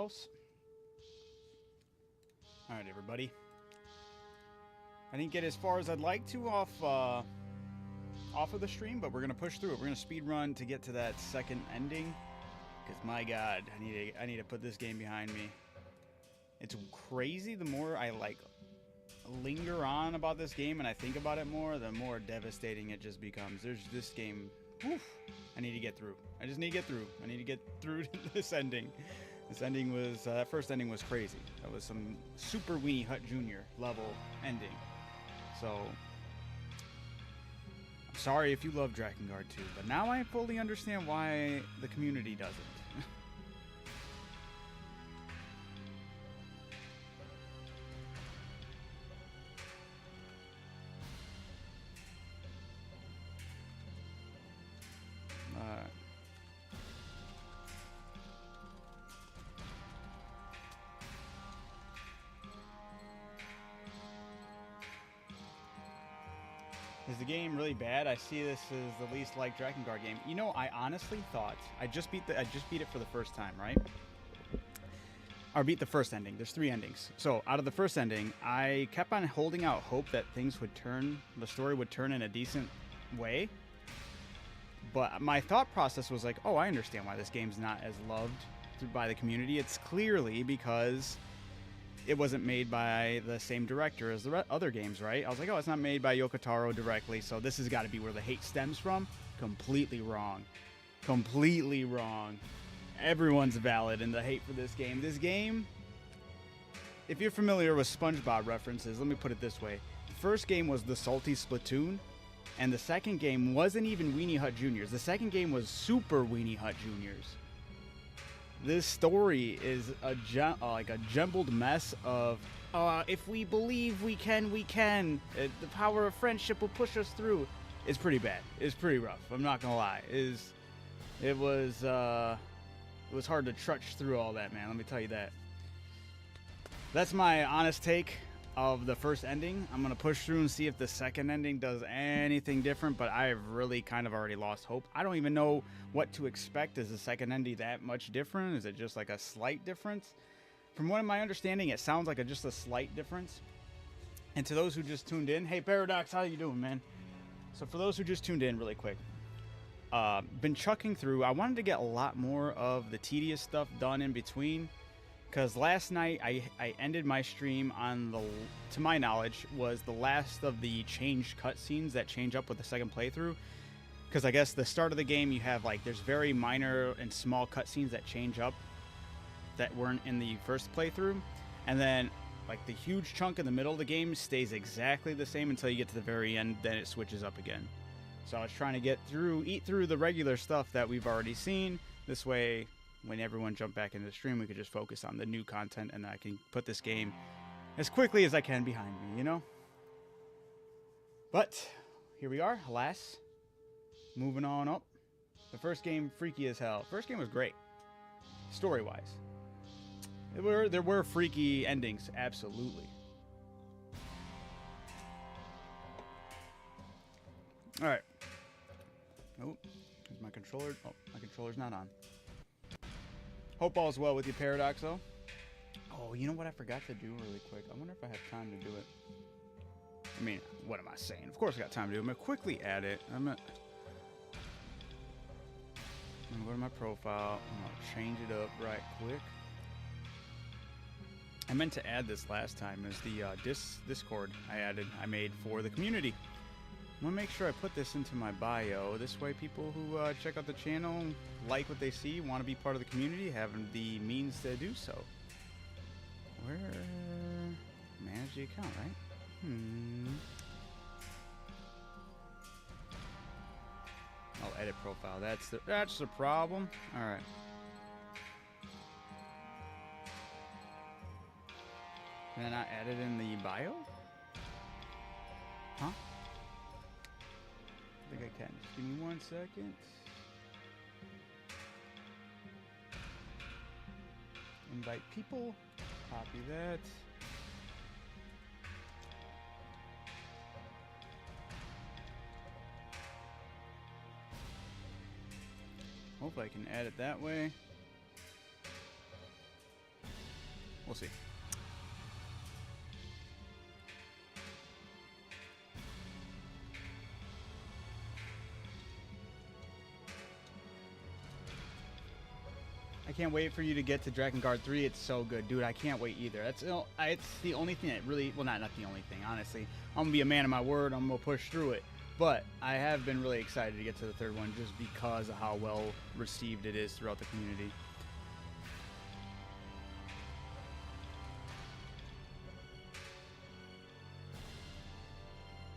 else. All right, everybody. I didn't get as far as I'd like to off of the stream, but we're gonna push through it. We're gonna speed run to get to that second ending. Because my God, I need to put this game behind me. It's crazy. The more I like linger on about this game and I think about it more, the more devastating it just becomes. There's this game. Oof, I need to get through. I just need to get through. I need to get through this ending. This ending was that first ending was crazy. That was some Super Weenie Hut Jr. level ending. So I'm sorry if you love Drakengard 2, but now I fully understand why the community doesn't. Is the game really bad? I see this as the least liked Drakengard game. You know, I honestly thought I just beat it for the first time, right? Or beat the first ending. There's 3 endings. So out of the first ending, I kept on holding out hope that things would turn, the story would turn in a decent way. But my thought process was like, oh, I understand why this game's not as loved by the community. It's clearly because it wasn't made by the same director as the other games, right? I was like, oh, it's not made by Yoko Taro directly, so this has got to be where the hate stems from. Completely wrong. Completely wrong. Everyone's valid in the hate for this game. This game, if you're familiar with SpongeBob references, let me put it this way. The first game was the Salty Splatoon, and the second game wasn't even Weenie Hut Juniors. The second game was Super Weenie Hut Juniors. This story is like a jumbled mess of, if we believe we can, we can. The power of friendship will push us through. It's pretty bad. It's pretty rough. I'm not gonna lie. It was hard to trudge through all that, man. Let me tell you that. That's my honest take of the first ending. I'm gonna push through and see if the second ending does anything different, but I've really kind of already lost hope. I don't even know what to expect. Is the second ending that much different? Is it just like a slight difference? From what my understanding, it sounds like just a slight difference. And to those who just tuned in, hey Paradox, how you doing, man? So for those who just tuned in really quick, been chucking through. I wanted to get a lot more of the tedious stuff done in between. Because last night I ended my stream on to my knowledge, was the last of the changed cutscenes that change up with the second playthrough. Because I guess the start of the game you have there's very minor and small cutscenes that change up that weren't in the first playthrough. And then the huge chunk in the middle of the game stays exactly the same until you get to the very end, then it switches up again. So I was trying to eat through the regular stuff that we've already seen. This way, when everyone jumped back into the stream, we could just focus on the new content, and I can put this game as quickly as I can behind me, you know? But here we are, alas. Moving on up. The first game, freaky as hell. First game was great, story-wise. There were freaky endings, absolutely. All right. Oh, is my controller? Oh, my controller's not on. Hope all's well with you, Paradox, though. Oh, you know what I forgot to do really quick? I wonder if I have time to do it. I mean, what am I saying? Of course I got time to do it. I'm going to quickly add it. I'm going to go to my profile. I'm going to change it up right quick. I meant to add this last time as the Discord I made for the community. I'm going to make sure I put this into my bio. This way people who check out the channel, like what they see, want to be part of the community, have the means to do so. Where? Manage the account, right? Oh, edit profile. That's the problem. All right. Can I not add it in the bio? Huh? I think I can. Just give me 1 second. Invite people. Copy that. Hopefully I can add it that way. We'll see. I can't wait for you to get to Drakengard 3. It's so good, dude. I can't wait either. It's the only thing that really, well, not the only thing, honestly. I'm gonna be a man of my word. I'm gonna push through it. But I have been really excited to get to the third one just because of how well received it is throughout the community.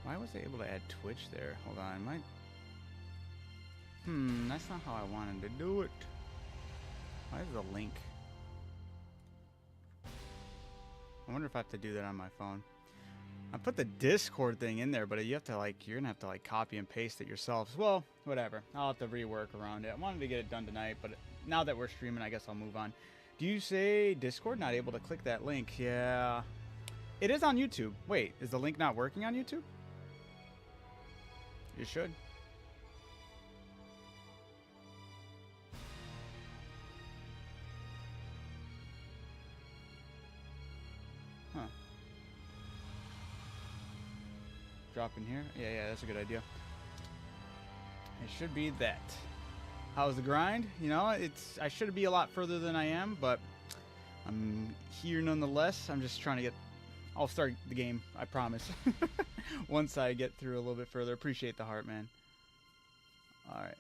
Why was I able to add Twitch there? Hold on, that's not how I wanted to do it. Why is the link? I wonder if I have to do that on my phone. I put the Discord thing in there, but you have to you're gonna have to copy and paste it yourselves. Well, whatever. I'll have to rework around it. I wanted to get it done tonight, but now that we're streaming, I guess I'll move on. Do you say Discord? Not able to click that link? Yeah. It is on YouTube. Wait, is the link not working on YouTube? You should. Huh. Drop in here? Yeah, that's a good idea. It should be that. How's the grind? You know, I should be a lot further than I am, but I'm here nonetheless. I'm just trying to get... I'll start the game, I promise. Once I get through a little bit further. Appreciate the heart, man. Alright.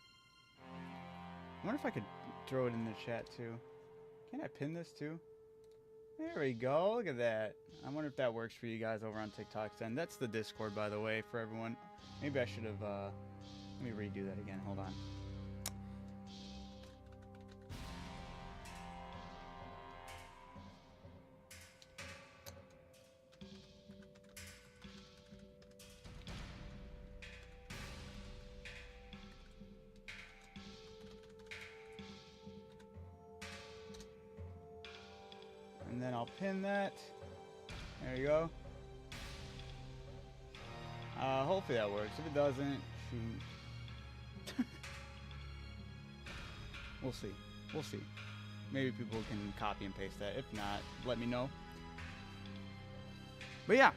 I wonder if I could throw it in the chat, too. Can I pin this, too? There we go. Look at that. I wonder if that works for you guys over on TikTok. And that's the Discord, by the way, for everyone. Maybe I should have... let me redo that again. Hold on. And then I'll pin that. There you go. Hopefully that works. If it doesn't, shoot. We'll see. We'll see. Maybe people can copy and paste that. If not, let me know. But yeah,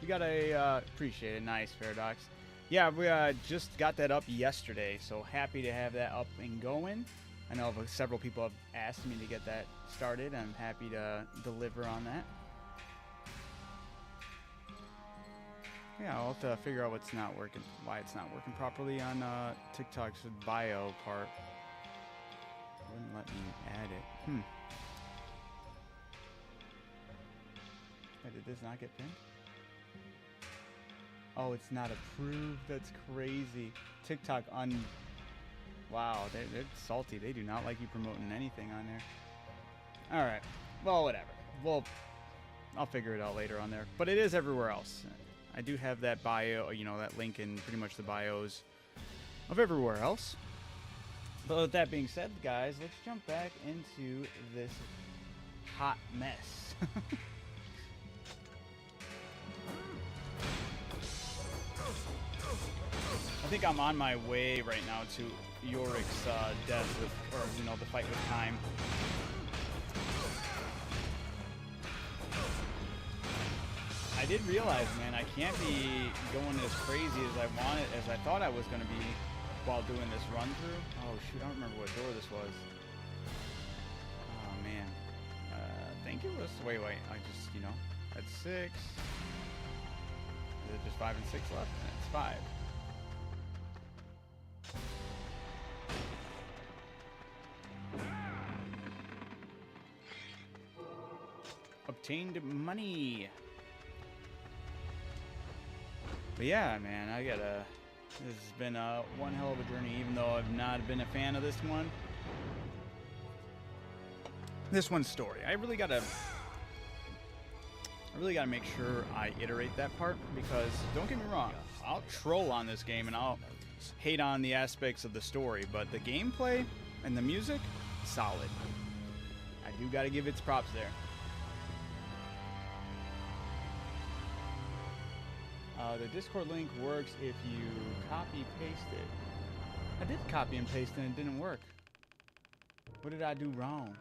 you gotta appreciate it. Nice, Paradox. Yeah, we just got that up yesterday, so happy to have that up and going. I know several people have asked me to get that started. I'm happy to deliver on that. Yeah, I'll have to figure out what's not working, why it's not working properly on TikTok's bio part. Wouldn't let me add it. Wait, did this not get pinned? Oh, it's not approved. That's crazy. TikTok Wow, they're salty. They do not like you promoting anything on there. Alright. Well, whatever. Well, I'll figure it out later on there. But it is everywhere else. I do have that bio, you know, that link in pretty much the bios of everywhere else. But with that being said, guys, let's jump back into this hot mess. I think I'm on my way right now to Yorick's death with, or you know, the fight with time. I did realize, man, I can't be going as crazy as I thought I was going to be while doing this run through. Oh shoot, I don't remember what door this was. Oh man, I think it was. Wait, I just, you know, that's 6. Is it just 5 and 6 left? It's 5. Obtained money. But yeah, man, this has been one hell of a journey, even though I've not been a fan of this one. This one's story. I really gotta make sure I iterate that part, because don't get me wrong, I'll troll on this game and I'll hate on the aspects of the story, but the gameplay and the music, solid. I do gotta give its props there. The Discord link works if you copy paste it. I did copy and paste and it didn't work. What did I do wrong?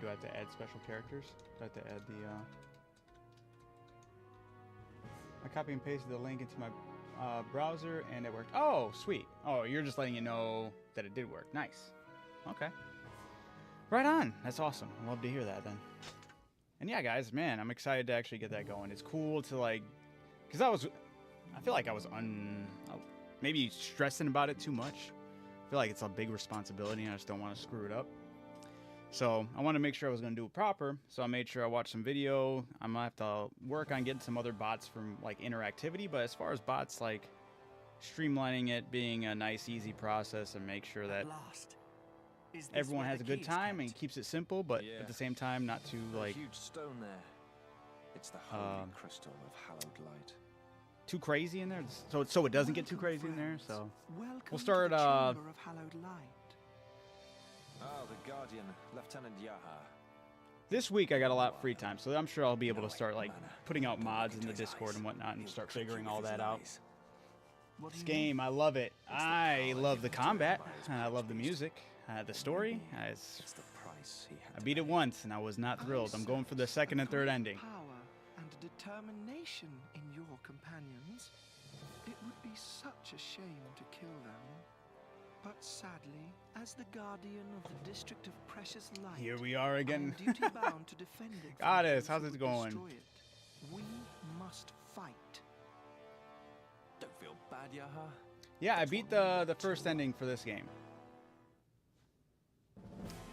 do I have to add special characters? Do I have to add the... I copy and pasted the link into my browser, and it worked. Oh, sweet. Oh, you're just letting you know that it did work. Nice. Okay. Right on. That's awesome. I love to hear that, then. And yeah, guys, man, I'm excited to actually get that going. It's cool to, like... Because I feel like I was maybe stressing about it too much. I feel like it's a big responsibility, and I just don't want to screw it up. So I want to make sure I was going to do it proper. So I made sure I watched some video. I'm going to have to work on getting some other bots from like interactivity. But as far as bots, like streamlining it, being a nice, easy process, and make sure that everyone has a good time and keeps it simple, but at the same time, not too like huge stone there. It's the holy crystal of hallowed light. Too crazy in there. So it doesn't get too crazy in there. So we'll start. Oh, the Guardian, Lieutenant Yaha. This week I got a lot of free time, so I'm sure I'll be able to start like putting out mods in the Discord and whatnot and start figuring all that out. This game, I love it. I love the combat, and I love the music, the story. I beat it once, and I was not thrilled. I'm going for the second and third ending. Power and determination in your companions. It would be such a shame to kill them. But sadly, as the guardian of the District of Precious Light, here we are again. I am duty-bound to defend it. Goddess, how's it going? We must fight. Don't feel bad, Yaha. Yeah, I beat the first ending for this game.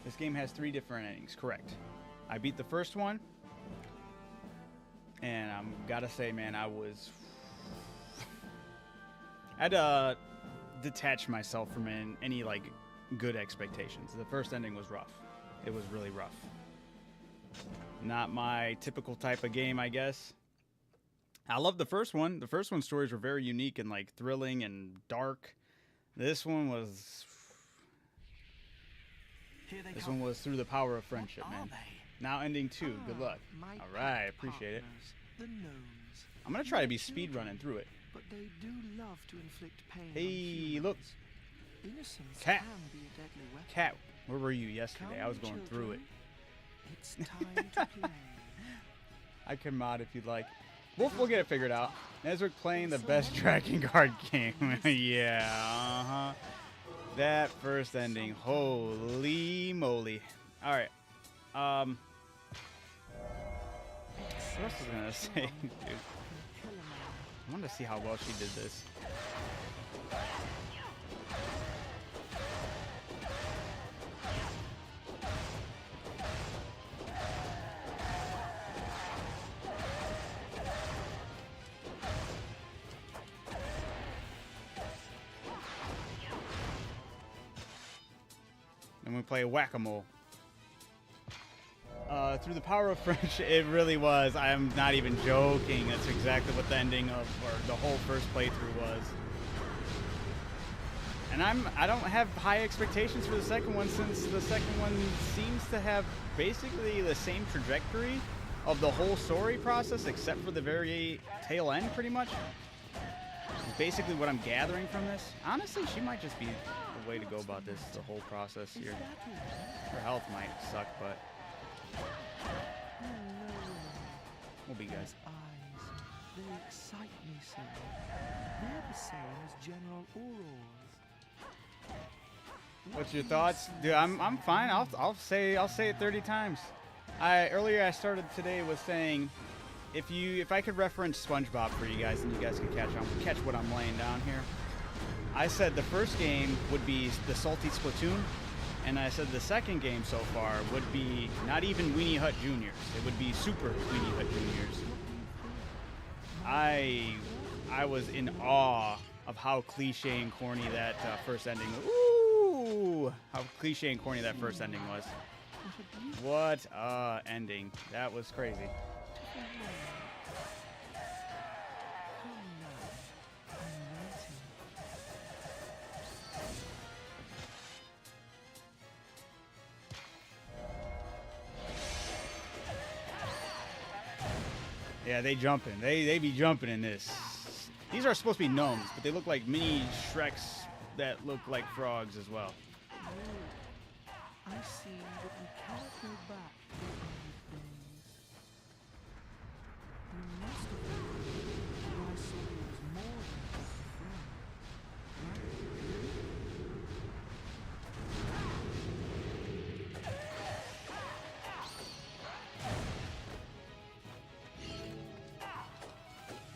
This game has 3 different endings, correct. I beat the first one, and I'm gotta say, man, I had to detach myself from any like good expectations. The first ending was rough. It was really rough. Not my typical type of game, I guess. I love the first one. The first one's stories were very unique and like thrilling and dark. This one was through the power of friendship, man. Now ending 2. Good luck. All right, appreciate it. I'm gonna try to be speed running through it. But they do love to inflict pain. Hey, look. Cat. Cat, where were you yesterday? I was going through it. It's time to play. I can mod if you'd like. We'll get it figured out. Nezwic playing the best Drakengard game. Yeah, That first ending. Holy moly. All right. What else was I gonna say, dude? I wanted to see how well she did this. And we play whack-a-mole. Through the power of friendship, it really was. I am not even joking. That's exactly what the ending of, or the whole first playthrough was. And I don't have high expectations for the second one, since the second one seems to have basically the same trajectory of the whole story process, except for the very tail end, pretty much. Basically what I'm gathering from this. Honestly, she might just be the way to go about this, the whole process here. Her health might suck, but we'll be guys. Eyes, they excite me so. They're the same as General Auror's. What's your thoughts, dude? I'm fine. I'll say it 30 times. Earlier I started today with saying, if I could reference SpongeBob for you guys, and you guys can catch what I'm laying down here. I said the first game would be the Salty Splatoon, and I said the second game so far would be not even Weenie Hut Juniors. It would be Super Weenie Hut Juniors. I was in awe of how cliche and corny that first ending. Ooh, how cliche and corny that first ending was. What ending? That was crazy. Yeah, they jumping. They be jumping in this. These are supposed to be gnomes, but they look like mini Shreks that look like frogs as well. I see that we cannot go back to the old days. You must have heard that I saw you as more than just a friend, right?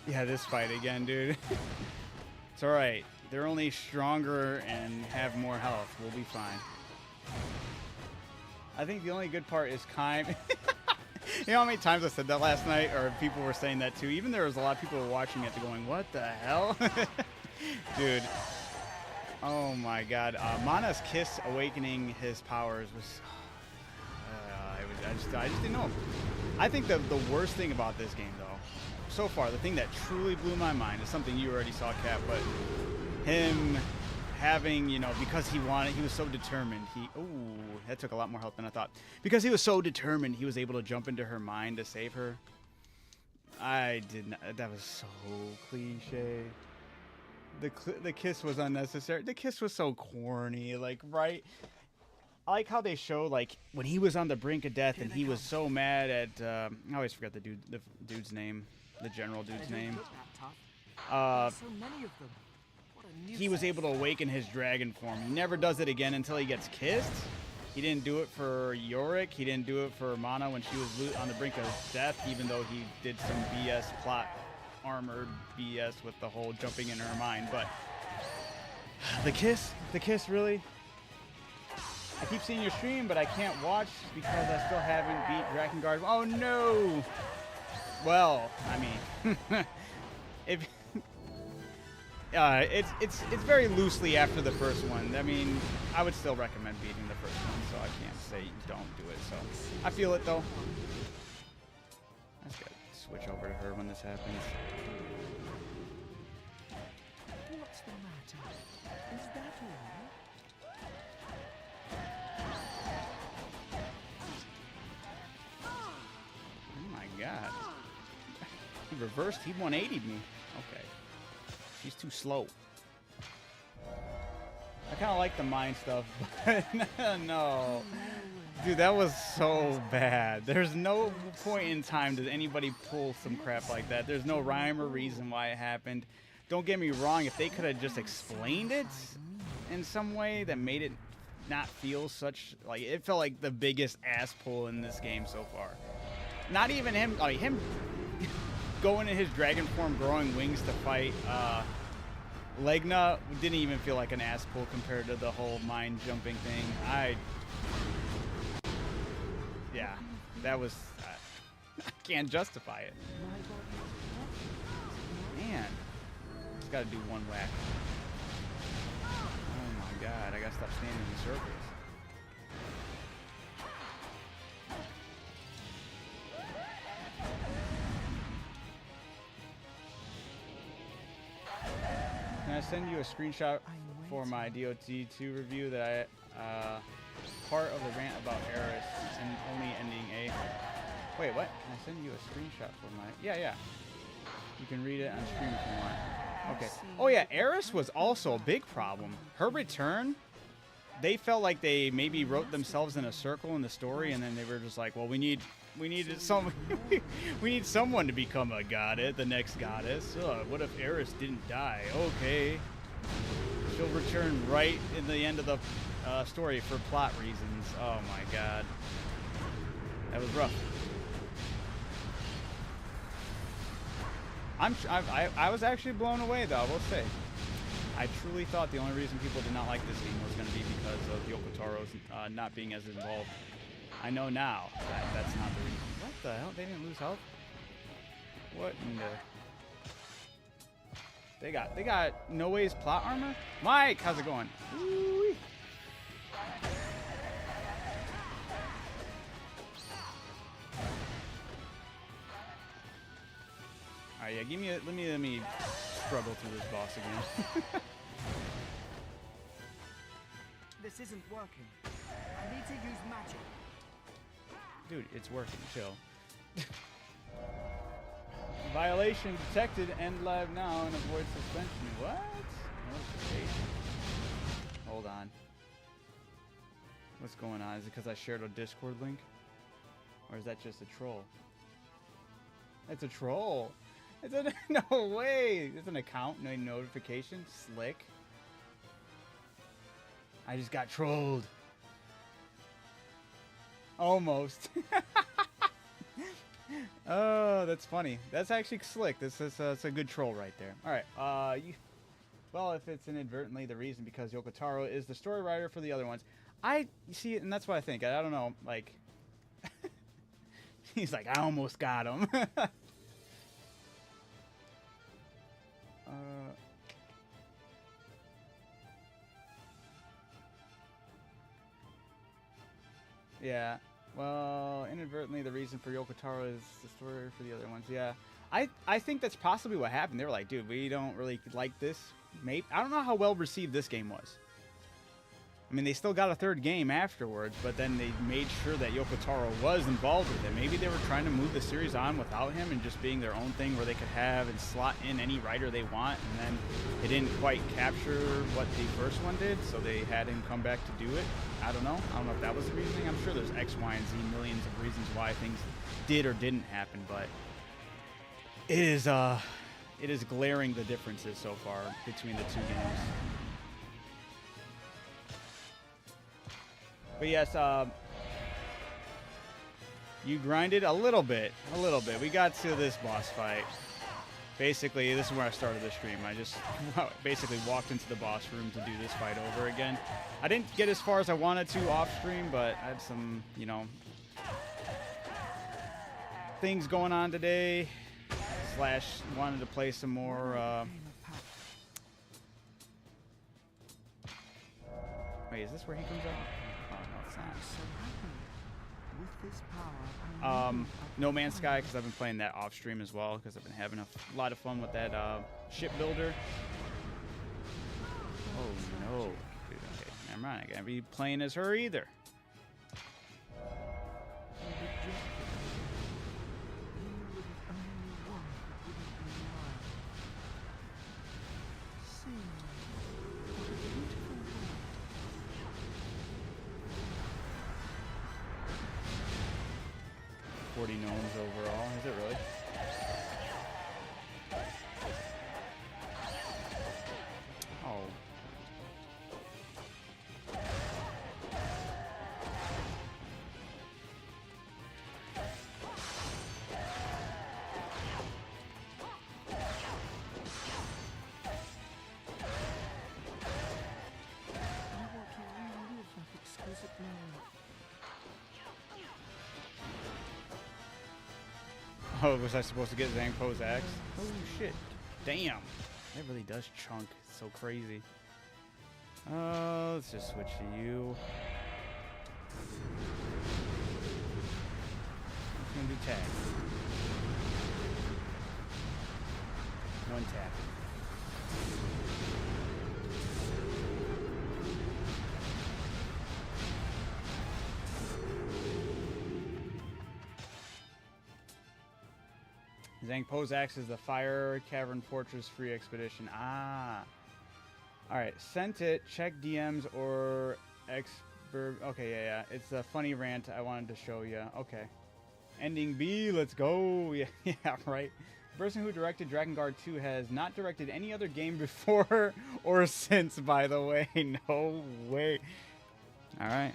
Yeah, this fight again, dude. It's alright. They're only stronger and have more health. We'll be fine. I think the only good part is Kaim. You know how many times I said that last night, or people were saying that too? Even there was a lot of people who were watching it going, what the hell? Dude. Oh my god. Mana's Kiss awakening his powers was... I just didn't know. I think the worst thing about this game, though, so far, the thing that truly blew my mind is something you already saw, Kat, but him having, you know, because he was so determined, that took a lot more help than I thought. Because he was so determined, he was able to jump into her mind to save her. I did not, that was so cliche. The kiss was unnecessary. The kiss was so corny, like, right? I like how they show, like, when he was on the brink of death and he was so mad at, I always forget the dude's name, the general dude's name. He was able to awaken his dragon form. He never does it again until he gets kissed. He didn't do it for Yorick. He didn't do it for Mana when she was on the brink of death, even though he did some BS plot armored BS with the whole jumping in her mind. But the kiss really? I keep seeing your stream, but I can't watch because I still haven't beat Drakengard. Oh no! Well, I mean, if it's very loosely after the first one. I mean, I would still recommend beating the first one, so I can't say don't do it. So I feel it though. I just gotta switch over to her when this happens. What's the matter? Is that all? Oh my god. He reversed, he 180'd me. Okay. She's too slow. I kind of like the mind stuff, but no. Dude, that was so bad. There's no point in time does anybody pull some crap like that. There's no rhyme or reason why it happened. Don't get me wrong, if they could have just explained it in some way that made it not feel such, like, it felt like the biggest ass pull in this game so far. Not even him, like, him going in his dragon form, growing wings to fight Legna didn't even feel like an ass pull compared to the whole mind jumping thing. Yeah, that was, I can't justify it. Man, just gotta do one whack. Oh my god, I gotta stop standing in circles. Can I send you a screenshot for my DOT2 review that I, part of the rant about Eris and only ending A? Wait, what? Can I send you a screenshot for my, yeah. You can read it on stream if you want. Okay. Oh yeah, Eris was also a big problem. Her return, they felt like they maybe wrote themselves in a circle in the story, and then they were just like, well, we need someone to become a goddess, the next goddess. What if Eris didn't die? Okay. She'll return right in the end of the story for plot reasons. Oh my god. That was rough. I was actually blown away, though, I will say. I truly thought the only reason people did not like this game was going to be because of Yoko Taro's not being as involved. I know now that that's not the reason. What the hell? They didn't lose health? What in the... They got No Way's plot armor? Mike, how's it going? Woo-wee. Alright, yeah, give me let me struggle through this boss again. This isn't working. I need to use magic. Dude, it's working. Chill. Violation detected. End live now and avoid suspension. What? Notification. Hold on. What's going on? Is it because I shared a Discord link? Or is that just a troll? It's a troll. It's a no way. It's an account, no notification. Slick. I just got trolled. Almost. Oh, that's funny. That's actually slick. This is it's a good troll right there. All right. Well, if it's inadvertently the reason because Yoko Taro is the story writer for the other ones, you see, and that's what I think. I don't know, like. He's like, I almost got him. Yeah. Well, inadvertently, the reason for Yoko Taro is the story for the other ones. Yeah. I think that's possibly what happened. They were like, dude, we don't really like this. Maybe I don't know how well received this game was. I mean, they still got a third game afterwards, but then they made sure that Yoko Taro was involved with it. Maybe they were trying to move the series on without him and just being their own thing where they could have and slot in any writer they want, and then it didn't quite capture what the first one did, so they had him come back to do it. I don't know. I don't know if that was the reasoning. I'm sure there's X, Y, and Z millions of reasons why things did or didn't happen, but it is glaring the differences so far between the two games. But yes, you grinded a little bit. We got to this boss fight. Basically, this is where I started the stream. I just basically walked into the boss room to do this fight over again. I didn't get as far as I wanted to off stream, but I had some, you know, things going on today. / wanted to play some more. Wait, is this where he comes out? No Man's Sky, because I've been playing that off stream as well, because I've been having a lot of fun with that ship builder. Oh no, dude, okay, never mind. I can't be playing as her either. Gnomes overall. Is it really? Oh. Oh, was I supposed to get Zangpo's axe? Oh shit. Damn. That really does chunk. It's so crazy. Let's just switch to you. I'm gonna do tag. One tap. Zangpo's axe is the Fire Cavern Fortress free expedition. Ah. Alright, sent it. Check DMs or expert. Okay, yeah. It's a funny rant I wanted to show you. Okay. Ending B, let's go. Yeah, right. The person who directed Drakengard 2 has not directed any other game before or since, by the way. No way. Alright.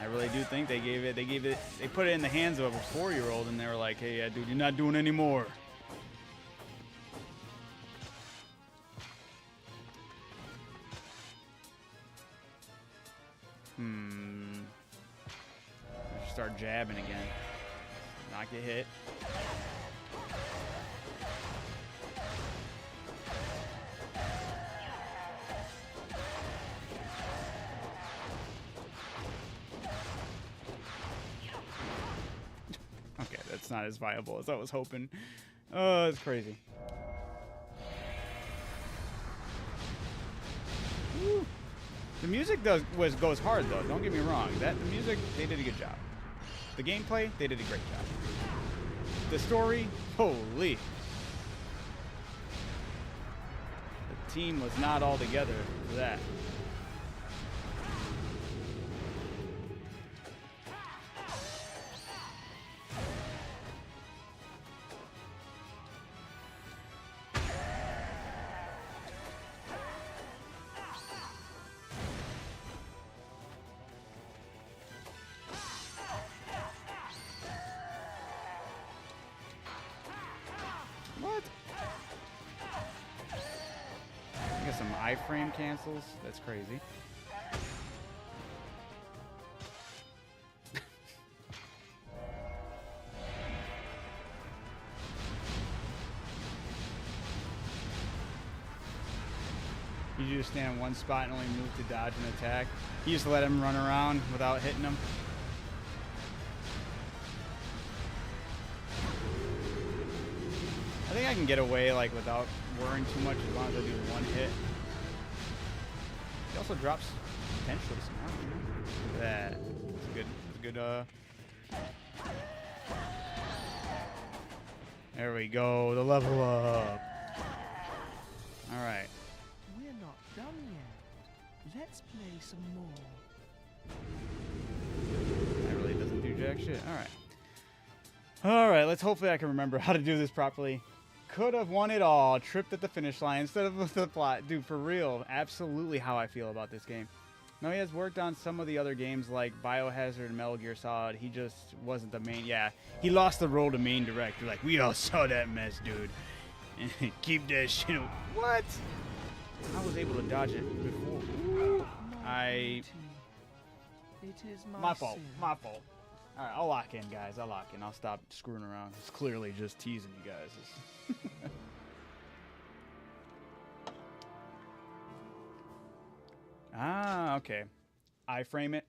I really do think they put it in the hands of a 4-year-old and they were like, hey, dude, you're not doing any more. Start jabbing again. Not get hit. Okay, that's not as viable as I was hoping. Oh, it's crazy. Woo. The music goes hard though. Don't get me wrong. The music, they did a good job. The gameplay, they did a great job. The story, holy. The team was not all together for that. iframe cancels. That's crazy. You just stand in one spot and only move to dodge an attack. You just let him run around without hitting him. I think I can get away like without worrying too much as long as I do one hit. He also drops potentially some armor. Look at that. It's good. It's good. There we go. The level up. All right. We're not done yet. Let's play some more. That really doesn't do jack shit. All right. All right. Let's hopefully I can remember how to do this properly. Could have won it all. Tripped at the finish line instead of the plot. Dude, for real. Absolutely how I feel about this game. No, he has worked on some of the other games like Biohazard and Metal Gear Solid. He just wasn't the main. Yeah, he lost the role to main director. Like, we all saw that mess, dude. Keep that shit. What? I was able to dodge it before. It is My fault. sin. My fault. All right, I'll lock in, guys. I'll lock in. I'll stop screwing around. It's clearly just teasing you guys. Ah, okay. I frame it.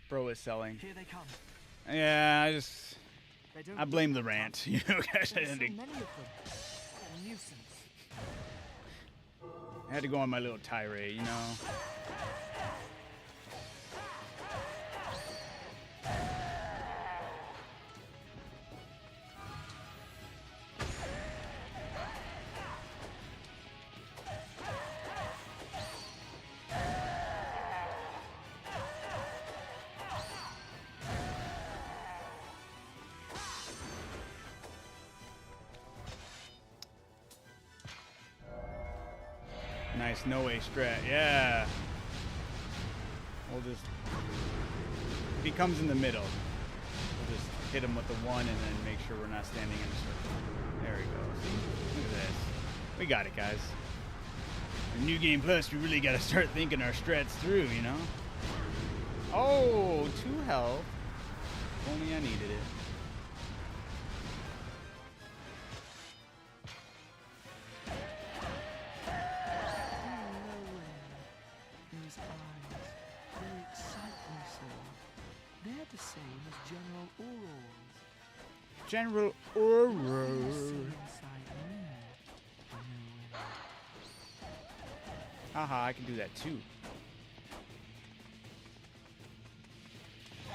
Bro is selling. Here they come. Yeah, They don't I blame the look rant. You know, guys, I There's had so to, many of them. What a nuisance. I had to go on my little tirade, you know. Nice no-way strat, yeah. We'll just, if he comes in the middle, we'll just hit him with the one and then make sure we're not standing in a circle. There we go. See? Look at this. We got it, guys. In New Game Plus, we really got to start thinking our strats through, you know? Oh, 2 health. If only I needed it. Those eyes, they excite me so. They're the same as General Oral's. General What do you Oro. see inside me? Nowhere. Haha, I can do that too.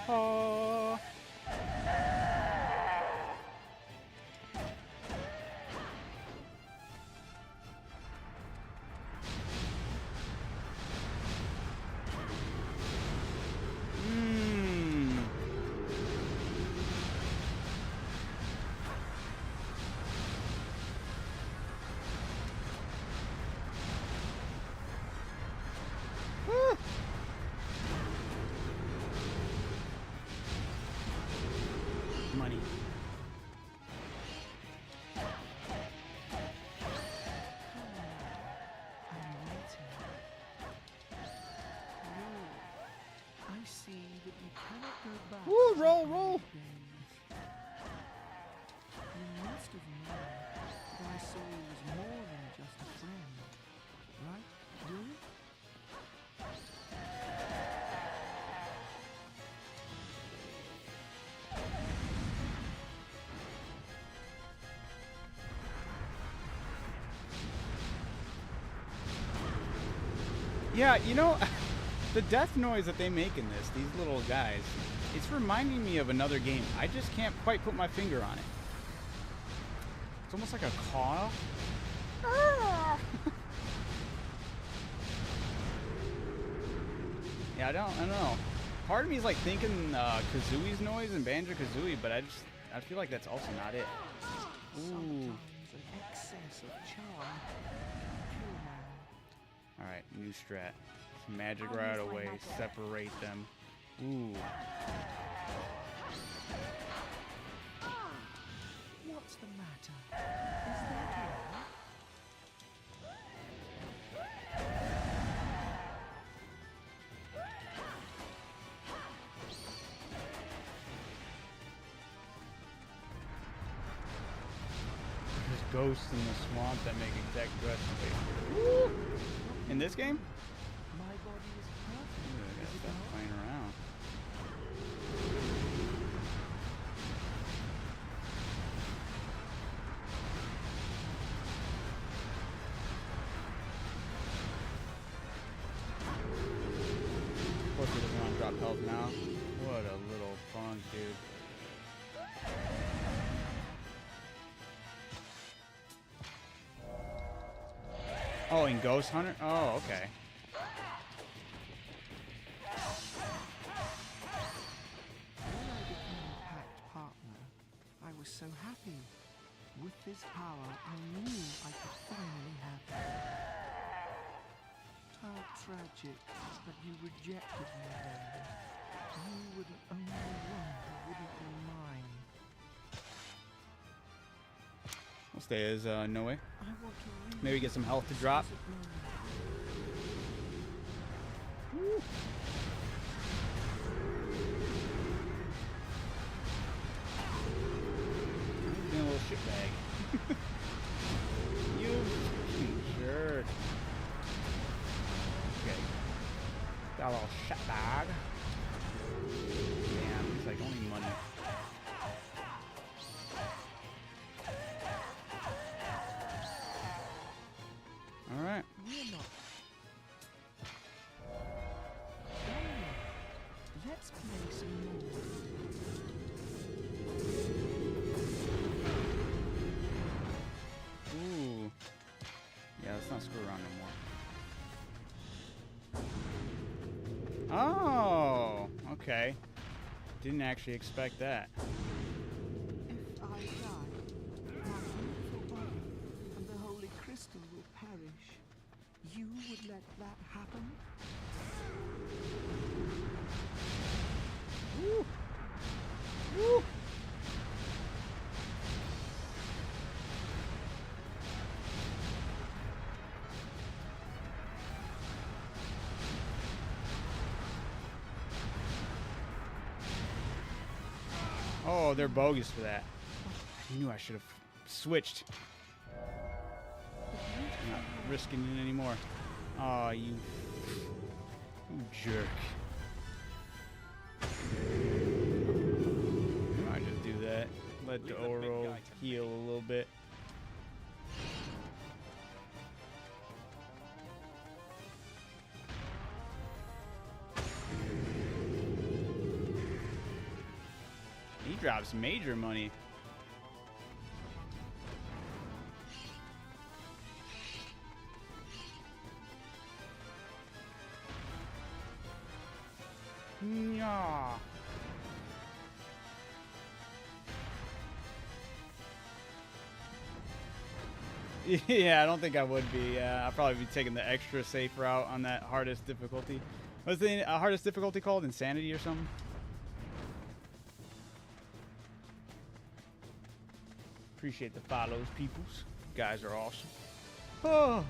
Oh. Money. I'm waiting. I see that you cannot go back. Woo, to roll, the roll. old days. You must have known that I saw you as more than just a friend, right, Willie? Yeah, you know, the death noise that they make in this, these little guys, it's reminding me of another game. I just can't quite put my finger on it. It's almost like a caw. Yeah, I don't know. Part of me is like thinking Kazooie's noise and Banjo-Kazooie, but I feel like that's also not it. Ooh. Sometimes an excess of charm can kill man. All right, new strat. Magic I'll right use my away. magic. Separate them. Ooh. What's the matter? Is that all? ghosts in the swamp that make exact questions. In this game? My body is perfect. Ooh, I gotta is it stop not? playing around. Of course he doesn't want to drop health now. What a little punk, dude. Oh, in Ghost Hunter? Oh, okay. When I became a pact partner, I was so happy. With this power, I knew I could finally have you. How tragic that you rejected me then. You were the only one who wouldn't be mine. We'll stay as Noe. I want to read Maybe get some health to drop. this moment. Being a little shitbag. You fucking jerk. Okay. That little shitbag. Damn, he's like only money. Alright. We're not. Anyway, let's play some more. Ooh. Yeah, let's not screw around no more. Oh, okay. Didn't actually expect that. If I die, my beautiful body and the holy crystal will perish. You would let that happen? Woo. Woo. Oh, they're bogus for that. I knew I should have switched. I'm not risking it anymore. Oh, you jerk. I might just do that. Let the Oro heal a little bit. He drops major money. Yeah. Yeah, I don't think I would be. I'd probably be taking the extra safe route on that hardest difficulty. What's the hardest difficulty called? Insanity or something? Appreciate the follows, peoples. You guys are awesome. Oh.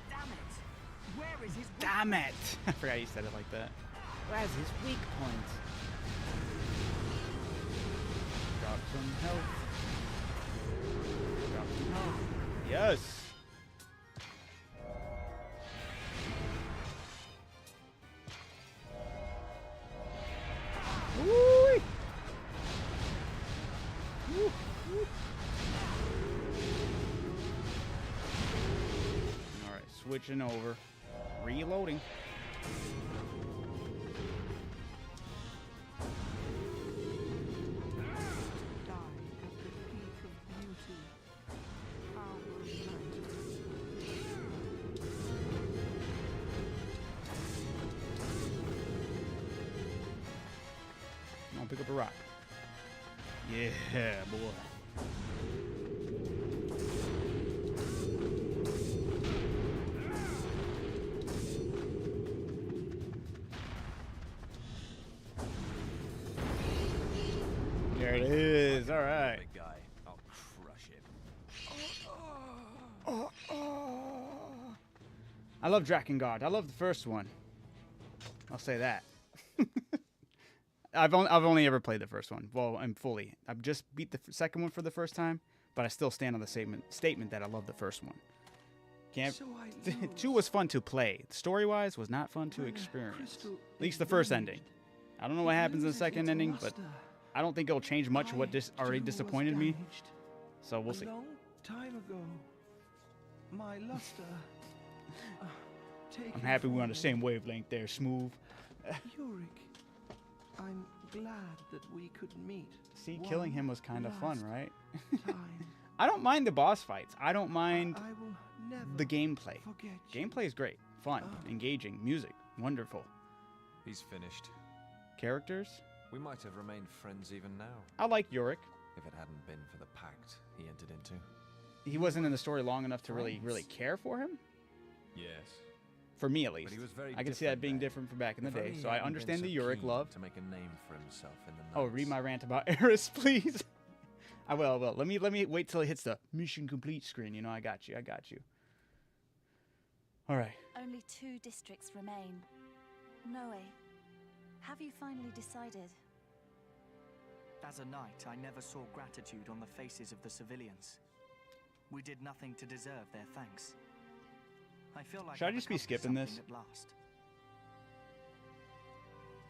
Damn it! Where is his weak Damn it! I forgot you said it like that. Where's his weak point? Drop some health. Drop some health. Yes! Woo! Woo! Woo! Alright, switching over. Reloading. Die at the peak of beauty. How romantic. Come on, pick up a rock. Yeah, boy. There it is. All right. Big guy. I'll crush him. I love Drakengard. I love the first one. I'll say that. I've only ever played the first one. Well, I'm fully. I've just beat the second one for the first time, but I still stand on the statement that I love the first one. Can't. 2 was fun to play. Story-wise, was not fun to experience. At least the first ending. I don't know what happens in the second ending, but I don't think it'll change much of what already disappointed me. So we'll see. A long time ago, my luster. I'm happy we're on the same wavelength there, Smooth. Yurik, I'm glad that we could meet. See, killing him was kind of fun, right? Time. I don't mind the boss fights. I don't mind I will never the gameplay. forget you. Gameplay is great, fun, engaging, music, wonderful. He's finished. Characters? We might have remained friends even now, I like Yorick. if it hadn't been for the pact he entered into. He wasn't in the story long enough to really care for him. Yes. For me, at least. But he was very I can see that different being then. different from back in the If day. only he So I hadn't been understand the so Yorick keen love. to make a name for himself in the Oh, read my rant about Eris, please. I will. Let me wait till it hits the mission complete screen. You know, I got you. All right. Only 2 districts remain. Noe, have you finally decided? As a knight, I never saw gratitude on the faces of the civilians. We did nothing to deserve their thanks. I feel like Should I I've just be accomplished skipping this? something At last.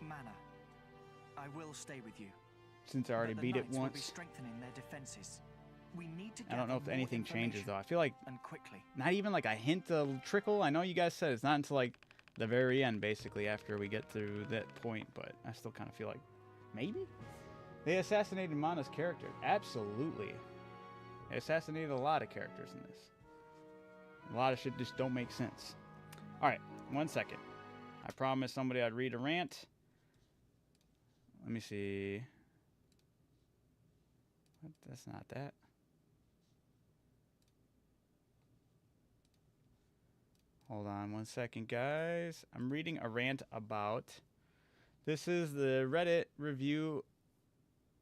Mana, I will stay with you. Since I already but the beat it knights will be once. strengthening their defenses. We need to I don't know if gather more anything changes, information, though. I feel like and quickly. not even like a hint of trickle. I know you guys said it's not until like the very end, basically, after we get through that point, but I still kind of feel like maybe? They assassinated Mana's character. Absolutely. They assassinated a lot of characters in this. A lot of shit just don't make sense. Alright, 1 second. I promised somebody I'd read a rant. Let me see. What? That's not that. Hold on 1 second, guys. I'm reading a rant about... This is the Reddit review.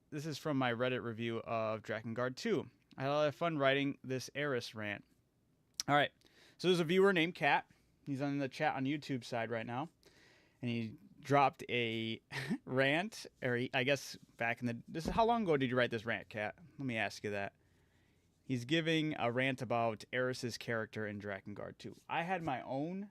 This is from my Reddit review of Drakengard 2. I had a lot of fun writing this Eris rant. All right. So there's a viewer named Kat. He's on the chat on YouTube side right now. And he dropped a rant. Or I guess back in the... This is how long ago did you write this rant, Kat? Let me ask you that. He's giving a rant about Eris's character in Drakengard 2. I had my own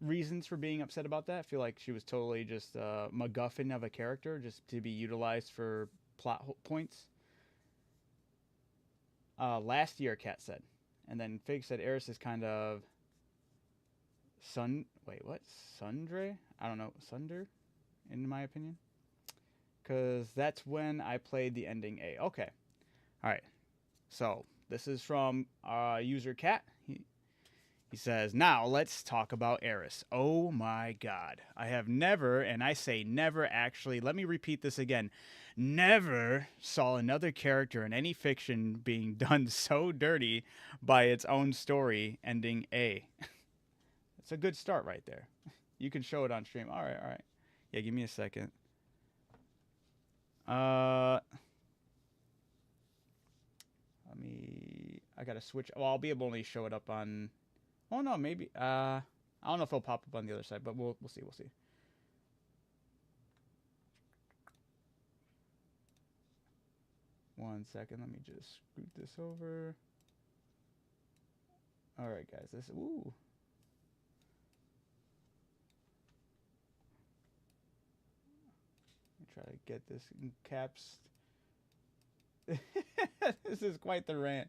reasons for being upset about that. I feel like she was totally just a MacGuffin of a character just to be utilized for plot points. Last year, Kat said. And then Fig said Eris is kind of... Wait, what? Sundre? I don't know. Sunder, in my opinion. Because that's when I played the ending A. Okay. All right. So, this is from user Cat. He says, now let's talk about Eris. Oh my god. I have never, and I say never actually, let me repeat this again, never saw another character in any fiction being done so dirty by its own story ending A. It's a good start right there. You can show it on stream. All right. Yeah, give me a second. I gotta switch. Well, I'll be able to only show it up on... Oh, no, maybe. I don't know if it'll pop up on the other side, but we'll see. 1 second. Let me just scoot this over. All right, guys. Ooh. Let me try to get this in caps. This is quite the rant.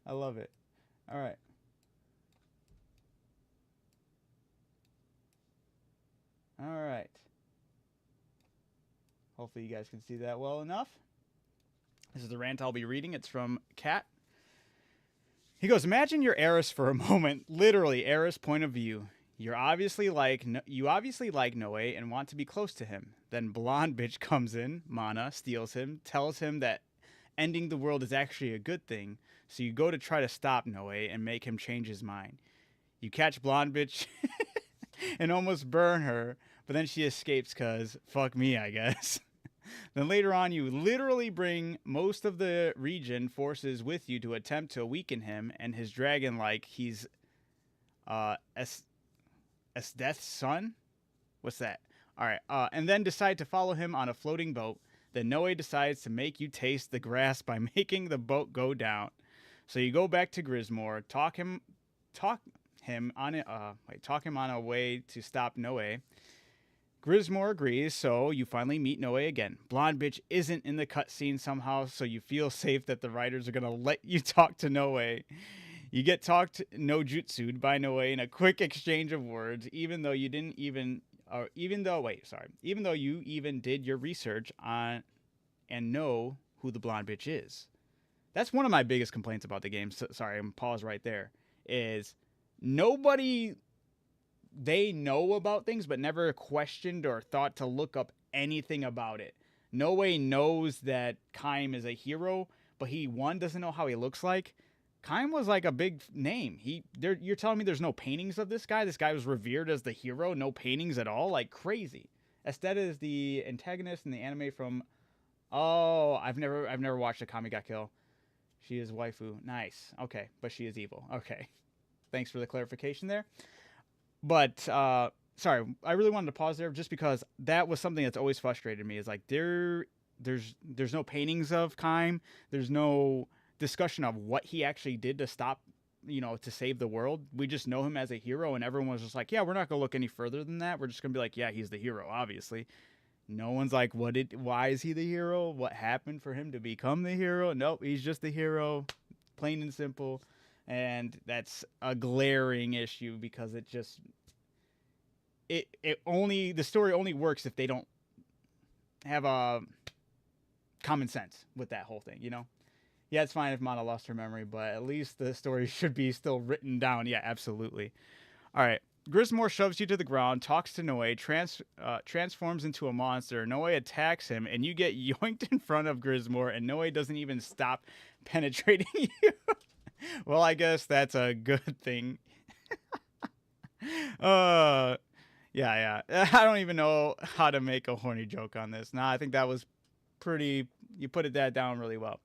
I love it. All right. All right. Hopefully you guys can see that well enough. This is the rant I'll be reading. It's from Kat. He goes, imagine you're Eris for a moment. Literally, Eris point of view. You obviously like Noe and want to be close to him. Then blonde bitch comes in, Mana, steals him, tells him that ending the world is actually a good thing. So you go to try to stop Noe and make him change his mind. You catch blonde bitch and almost burn her, but then she escapes because fuck me, I guess. Then later on, you literally bring most of the region forces with you to attempt to weaken him and his dragon like he's Esdeath's son? What's that? All right. And then decide to follow him on a floating boat. Then Noe decides to make you taste the grass by making the boat go down. So you go back to Grismore, talk him on a way to stop Noe. Grismore agrees, so you finally meet Noe again. Blonde bitch isn't in the cutscene somehow, so you feel safe that the writers are gonna let you talk to Noe. You get talked no jutsu'd by Noe in a quick exchange of words, even though you even did your research on and know who the blonde bitch is. That's one of my biggest complaints about the game. Sorry, I'm pause right there. Is nobody, they know about things but never questioned or thought to look up anything about it. Noe knows that Kaim is a hero, but he doesn't know how he looks like. Kaim was like a big name. You're telling me there's no paintings of this guy? This guy was revered as the hero, no paintings at all? Like crazy. Esteta is the antagonist in the anime from I've never watched a Kami ga Kill. She is waifu. Nice. Okay, but she is evil. Okay. Thanks for the clarification there. But sorry, I really wanted to pause there just because that was something that's always frustrated me. Is like there's no paintings of Kaim. There's no discussion of what he actually did to stop, to save the world. We just know him as a hero, and everyone was just like, yeah, we're not gonna look any further than that. We're just gonna be like, yeah, he's the hero, obviously. No one's like, why is he the hero? What happened for him to become the hero? Nope, he's just the hero, plain and simple. And that's a glaring issue because the story only works if they don't have a common sense with that whole thing, Yeah, it's fine if Mana lost her memory, but at least the story should be still written down. Yeah, absolutely. All right. Grismore shoves you to the ground, talks to Noe, transforms into a monster. Noe attacks him, and you get yoinked in front of Grismore, and Noe doesn't even stop penetrating you. Well, I guess that's a good thing. Yeah. I don't even know how to make a horny joke on this. Nah, I think that was you put that down really well.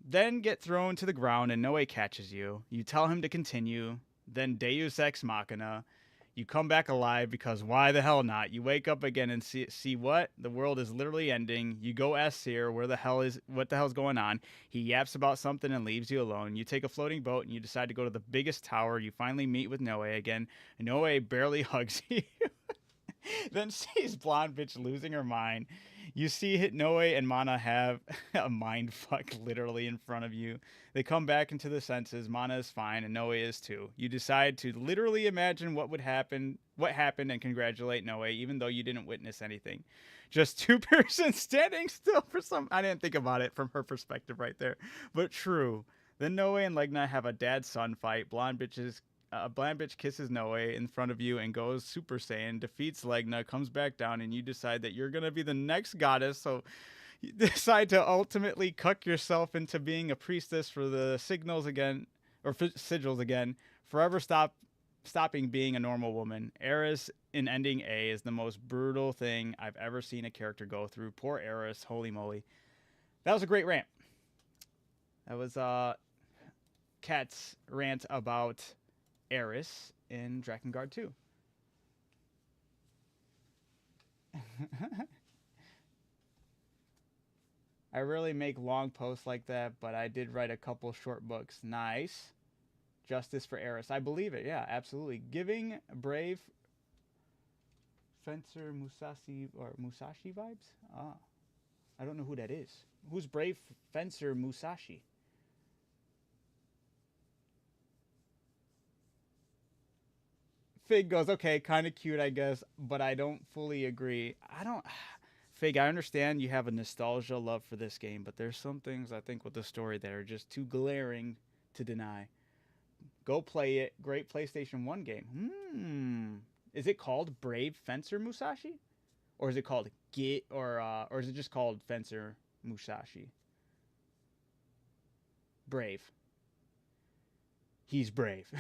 Then get thrown to the ground and Noe catches you. You tell him to continue. Then Deus Ex Machina. You come back alive because why the hell not? You wake up again and see what? The world is literally ending. You go ask Seer what the hell's going on. He yaps about something and leaves you alone. You take a floating boat and you decide to go to the biggest tower. You finally meet with Noe again. Noe barely hugs you. Then sees blonde bitch losing her mind. You see Noe and Mana have a mind fuck literally in front of you. They come back into the senses. Mana is fine and Noe is too. You decide to literally imagine what happened and congratulate Noe even though you didn't witness anything. Just two persons standing still for I didn't think about it from her perspective right there. But true. Then Noe and Legna have a dad-son fight. Blonde bitch kisses Noe in front of you and goes Super Saiyan, defeats Legna, comes back down, and you decide that you're going to be the next goddess, so you decide to ultimately cuck yourself into being a priestess for the sigils again, forever stopping being a normal woman. Eris in ending A is the most brutal thing I've ever seen a character go through. Poor Eris, holy moly. That was a great rant. That was Kat's rant about Eris in Drakengard 2. I rarely make long posts like that, but I did write a couple short books. Nice. Justice for Eris. I believe it. Yeah, absolutely. Giving brave Fencer Musashi vibes? I don't know who that is. Who's brave Fencer Musashi? Fig goes, okay, kind of cute, I guess, but I don't fully agree. Fig, I understand you have a nostalgia love for this game, but there's some things I think with the story that are just too glaring to deny. Go play it. Great PlayStation 1 game. Is it called Brave Fencer Musashi? Or is it called or is it just called Fencer Musashi? Brave. He's brave.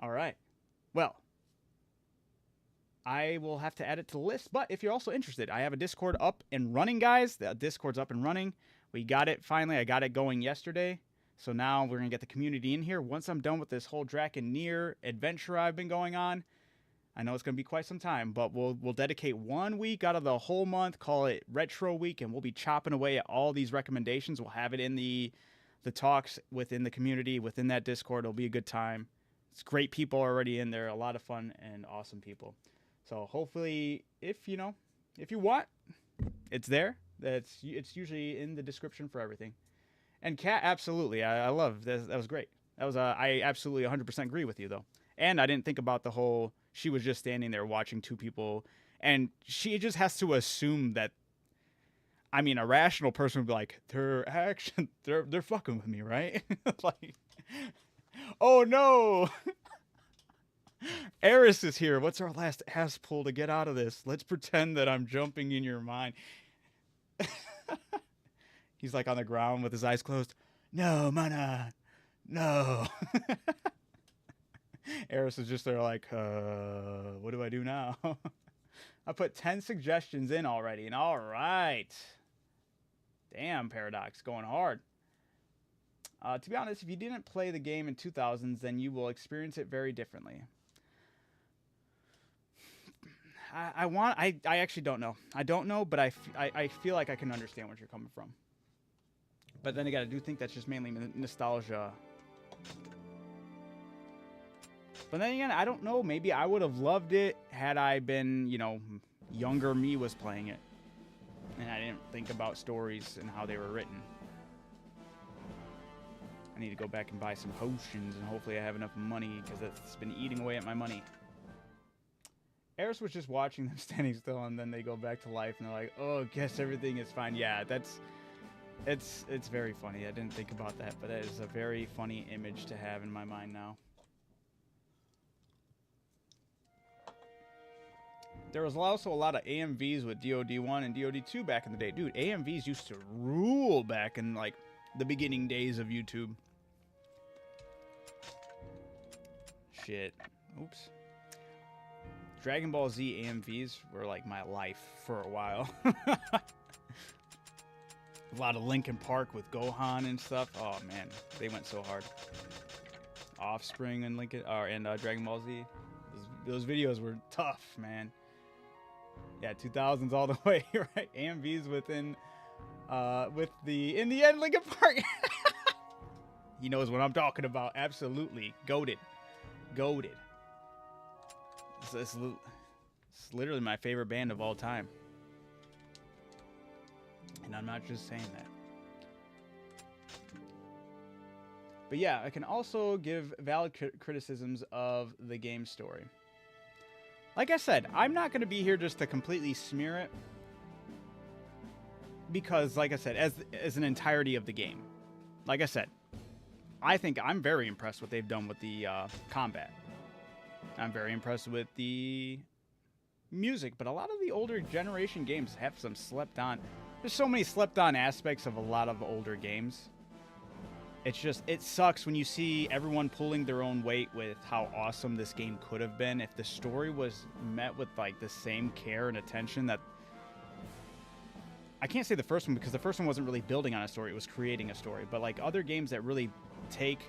All right. Well, I will have to add it to the list, but if you're also interested, I have a Discord up and running, guys. The Discord's up and running. We got it finally. I got it going yesterday. So now we're going to get the community in here. Once I'm done with this whole Drakengard adventure I've been going on, I know it's going to be quite some time, but we'll dedicate 1 week out of the whole month, call it Retro Week, and we'll be chopping away at all these recommendations. We'll have it in the talks within the community, within that Discord. It'll be a good time. It's great people already in there, a lot of fun and awesome people. So hopefully, if you want, it's there. It's usually in the description for everything. And Kat, absolutely, I love that. That was great. That was I absolutely 100% agree with you though. And I didn't think about the whole. She was just standing there watching two people, and she just has to assume that. I mean, a rational person would be like, they're fucking with me, right? Like, oh no, Eris is here. What's our last ass pull to get out of this? Let's pretend that I'm jumping in your mind. He's like on the ground with his eyes closed. No, mana, no. Eris is just there like, what do I do now? I put 10 suggestions in already, and all right. Damn, Paradox, going hard. To be honest, if you didn't play the game in 2000s, then you will experience it very differently. I actually don't know. I don't know, but I feel like I can understand where you're coming from. But then again, I do think that's just mainly nostalgia. But then again, I don't know. Maybe I would have loved it had I been, younger me was playing it. And I didn't think about stories and how they were written. I need to go back and buy some potions, and hopefully I have enough money, because it's been eating away at my money. Eris was just watching them standing still, and then they go back to life, and they're like, oh, guess everything is fine. Yeah, it's very funny. I didn't think about that, but that is a very funny image to have in my mind now. There was also a lot of AMVs with DOD1 and DOD2 back in the day. Dude, AMVs used to rule back in, like, the beginning days of YouTube. Shit. Oops. Dragon Ball Z AMVs were, like, my life for a while. A lot of Linkin Park with Gohan and stuff. Oh, man. They went so hard. Offspring and Dragon Ball Z. Those videos were tough, man. Yeah, 2000s all the way, right? AMVs within, in the end, Linkin Park. He knows what I'm talking about. Absolutely. Goated. It's literally my favorite band of all time. And I'm not just saying that. But yeah, I can also give valid criticisms of the game story. Like I said, I'm not going to be here just to completely smear it. Because, like I said, as an entirety of the game. Like I said, I think I'm very impressed what they've done with the combat. I'm very impressed with the music. But a lot of the older generation games have some slept on. There's so many slept on aspects of a lot of older games. It's just, it sucks when you see everyone pulling their own weight with how awesome this game could have been if the story was met with, like, the same care and attention that... I can't say the first one, because the first one wasn't really building on a story, it was creating a story. But, like, other games that really take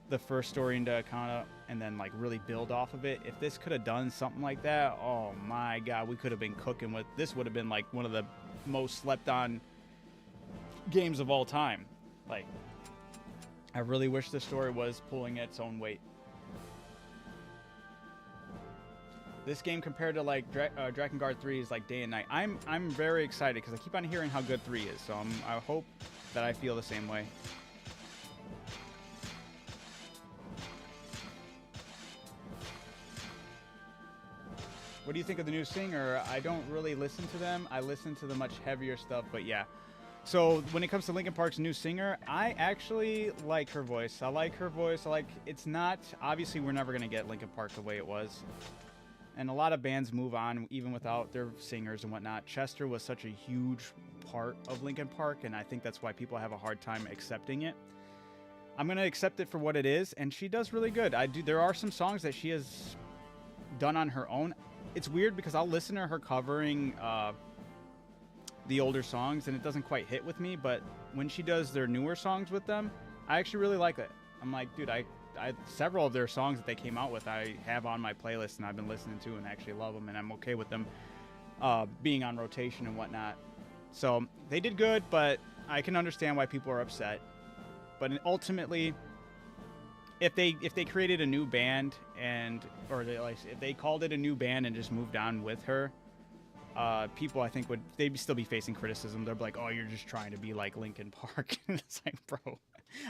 the first story into account and then, like, really build off of it, if this could have done something like that, oh my god, we could have been cooking with... This would have been, like, one of the most slept on games of all time. Like... I really wish the story was pulling its own weight. This game compared to, like, Drakengard 3 is like day and night. I'm very excited because I keep on hearing how good 3 is, so I hope that I feel the same way. What do you think of the new singer? I don't really listen to them. I listen to the much heavier stuff, but yeah. So when it comes to Linkin Park's new singer, I actually like her voice. I like her voice. It's not, obviously we're never going to get Linkin Park the way it was. And a lot of bands move on even without their singers and whatnot. Chester was such a huge part of Linkin Park, and I think that's why people have a hard time accepting it. I'm going to accept it for what it is, and she does really good. There are some songs that she has done on her own. It's weird because I'll listen to her covering the older songs and it doesn't quite hit with me, but when she does their newer songs with them, I actually really like it. I'm like, dude, I several of their songs that they came out with I have on my playlist and I've been listening to and actually love them, and I'm okay with them being on rotation and whatnot. So they did good, but I can understand why people are upset. But ultimately, if they created a new band if they called it a new band and just moved on with her, people I think they'd still be facing criticism. They'd be like, oh, you're just trying to be like Linkin Park. It's like, bro,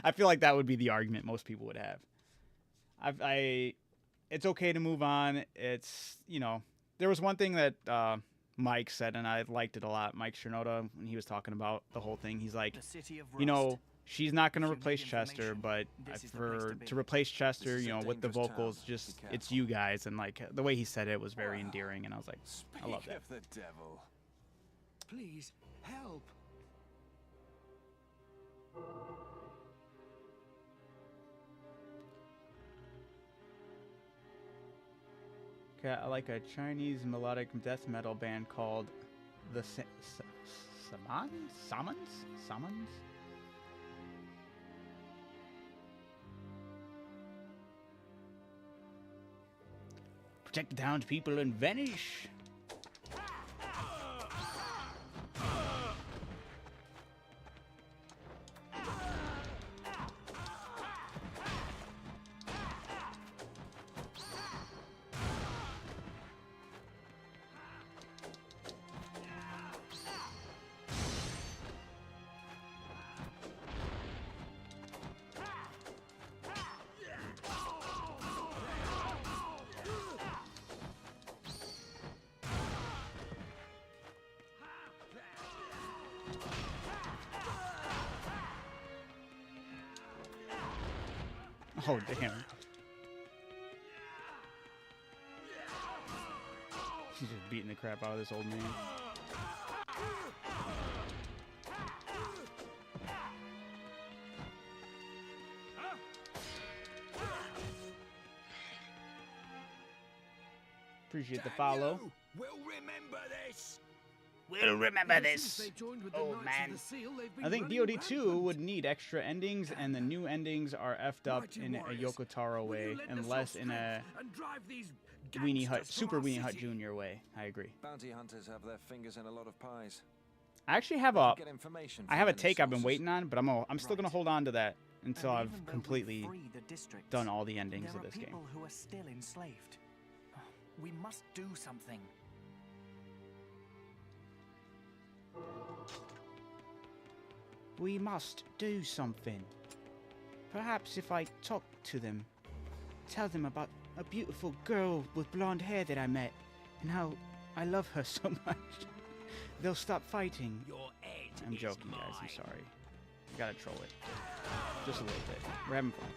I feel like that would be the argument most people would have. It's okay to move on. It's, there was one thing that Mike said, and I liked it a lot. Mike Shinoda, when he was talking about the whole thing, he's like, she's not going to replace Chester, but to replace Chester, with the vocals, just it's you guys. And like the way he said it was very endearing, and I was like, I love that. Of the devil. Please, help. Okay, I like a Chinese melodic death metal band called the Samans? Protect the townspeople and vanish. Oh, damn. She's just beating the crap out of this old man. Appreciate the follow. We'll remember this. We'll remember this. Oh, man. I think DoD 2 would need extra endings, and the new endings are effed up in a Yoko Taro way, and less in a Super Weenie Hut Jr. way. I agree. Bounty hunters have their fingers in a lot of pies. I actually have a take I've been waiting on, but I'm still gonna hold on to that until I've completely done all the endings of this game. There are people who are still enslaved. We must do something. We must do something. Perhaps if I talk to them, tell them about a beautiful girl with blonde hair that I met, and how I love her so much, they'll stop fighting. I'm joking, guys. I'm sorry. I gotta troll it. Just a little bit. We're having fun.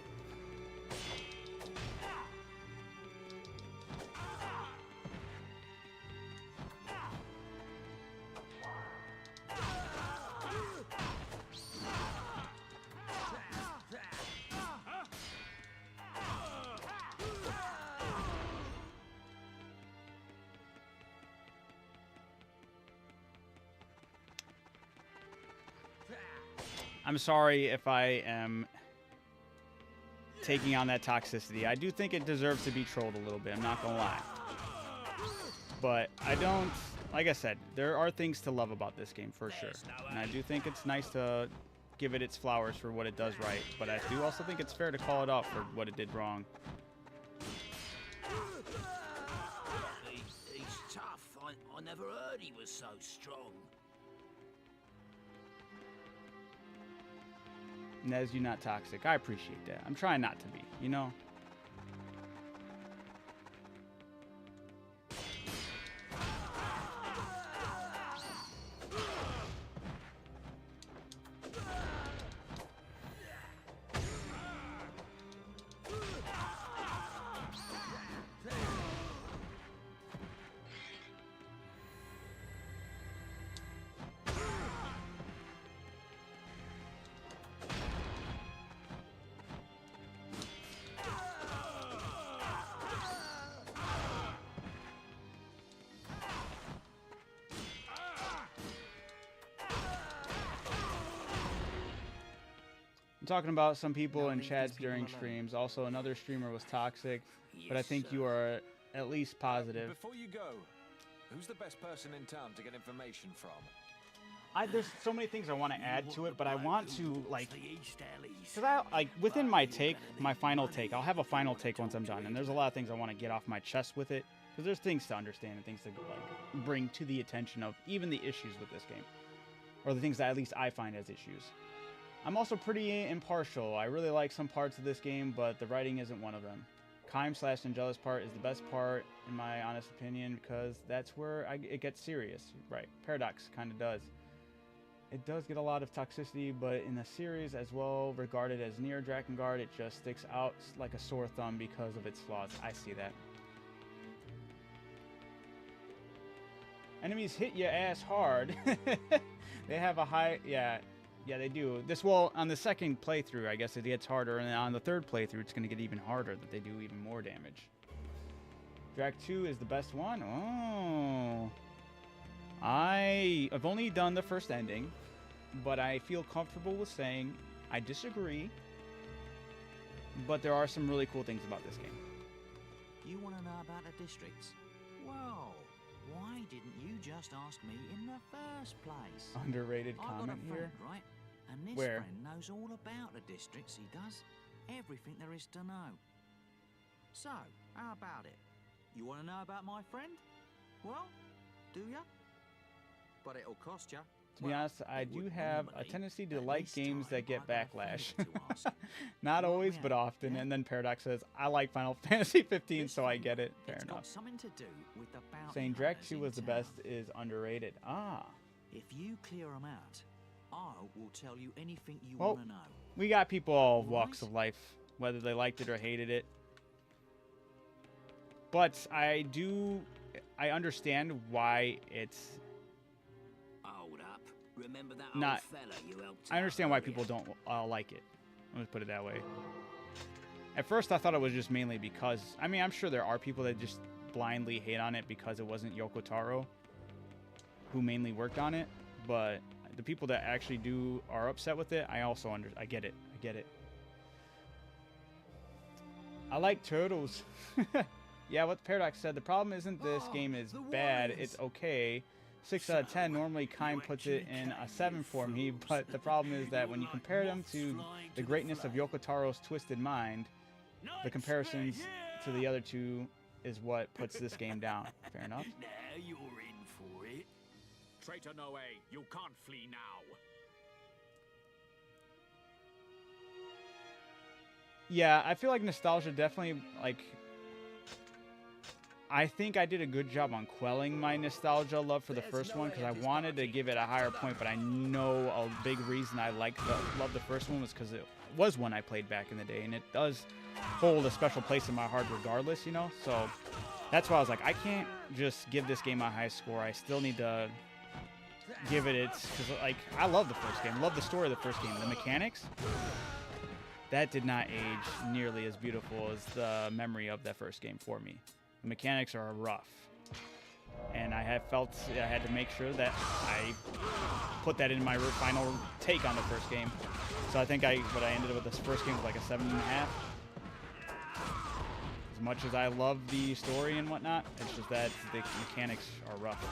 I'm sorry if I am taking on that toxicity. I do think it deserves to be trolled a little bit, I'm not gonna lie. But I don't, like I said, there are things to love about this game for sure. And I do think it's nice to give it its flowers for what it does right. But I do also think it's fair to call it out for what it did wrong. He's tough. I never heard he was so strong. Nez, you're not toxic. I appreciate that. I'm trying not to be, you know? talking about some people Now in leave chats these people during alone. streams. Also, another streamer was toxic, but I Yes, think sir. you are at least positive. Before you go, who's the best person in town to get information from? There's so many things I want to add to it, but I want to like, The East Alleys. cause I like within my take, my final take. I'll have a final take once I'm done, and there's a lot of things I want to get off my chest with it, because there's things to understand and things to like bring to the attention of even the issues with this game, or the things that at least I find as issues. I'm also pretty impartial. I really like some parts of this game, but the writing isn't one of them. Kime/Angelus part is the best part, in my honest opinion, because that's where it gets serious. Right, Paradox kind of does. It does get a lot of toxicity, but in the series as well, regarded as near Drakengard, it just sticks out like a sore thumb because of its flaws. I see that. Enemies hit your ass hard. They have a high... Yeah, they do. On the second playthrough, I guess it gets harder, and on the third playthrough, it's going to get even harder, that they do even more damage. Drak 2 is the best one? Oh... I've only done the first ending, but I feel comfortable with saying I disagree, but there are some really cool things about this game. You want to know about the districts? Well, why didn't you just ask me in the first place? Underrated I've got a comment friend, here. right? And this Where? friend knows all about the districts, he does. Everything there is to know. So, how about it? You want to know about my friend? Well, do ya? But it'll cost ya. To be honest, I it do would have a normally, tendency to but like this games time that get I got a backlash. favour to ask. Not Well, always, yeah, but often. yeah. And then Paradox says, I like Final Fantasy 15, This so I favour, get it. Fair it's got enough. something to do with the bounty Saying Drak hunters 2 in was the town. best is underrated. Ah. If you clear them out, I will tell you anything you Well, want to know. We got people all walks Right. of life, whether they liked it or hated it. But I understand why it's Hold up. Remember that Not- old fella you helped I understand why out people earlier? don't like it. Let me put it that way. At first, I thought it was just mainly because... I mean, I'm sure there are people that just blindly hate on it because it wasn't Yoko Taro who mainly worked on it. But the people that actually are upset with it, I get it. I get it. I like turtles. Yeah, what Paradox said, the problem isn't this game is bad, it's okay. 6 out of 10, normally Kime puts it in a 7 for me, but the problem is that when you compare them to the greatness of Yoko Taro's Twisted Mind, the comparisons to the other two is what puts this game down. Fair enough. Now you're in for it. Traitor Noe, you can't flee now. Yeah, I feel like nostalgia definitely, like... I think I did a good job on quelling my nostalgia love for the first one, because I wanted to give it a higher point, but I know a big reason I love the first one was because it was one I played back in the day, and it does hold a special place in my heart regardless, you know? So that's why I was like, I can't just give this game a high score. I still need to give it its... Because, like, I love the first game. Love the story of the first game. The mechanics... That did not age nearly as beautiful as the memory of that first game for me. The mechanics are rough. And I have felt I had to make sure that I put that in my final take on the first game. So I think what I ended up with this first game was like a 7.5. As much as I love the story and whatnot, it's just that the mechanics are rough.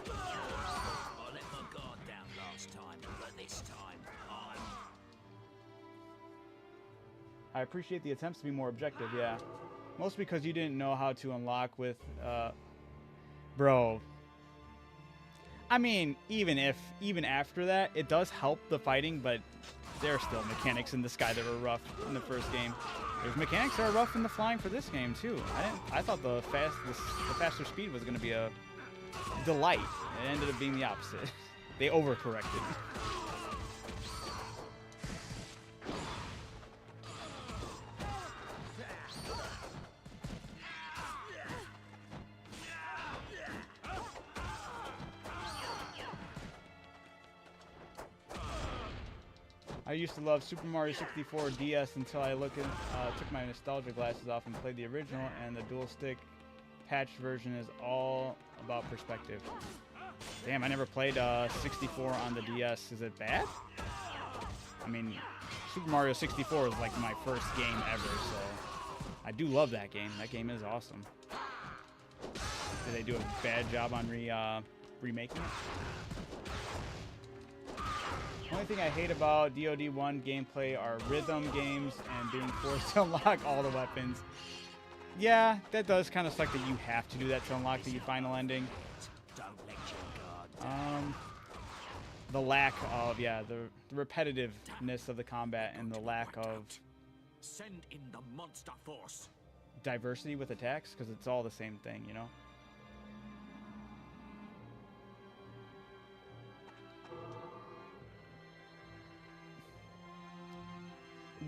I let my guard down last time, but this time I appreciate the attempts to be more objective, yeah. Mostly because you didn't know how to unlock with, bro. I mean, even after that, it does help the fighting, but there are still mechanics in the sky that were rough in the first game. There's mechanics that are rough in the flying for this game too. I thought the faster speed was going to be a delight. It ended up being the opposite. They overcorrected. I used to love Super Mario 64 DS until I took my nostalgia glasses off and played the original, and the dual stick patched version is all about perspective. Damn, I never played 64 on the DS. Is it bad? I mean, Super Mario 64 is like my first game ever, so I do love that game. That game is awesome. Did they do a bad job on remaking it? The only thing I hate about DoD1 gameplay are rhythm games and being forced to unlock all the weapons. Yeah, that does kind of suck that you have to do that to unlock the final ending. Don't let your guard down. The lack of, yeah, the repetitiveness of the combat and the lack of Send in the monster force. diversity with attacks, because it's all the same thing, you know?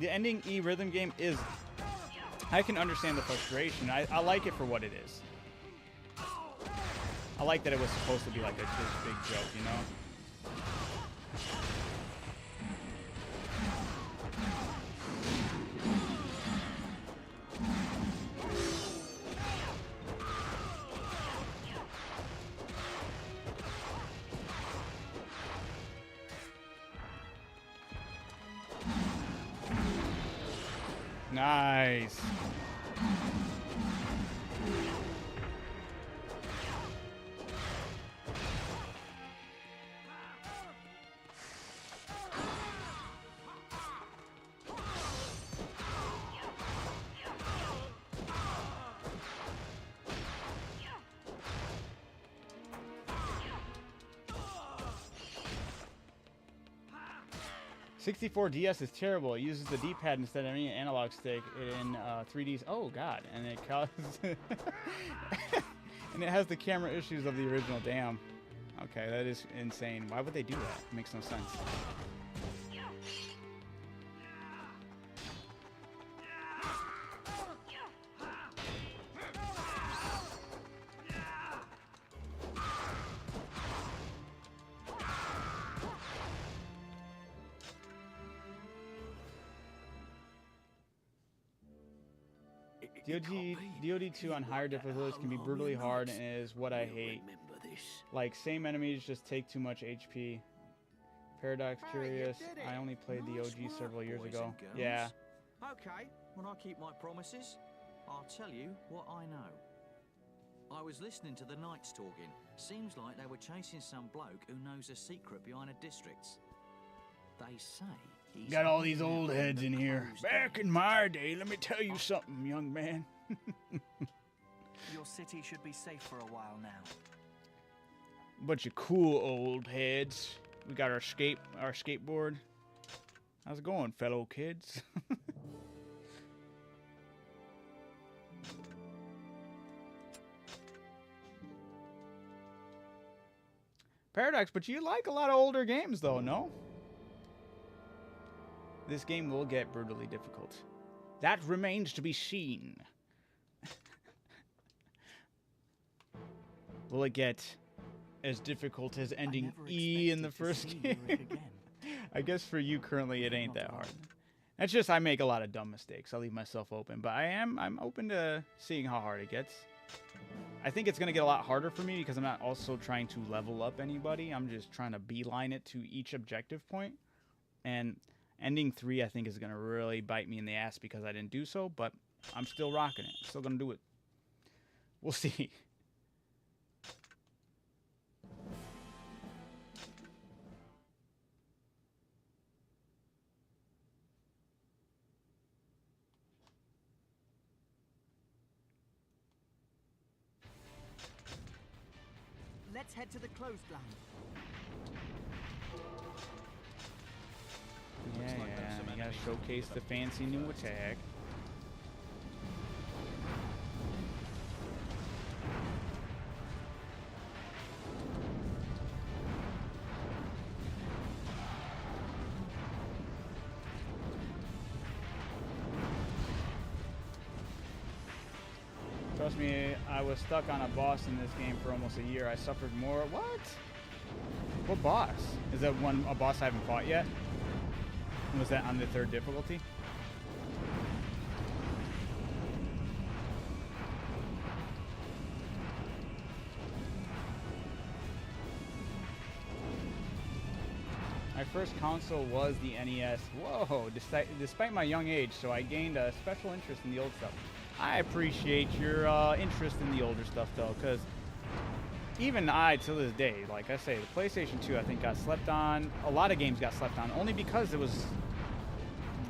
The ending E rhythm game is, I can understand the frustration. I like it for what it is. I like that it was supposed to be like this big joke, you know? Nice. '64 DS is terrible. It uses the D-pad instead of any analog stick in 3D. Oh god, and it causes and it has the camera issues of the original. Damn. Okay, that is insane. Why would they do that? It makes no sense. DoD2 on higher difficulties can be brutally hard and is what I hate. Like, same enemies just take too much HP. Paradox curious. I only played the OG several years ago. Yeah. Okay, when I keep my promises, I'll tell you what I know. I was listening to the knights talking. Seems like they were chasing some bloke who knows a secret behind the districts. They say he's Got all these old heads in here. Back in my day, let me tell you something, young man. Your city should be safe for a while now. Bunch of cool old heads. We got our skateboard. How's it going, fellow kids? Paradox, but you like a lot of older games, though, no? This game will get brutally difficult. That remains to be seen. Will it get as difficult as ending E in the first game? I guess for you currently it ain't that hard. That's just I make a lot of dumb mistakes. I leave myself open, but I'm open to seeing how hard it gets. I think it's gonna get a lot harder for me because I'm not also trying to level up anybody. I'm just trying to beeline it to each objective point. And ending 3 I think is gonna really bite me in the ass because I didn't do so, but I'm still rocking it. Still gonna do it. We'll see. Let's head to the clothesline. Yeah, you gotta showcase the fancy new attack. Trust me, I was stuck on a boss in this game for almost a year. I suffered more. What? What boss? Is that a boss I haven't fought yet? Was that on the 3rd difficulty? My first console was the NES. Whoa, despite my young age, so I gained a special interest in the old stuff. I appreciate your interest in the older stuff, though, because even I, to this day, like I say, the PlayStation 2, I think, got slept on. A lot of games got slept on, only because it was...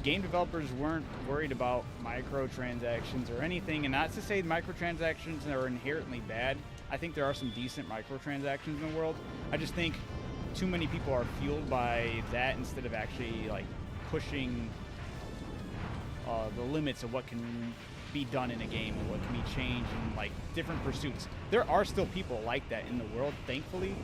game developers weren't worried about microtransactions or anything, and not to say microtransactions are inherently bad. I think there are some decent microtransactions in the world. I just think too many people are fueled by that instead of actually like pushing the limits of what can be done in a game and what can be changed and like different pursuits. There are still people like that in the world, thankfully,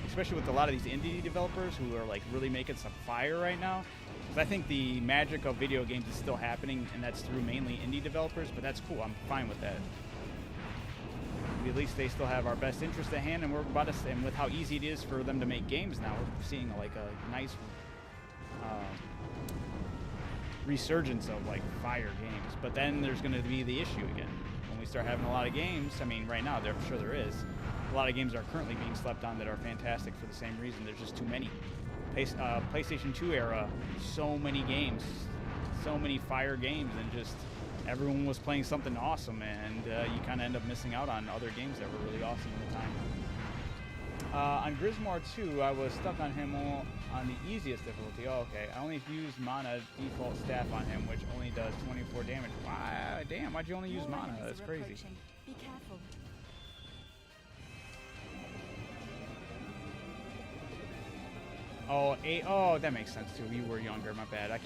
especially with a lot of these indie developers who are like really making some fire right now. Because I think the magic of video games is still happening, and that's through mainly indie developers, but that's cool. I'm fine with that. At least they still have our best interest at hand, and we're about to, and with how easy it is for them to make games now, we're seeing like a nice resurgence of like fire games. But then there's going to be the issue again when we start having a lot of games. I mean, right now, I'm sure there is. A lot of games are currently being slept on that are fantastic for the same reason. There's just too many. PlayStation 2 era, so many games, so many fire games, and just everyone was playing something awesome, and you kind of end up missing out on other games that were really awesome at the time. On Grismore 2, I was stuck on him on the easiest difficulty. Oh, okay. I only used mana default staff on him, which only does 24 damage. Wow, damn, why'd you only use mana? That's crazy. Be careful. Oh, that makes sense too. You were younger, my bad. I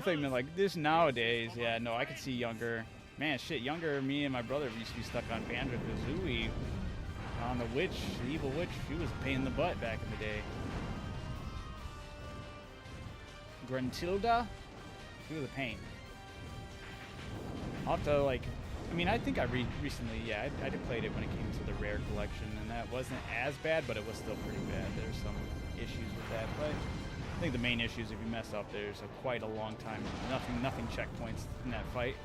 thought you meant like this nowadays. Yeah, no, I could see younger. Man, shit, younger me and my brother used to be stuck on Banjo-Kazooie. On the witch, the evil witch, she was a pain in the butt back in the day. Gruntilda, she was a pain. I'll have to like, I mean, I think I recently, yeah, I played it when it came to the rare collection, and that wasn't as bad, but it was still pretty bad. There's some issues with that, but I think the main issue is if you mess up, there's quite a long time, nothing checkpoints in that fight.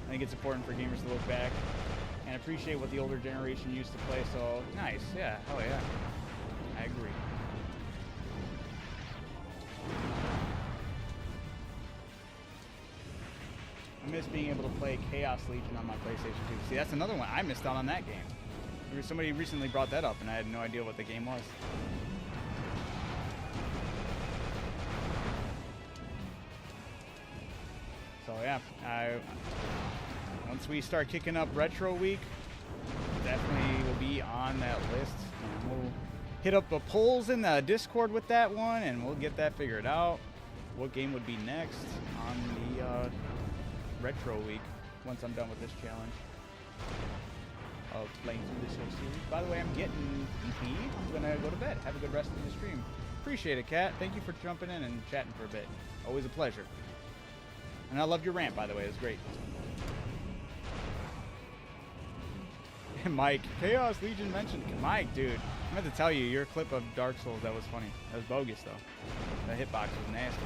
I think it's important for gamers to look back and appreciate what the older generation used to play, so nice, yeah, hell yeah. I agree. I miss being able to play Chaos Legion on my PlayStation 2. See, that's another one. I missed out on that game. Somebody recently brought that up, and I had no idea what the game was. So yeah, once we start kicking up Retro Week, definitely will be on that list. And we'll hit up the polls in the Discord with that one, and we'll get that figured out. What game would be next on the Retro Week once I'm done with this challenge of playing through this whole series. By the way, I'm getting EP. I'm gonna go to bed. Have a good rest of the stream. Appreciate it, Kat. Thank you for jumping in and chatting for a bit. Always a pleasure. And I loved your rant, by the way. It was great. Mike, Chaos Legion mentioned. Mike, dude, I meant to tell you, your clip of Dark Souls, that was funny. That was bogus, though. That hitbox was nasty.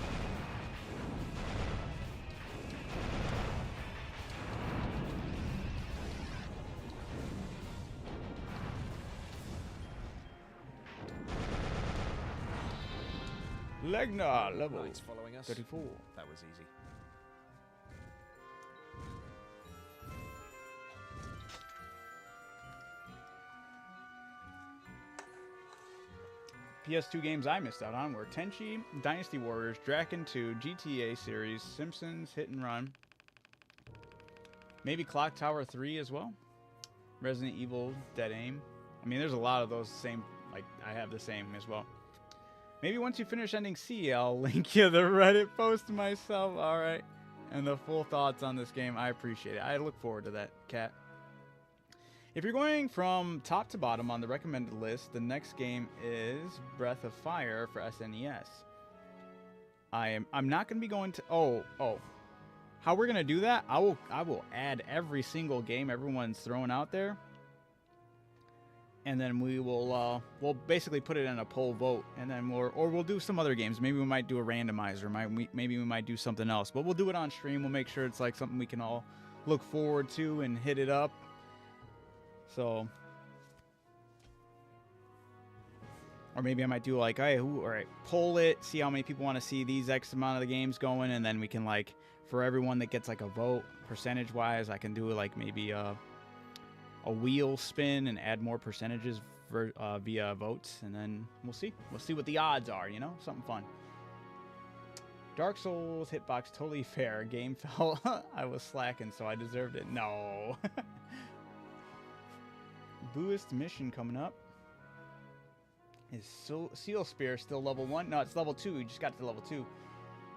Legnar, level Knights following us. 34. That was easy. PS2 games I missed out on were Tenchi, Dynasty Warriors, Draken 2, GTA series, Simpsons, Hit and Run. Maybe Clock Tower 3 as well. Resident Evil, Dead Aim. I mean, there's a lot of those same, like, I have the same as well. Maybe once you finish ending C, I'll link you the Reddit post myself. All right. And the full thoughts on this game. I appreciate it. I look forward to that, Kat. If you're going from top to bottom on the recommended list, the next game is Breath of Fire for SNES. I'm not going to be going to... Oh. How we're going to do that, I will add every single game everyone's throwing out there. and then we will we'll basically put it in a poll vote, and then we'll do some other games. Maybe we might do a randomizer. Maybe we might do something else, but we'll do it on stream. We'll make sure it's like something we can all look forward to and hit it up. So, or maybe I might do like, hey, all right, poll it, see how many people want to see these X amount of the games going, and then we can like, for everyone that gets like a vote percentage wise, I can do like maybe a wheel spin and add more percentages via votes, and then we'll see what the odds are, you know, something fun. Dark Souls hitbox totally fair. Game fell. I was slacking, so I deserved it. No. Buist mission coming up. Is Seal Spear still level 1? No, it's level 2. We just got to level 2.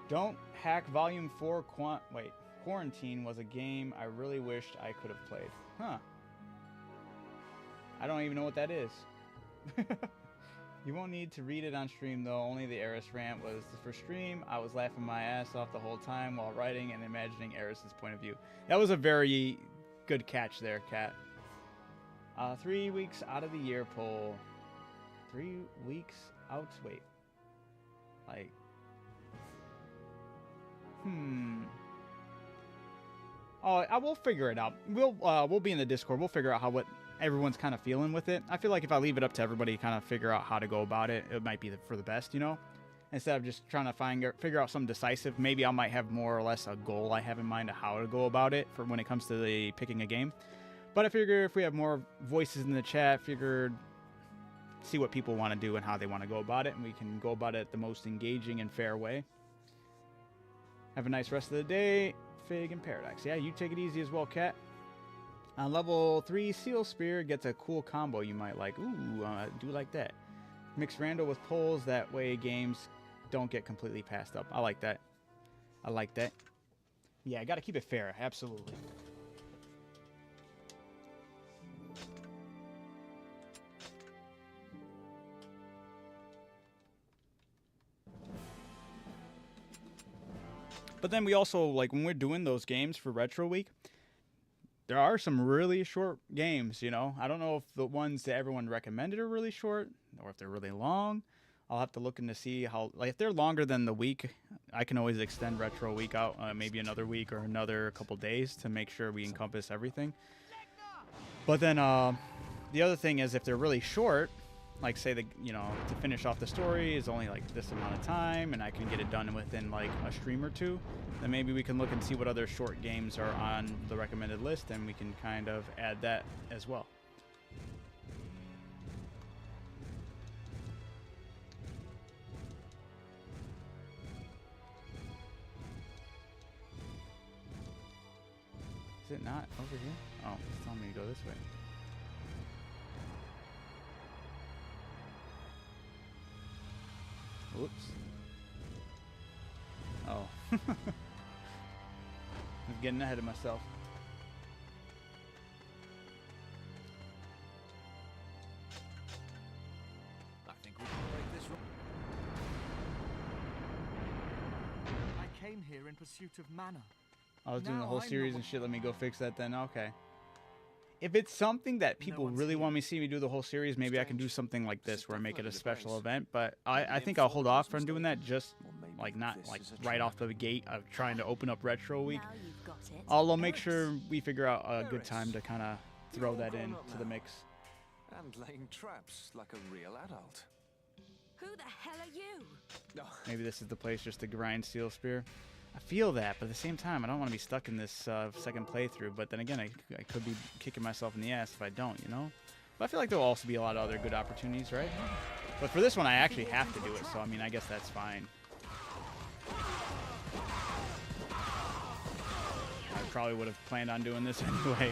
Don't Hack Volume 4 Quarantine was a game I really wished I could have played. Huh. I don't even know what that is. You won't need to read it on stream, though. Only the Eris rant was for stream. I was laughing my ass off the whole time while writing and imagining Eris's point of view. That was a very good catch there, Kat. 3 weeks out of the year poll. 3 weeks out. Wait. Like. Oh, I will figure it out. We'll be in the Discord. We'll figure out what everyone's kind of feeling with it. I feel like if I leave it up to everybody to kind of figure out how to go about it, it might be for the best, you know? Instead of just trying to figure out something decisive, maybe I might have more or less a goal I have in mind of how to go about it for when it comes to the picking a game. But I figure if we have more voices in the chat, see what people want to do and how they want to go about it, and we can go about it the most engaging and fair way. Have a nice rest of the day, Fig and Paradox. Yeah, you take it easy as well, Kat. On level 3, Seal Spear gets a cool combo you might like. Ooh, I do like that. Mix rando with polls, that way games don't get completely passed up. I like that. I like that. Yeah, I gotta keep it fair, absolutely. But then we also, like, when we're doing those games for Retro Week, there are some really short games, you know? I don't know if the ones that everyone recommended are really short or if they're really long. I'll have to look in to see how, like, if they're longer than the week, I can always extend Retro Week out maybe another week or another couple days to make sure we encompass everything. But then the other thing is if they're really short, like say to finish off the story is only like this amount of time and I can get it done within like a stream or two, then maybe we can look and see what other short games are on the recommended list and we can kind of add that as well. Is it not over here? Oh, it's telling me to go this way. Whoops. Oh. I'm getting ahead of myself. I think we can break this. I came here in pursuit of mana. I was doing the Now whole I'm series the and one- shit. Let me go fix that then. Okay. If it's something that people one's really here. want me to see me do the whole series, maybe I can do Strange. something like This this is where I make it a definitely the special place. event. But I Maybe think I'll hold informed off us from doing mistake. that, just Or maybe like not this like is a right trap. off the gate of trying to open up Retro Week. Now you've got it. I'll make Eris. sure we figure out a good Eris. time to kind of You're throw all that grown in up to the now. mix. And laying traps like a real adult. Who the hell are you? No. Maybe this is the place just to grind Steel Spear. I feel that, but at the same time, I don't want to be stuck in this second playthrough. But then again, I could be kicking myself in the ass if I don't, you know? But I feel like there'll also be a lot of other good opportunities, right? But for this one, I actually have to do it, so I mean, I guess that's fine. I probably would have planned on doing this anyway.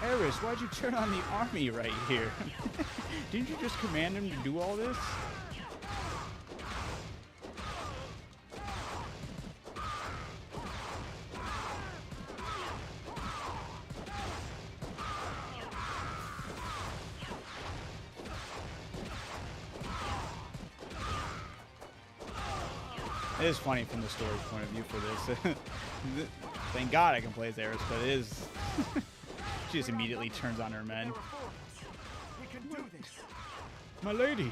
Eris, why'd you turn on the army right here? Didn't you just command him to do all this? It is funny from the story's point of view for this. Thank God I can play as Eris, but it is She just immediately turns on her men. We can do this. My lady.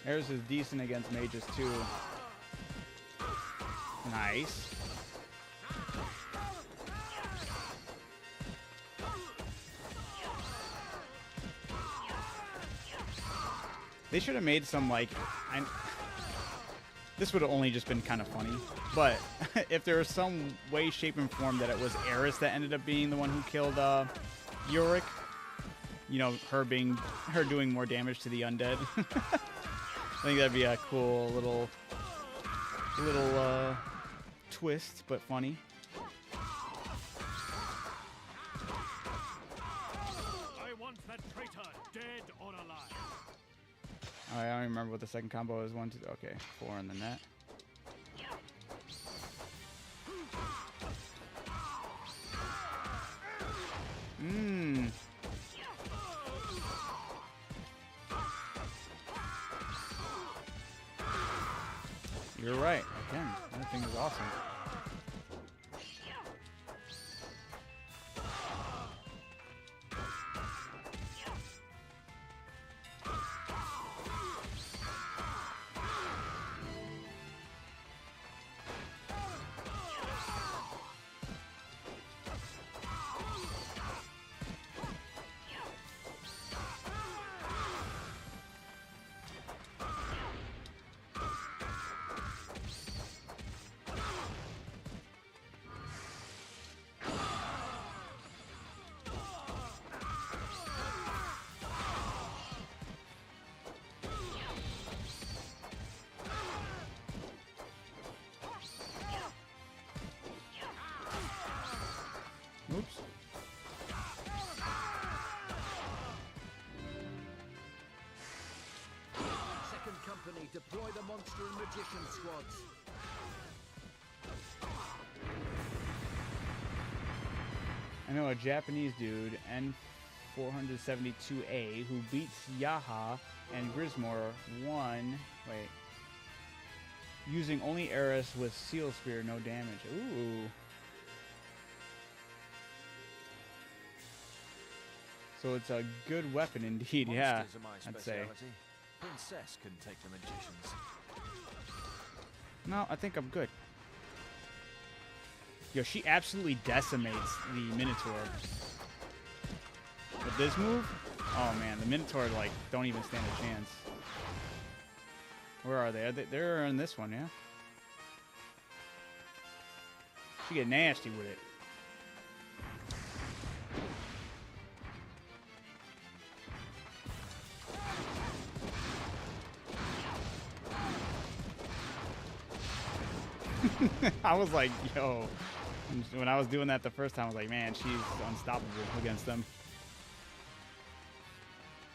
Eris is decent against mages too. Nice. They should have made some like this would have only just been kind of funny, but if there was some way, shape, and form that it was Eris that ended up being the one who killed Yorick, you know, her doing more damage to the undead. I think that'd be a cool little twist, but funny. I want that traitor dead or alive. Oh, I don't even remember what the second combo is. 1, 2, okay, 4 in the net. Mmm. You're right. Again, that thing is awesome. Oops. Second company, deploy the monster and magician squads. I know a Japanese dude, N472A, who beats Yaha and Grismore using only Eris with Seal Spear, no damage. Ooh. So it's a good weapon indeed, yeah, Monsters are my I'd say. speciality. Princess can take the magicians. No, I think I'm good. Yo, she absolutely decimates the Minotaur. With this move, oh man, the Minotaur, like, don't even stand a chance. Where are they? They're in this one, yeah? She get nasty with it. I was like, yo, when I was doing that the first time, I was like, man, she's unstoppable against them.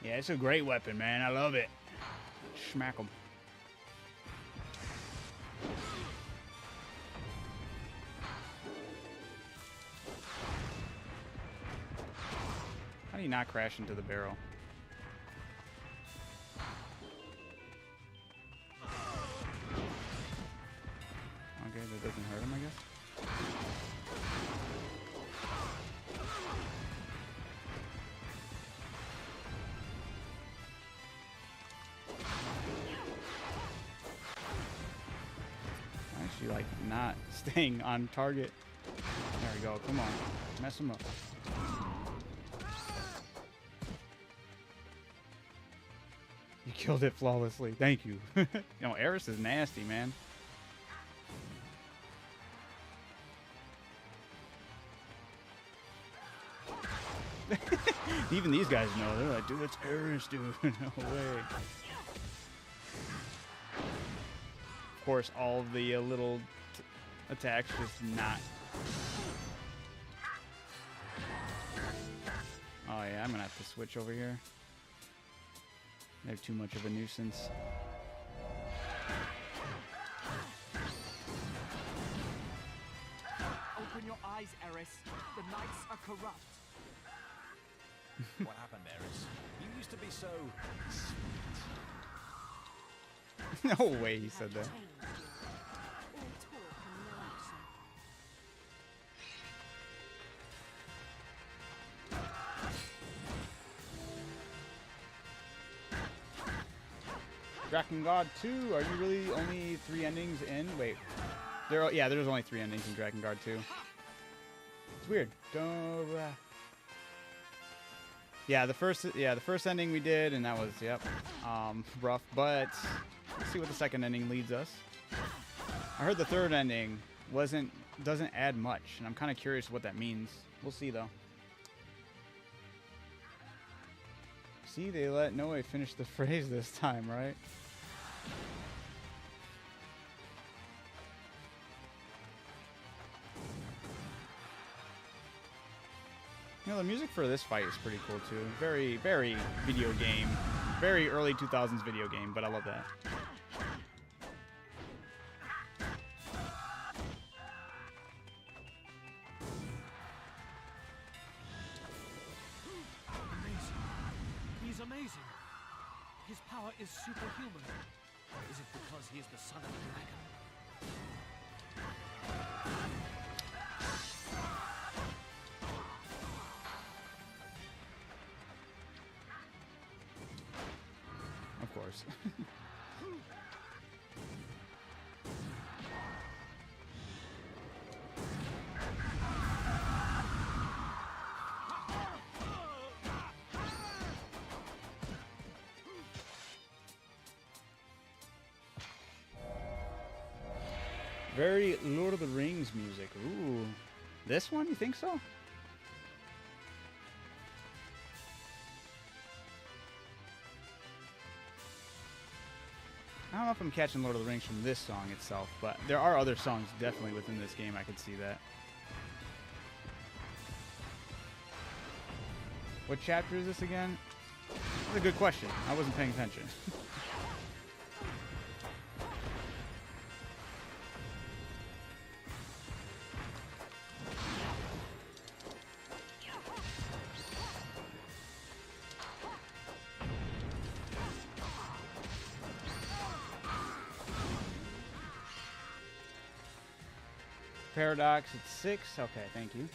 Yeah, it's a great weapon, man. I love it. Smack them. How do you not crash into the barrel? Okay, that doesn't hurt him, I guess. Actually, like, not staying on target. There we go. Come on. Mess him up. You killed it flawlessly. Thank you. You know, Eris is nasty, man. Even these guys know. They're like, dude, that's Eris, dude. No way. Of course, all of the little attacks just not. Oh, yeah, I'm going to have to switch over here. They're too much of a nuisance. Open your eyes, Eris. The knights are corrupt. What happened, Eris? You used to be so... No way he said that. Drakengard 2, are you really only 3 endings in? Wait. There's only 3 endings in Drakengard 2. It's weird. Yeah, the first ending we did, and that was, rough, but let's see what the second ending leads us. I heard the third ending doesn't add much, and I'm kind of curious what that means. We'll see, though. See, they let Noe finish the phrase this time, right? You know, the music for this fight is pretty cool, too. Very, very video game. Very early 2000s video game, but I love that. He's amazing. His power is superhuman. Is it because he is the son of a dragon? Of course. Very Lord of the Rings music. Ooh. This one, you think so? I don't know if I'm catching Lord of the Rings from this song itself, but there are other songs definitely within this game. I could see that. What chapter is this again? That's a good question. I wasn't paying attention. Paradox at 6. Okay, thank you.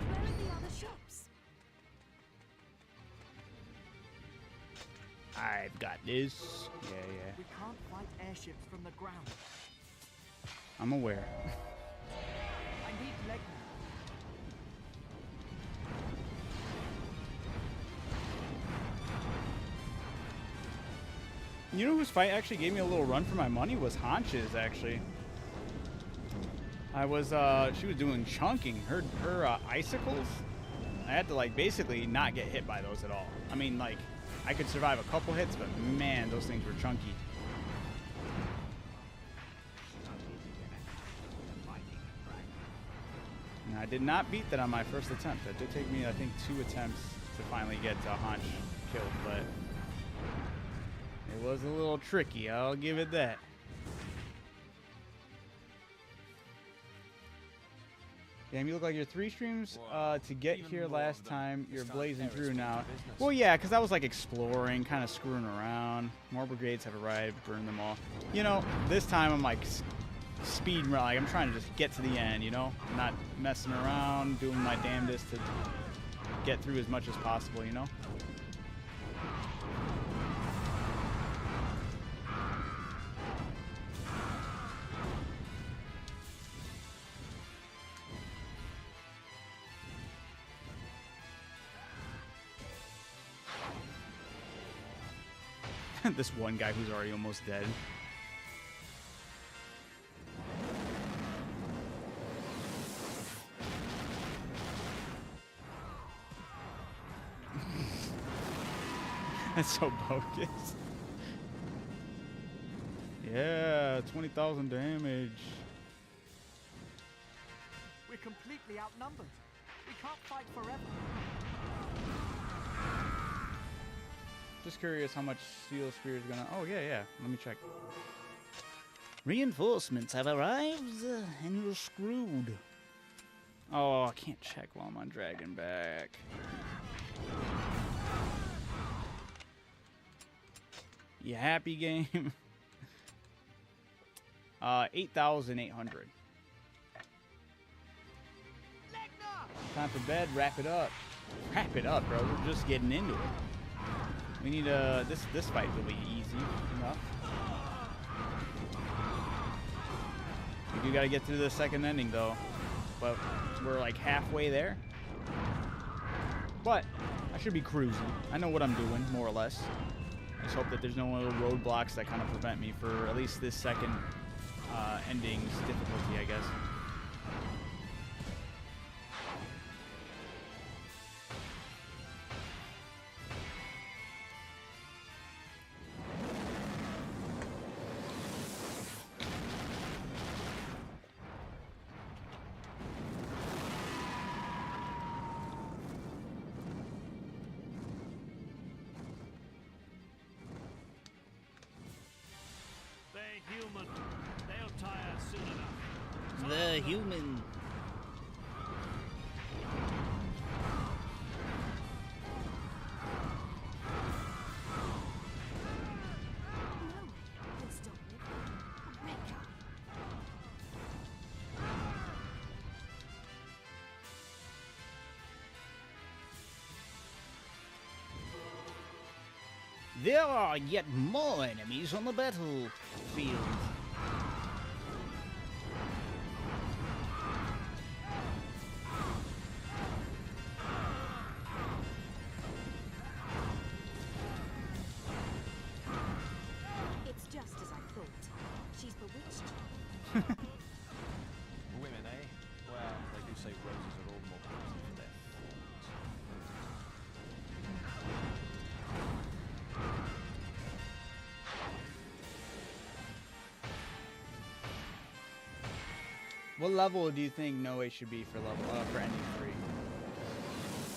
Where are the other shops? I've got this. Yeah. We can't fight airships from the ground. I'm aware. I need leg. You know whose fight actually gave me a little run for my money was Haunch's, actually. She was doing chunking. Her icicles, I had to, like, basically not get hit by those at all. I mean, like, I could survive a couple hits, but man, those things were chunky. And I did not beat that on my first attempt. It did take me, I think, 2 attempts to finally get Haunch killed, but it was a little tricky, I'll give it that. Damn, you look like you're 3 streams to get here last time. You're blazing through now. Well, yeah, because I was like exploring, kind of screwing around. More brigades have arrived, burn them all. You know, this time I'm like speed, like I'm trying to just get to the end, you know? I'm not messing around, doing my damnedest to get through as much as possible, you know? This one guy who's already almost dead. That's so bogus. Yeah, 20,000 damage. completely outnumbered. We can't fight forever. Just curious how much Steel Spear is gonna. Oh yeah. Let me check. Reinforcements have arrived, and you're screwed. Oh, I can't check while I'm on Dragon back. You happy, game? 8,800. Time for bed. Wrap it up. Wrap it up, bro. We're just getting into it. We need this fight will be easy enough. We do gotta get through the second ending though, but we're like halfway there. But I should be cruising. I know what I'm doing, more or less. I just hope that there's no little roadblocks that kind of prevent me for at least this second ending's difficulty, I guess. They're human. They'll tire soon enough. The human. They'll stop me. Rebecca. There are yet more enemies on the battlefield. It's just as I thought. She's bewitched. Women, eh? Well, they do say roses are all the more pretty for their thorns. What level do you think Noe should be for for ending 3?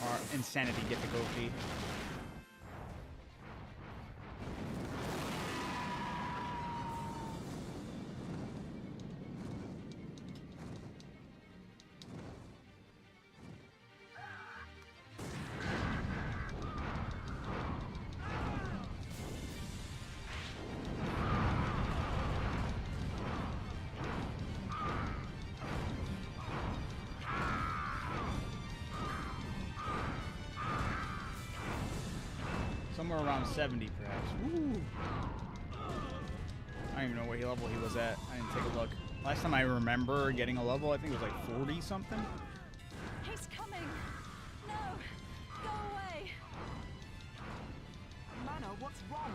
Or insanity difficulty? Somewhere around 70, perhaps. Woo. I don't even know what level he was at. I didn't take a look. Last time I remember getting a level, I think it was like 40 something. He's coming. No. Go away. Mana, what's wrong?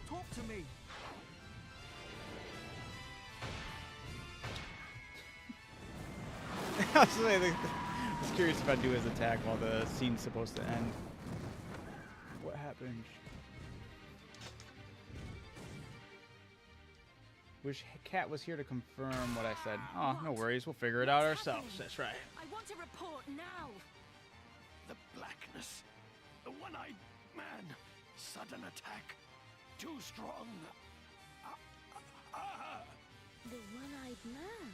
Talk to me. I was curious if I'd do his attack while the scene's supposed to end. What happened? Wish Cat was here to confirm what I said. Oh, no worries. We'll figure it out ourselves. That's right. I want a report now. The blackness. The one-eyed man. Sudden attack. Too strong. The one-eyed man.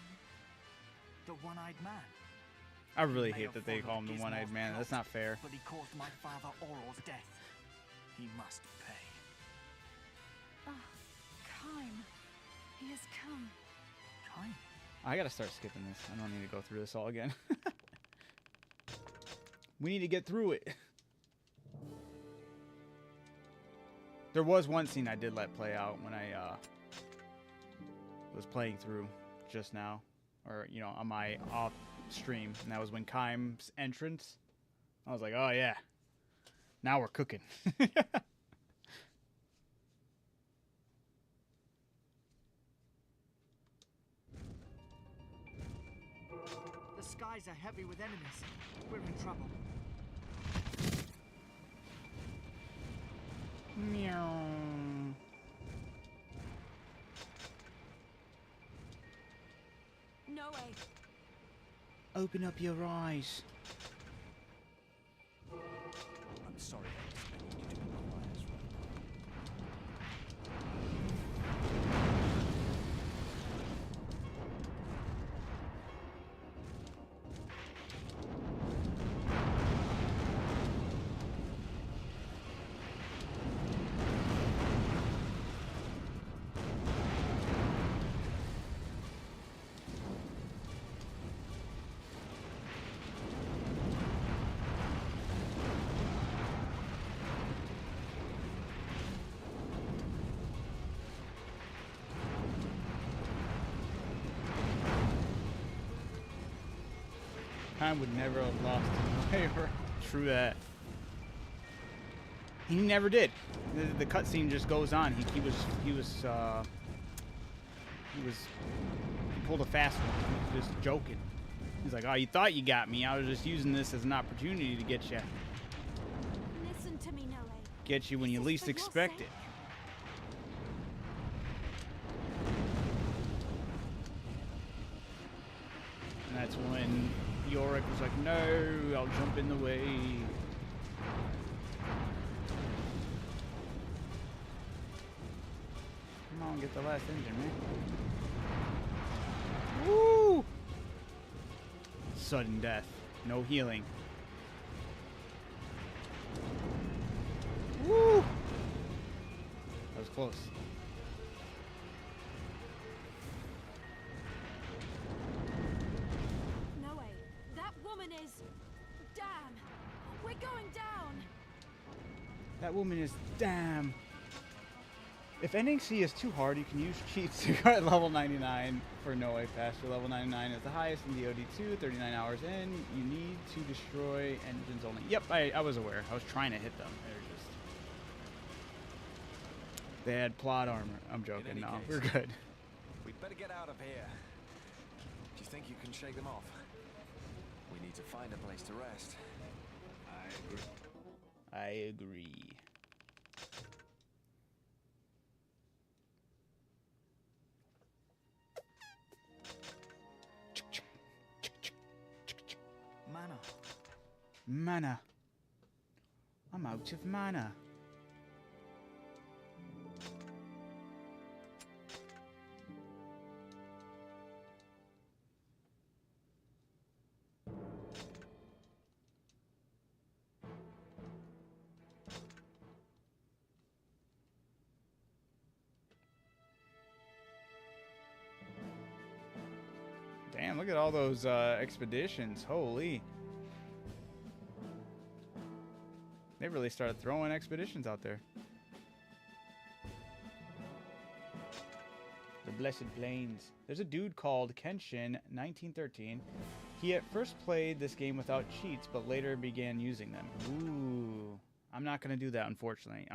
The one-eyed man. I really May hate have that they call him the followed one-eyed Gizmo's man. That's plot, not fair. But he caused my father Oral's death. He must pay. Ah, Kime. He has come. Kime? I gotta start skipping this. I don't need to go through this all again. We need to get through it. There was one scene I did let play out when I was playing through just now, or you know, on my off stream, and that was when Kime's entrance. I was like, oh yeah, now we're cooking. The skies are heavy with enemies. We're in trouble. Meow. No way. Open up your eyes. I'm sorry I expected you to be quiet right now. I would never have lost his favor. True that. He never did. The cutscene just goes on. He pulled a fast one. He was just joking. He's like, "Oh, you thought you got me. I was just using this as an opportunity to get you. Listen to me, Noe. Get you when you This is least for your expect sake. it." And that's when Yorick was like, "No, I'll jump in the way." Come on, get the last engine, man. Woo! Sudden death. No healing. Woo! That was close. Noe, that woman is... Damn! We're going down! That woman is damn. If ending C is too hard, you can use cheats to go at level 99 for Noe faster. Level 99 is the highest in DOD2, 39 hours in. You need to destroy engines only. Yep, I was aware. I was trying to hit them. They had plot armor. I'm joking. No, we're good. We'd better get out of here. Do you think you can shake them off? We need to find a place to rest. I agree. Mana. Mana. I'm out of mana. Damn, look at all those expeditions. Holy. They really started throwing expeditions out there. The Blessed Plains. There's a dude called Kenshin 1913. He at first played this game without cheats, but later began using them. Ooh. I'm not going to do that, unfortunately.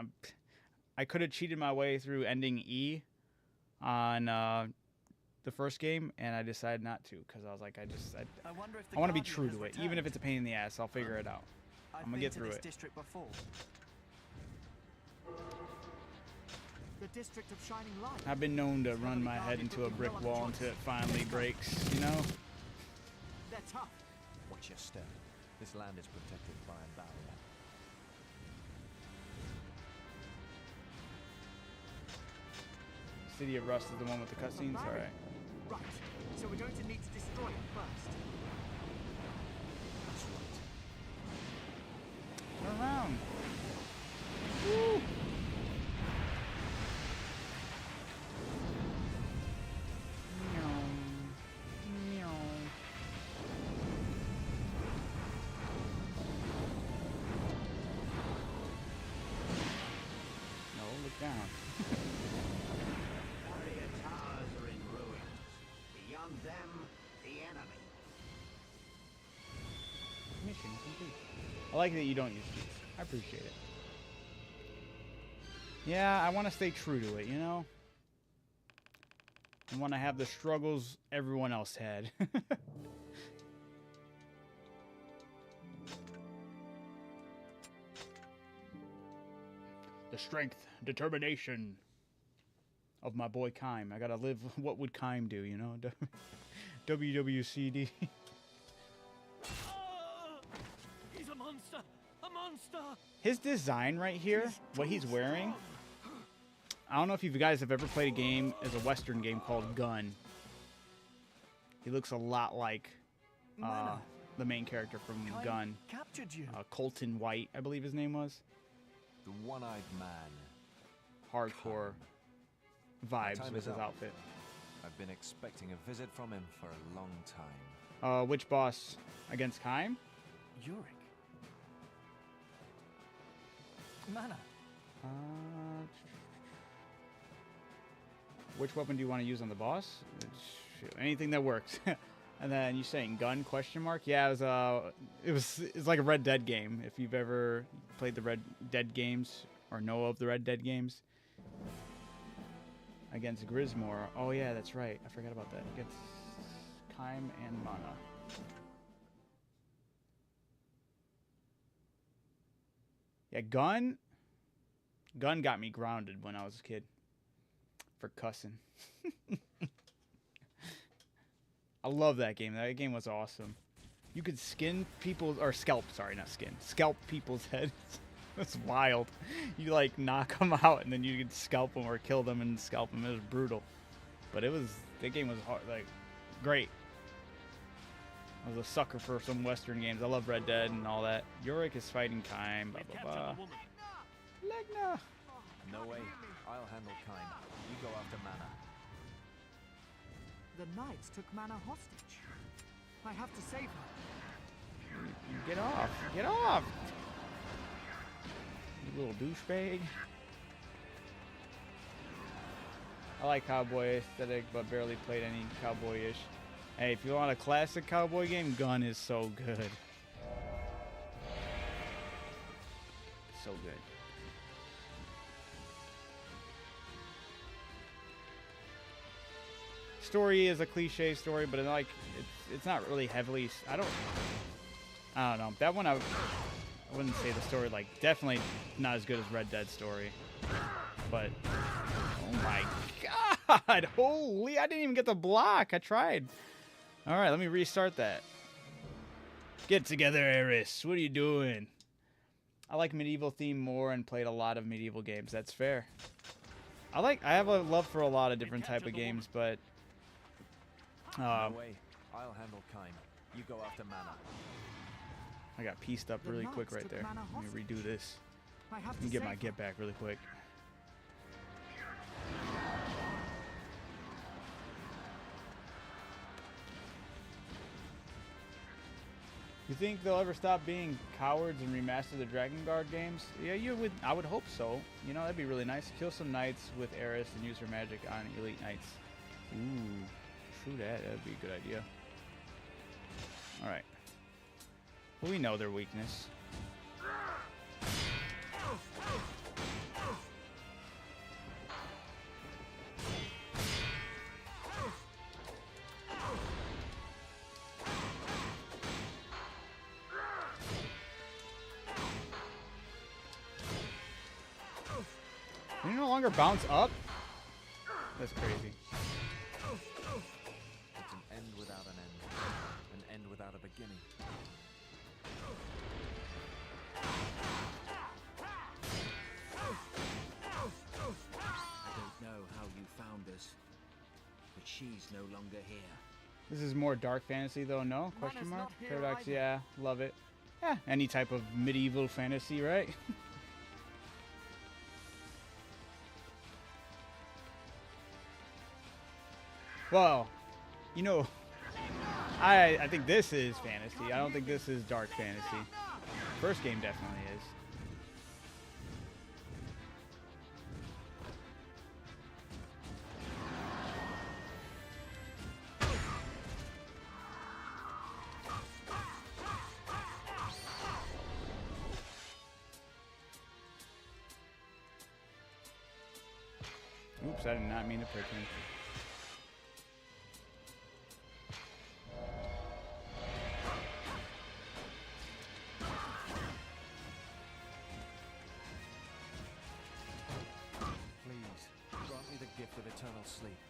I could have cheated my way through ending E on the first game, and I decided not to because I was like, I want to be true to it. Even if it's a pain in the ass, I'll figure it out. I'm gonna get through it. District before. The district of Shining Light. I've been known to run my head into a brick wall until it finally breaks, you know? They're tough. Watch your step. This land is protected by a barrier. City of Rust is the one with the cutscenes? Alright. Right. So we're going to need to destroy it first. That's right. Turn around. Woo! No, look down. Barrier towers are in ruins. Beyond them, the enemy. Mission complete. I like that you don't use cheats. I appreciate it. Yeah, I want to stay true to it, you know? I want to have the struggles everyone else had. The strength, determination of my boy Kime. I gotta live. What would Kime do, you know? WWCD. His design right here, what he's wearing. I don't know if you guys have ever played a game as a Western game called Gun. He looks a lot like the main character from Gun. Captured you. Colton White, I believe his name was. The one-eyed man. Hardcore vibes with his outfit. I've been expecting a visit from him for a long time. Which boss against Kaim? Yurik. Mana. Which weapon do you want to use on the boss? Shoot, anything that works. And then you saying gun question mark? Yeah, it was like a Red Dead game. If you've ever played the Red Dead games or know of the Red Dead games. Against Grismore. Oh yeah, that's right. I forgot about that. Against Kaim and Mana. Yeah, Gun got me grounded when I was a kid. For cussing. I love that game. That game was awesome. You could scalp people's heads. That's wild. You like knock them out and then you could scalp them or kill them and scalp them. It was brutal. But that game was hard, like great. I was a sucker for some Western games. I love Red Dead and all that. Yurik is fighting Kaim, blah blah blah. Legna. No way. I'll handle Kaim. You go after Mana. The knights took Mana hostage. I have to save her. Get off. Get off. You little douchebag. I like cowboy aesthetic, but barely played any cowboy-ish. Hey, if you want a classic cowboy game, Gun is so good. So good. Story is a cliche story, but it's not really heavily. I don't know. That one I wouldn't say the story definitely not as good as Red Dead story. But oh my god, holy! I didn't even get the block. I tried. All right, let me restart that. Get together, Eris. What are you doing? I like medieval theme more and played a lot of medieval games. That's fair. I have a love for a lot of different type of games, but. No way. I'll handle Kaim. You go after Mana. I got pieced up really quick right there. Let me redo this. Let me get my get back really quick. You think they'll ever stop being cowards and remaster the Drakengard games? Yeah, I would hope so. You know, that'd be really nice. Kill some knights with Eris and use her magic on elite knights. Ooh. True that. That'd be a good idea. Alright. Well, we know their weakness. Can you no longer bounce up? That's crazy. It's an end without an end. An end without a beginning. I don't know how you found us, but she's no longer here. This is more dark fantasy though, no? Question mark? Paradox, yeah, love it. Yeah, any type of medieval fantasy, right? Well, you know, I think this is fantasy. I don't think this is dark fantasy. First game definitely is. Oops, I did not mean to prick him. With eternal sleep.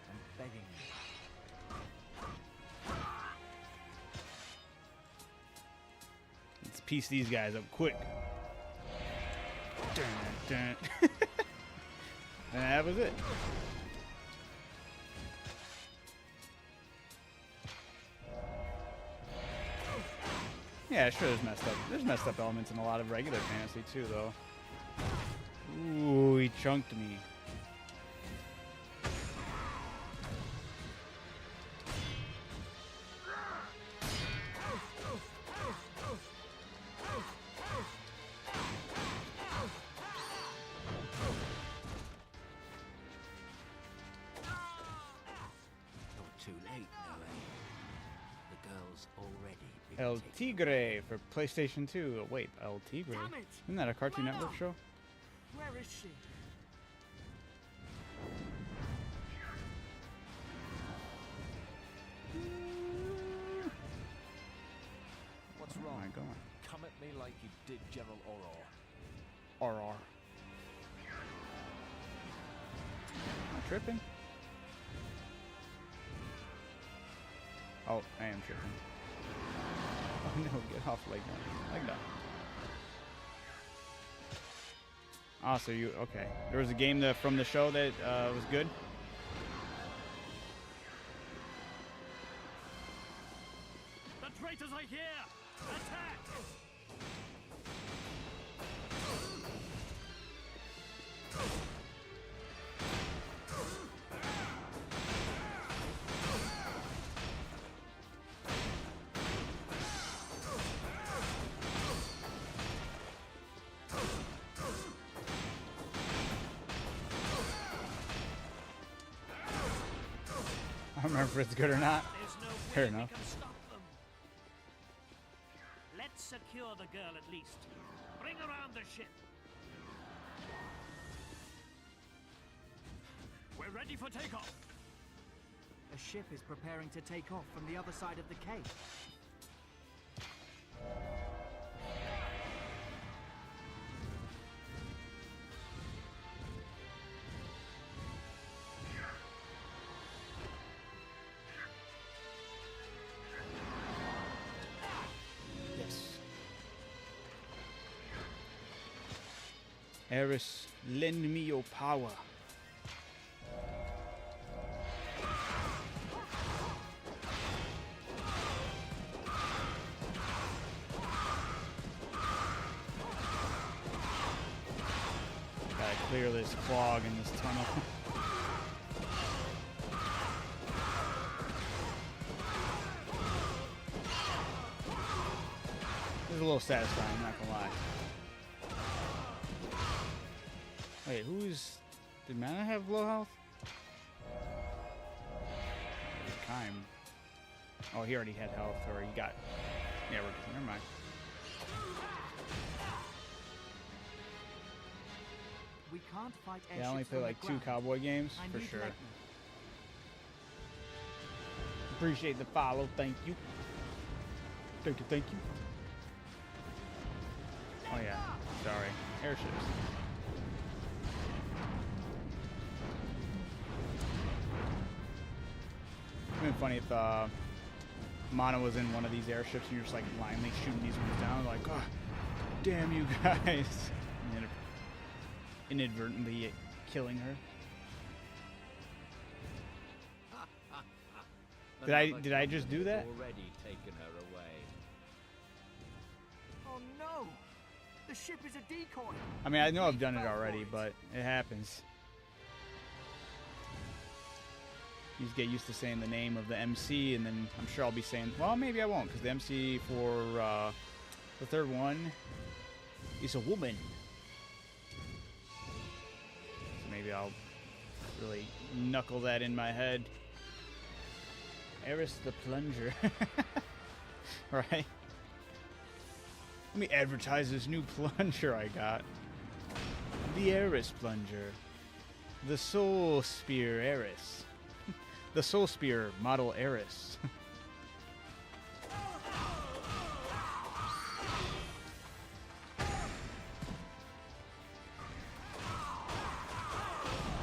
I'm begging you. Let's piece these guys up quick. Dun, dun. And that was it. Yeah, sure. There's messed up. There's messed up elements in a lot of regular fantasy too, though. Ooh, he chunked me. Not too late, Noe. The girl's already been El taken. Tigre for PlayStation 2. Oh, wait, El Tigre? Damn it! Isn't that a Cartoon Network show? Where is she? What's Oh wrong? my god. Come at me like you did General Auror. RR. Am I tripping? Oh, I am tripping. Oh no, get off leg down. Leg down. Ah, so you, okay. There was a game that, from the show that was good? The traitors are here! Attack! I don't remember if it's good or not. There's no way Fair we enough. can stop them. Let's secure the girl at least. Bring around the ship. We're ready for takeoff. A ship is preparing to take off from the other side of the cave. Yes. Eris, lend me your power. Gotta clear this clog in this tunnel. It's a little satisfying, I'm not gonna lie. Wait, who's... Did Mana have low health? Kime. Oh, he already had health, or he got... Yeah, we're... Never mind. We can't fight airships Yeah, I only play from like the 2 ground. cowboy games, I for need sure. lightning. Appreciate the follow, thank you. Thank you, thank you. Oh yeah, sorry. Airships. It'd been funny if Mana was in one of these airships and you're just like blindly shooting these ones down, like, oh, damn you guys. And then inadvertently killing her. Did I just do that? Already taken her away. Oh no! The ship is a decoy! I mean, I know I've done it already, but it happens. You just get used to saying the name of the MC, and then I'm sure I'll be saying, well, maybe I won't, because the MC for the third one is a woman. So maybe I'll really knuckle that in my head. Eris the Plunger. Right? Let me advertise this new plunger I got. The Eris Plunger. The Soul Spear Eris. The Soul Spear model Eris.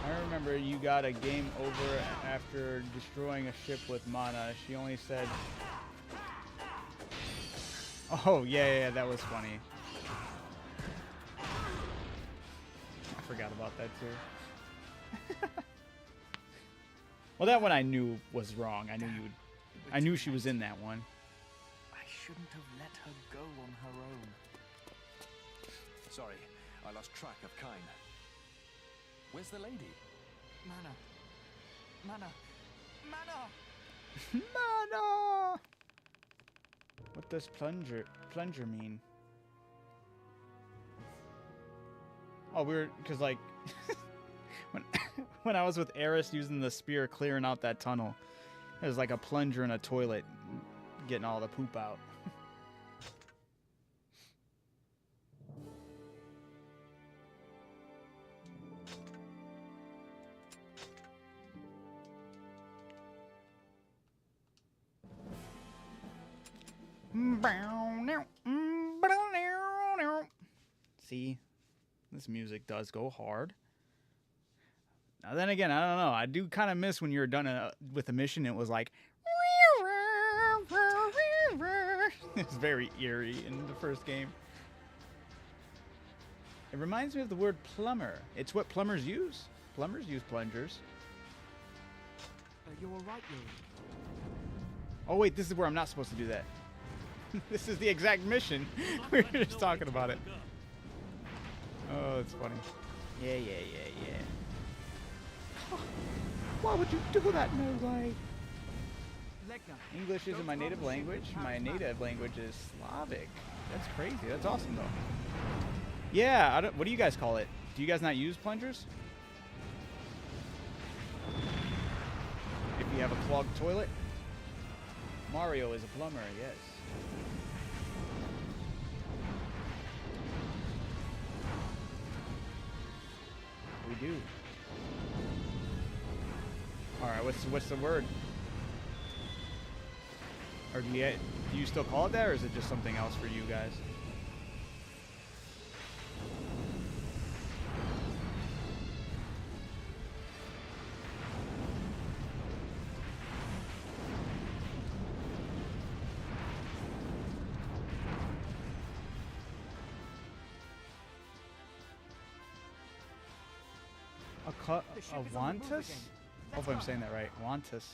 I remember you got a game over after destroying a ship with Mana. She only said... Oh, yeah, that was funny. forgot about that too. Well, that one I knew was wrong. I knew she was in that one. I shouldn't have let her go on her own. Sorry, I lost track of Kine. Where's the lady? Mana. Mana. Mana! Mana! What does plunger mean? Oh, because like when I was with Eris using the spear clearing out that tunnel, there's like a plunger in a toilet getting all the poop out. See, this music does go hard. Now then again, I don't know. I do kind of miss when you're done with a mission. It was like it's very eerie in the first game. It reminds me of the word plumber. It's what plumbers use. Plumbers use plungers. You're all right, Yuri. Oh wait, this is where I'm not supposed to do that. This is the exact mission. We were just talking about it. Oh, it's funny. Yeah. Why would you do that, no way? English isn't my native language. My native language is Slavic. That's crazy. That's awesome, though. Yeah, what do you guys call it? Do you guys not use plungers? If you have a clogged toilet? Mario is a plumber, yes. We do. Alright, what's the word? Or do you still call it that, or is it just something else for you guys? A Wantus? Hopefully I'm saying that right. Wantus.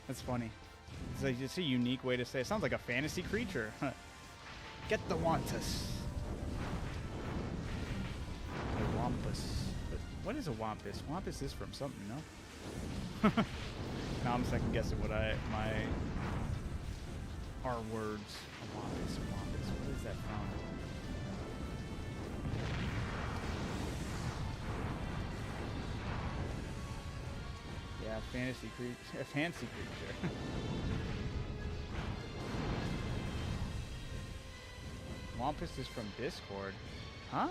That's funny. It's a unique way to say it. It sounds like a fantasy creature. Get the Wantus. A Wampus. But what is a Wampus? Wampus is from something, no? Now I'm second guessing what our words. A Wampus. What is that from? Yeah, fancy creature. Wampus is from Discord. Huh?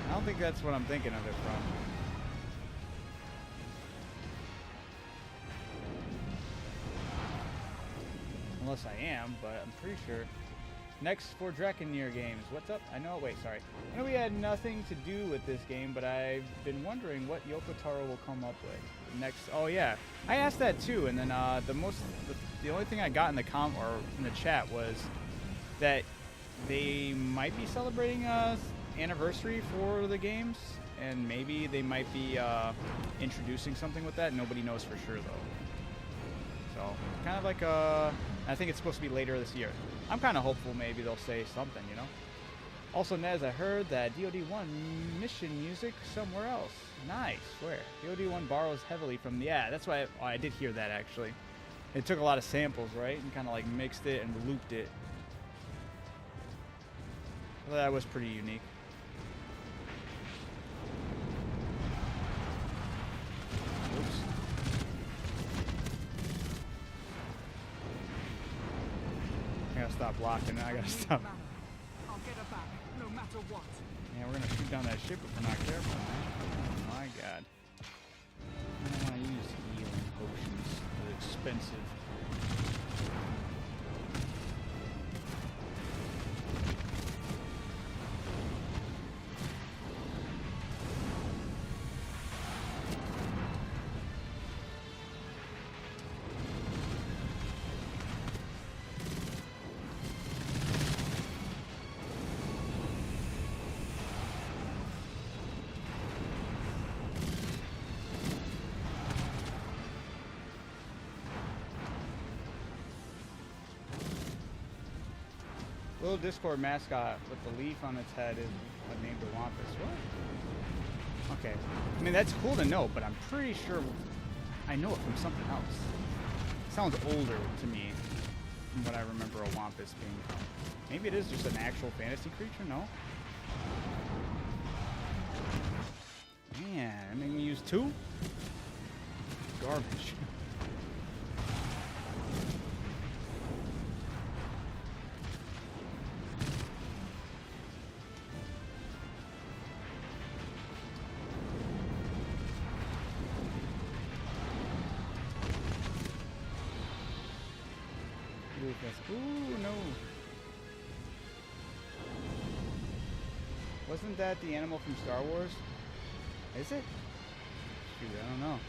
I don't think that's what I'm thinking of it from. Unless I am, but I'm pretty sure. Next for Drakengard games. What's up? I know we had nothing to do with this game, but I've been wondering what Yoko Taro will come up with next. Oh yeah, I asked that too, and then the only thing I got in the chat was that they might be celebrating anniversary for the games, and maybe they might be introducing something with that. Nobody knows for sure though. So kind of like I think it's supposed to be later this year. I'm kind of hopeful maybe they'll say something, you know? Also, Nez, I heard that DoD1 mission music somewhere else. Nice, where? DoD1 borrows heavily from that's why I did hear that, actually. It took a lot of samples, right? And kind of like mixed it and looped it. Well, that was pretty unique. Oops. I gotta stop blocking. I gotta stop. I'll get her back, no matter what. Yeah, we're gonna shoot down that ship if we're not careful, man. Oh my god. I don't wanna use healing potions. They're expensive. little Discord mascot with the leaf on its head is named the Wampus. What? Okay. I mean, that's cool to know, but I'm pretty sure I know it from something else. It sounds older to me from what I remember a Wampus being. Maybe it is just an actual fantasy creature? No? Man, that made me use 2? Garbage. Ooh, no. Wasn't that the animal from Star Wars? Is it? Shoot, I don't know.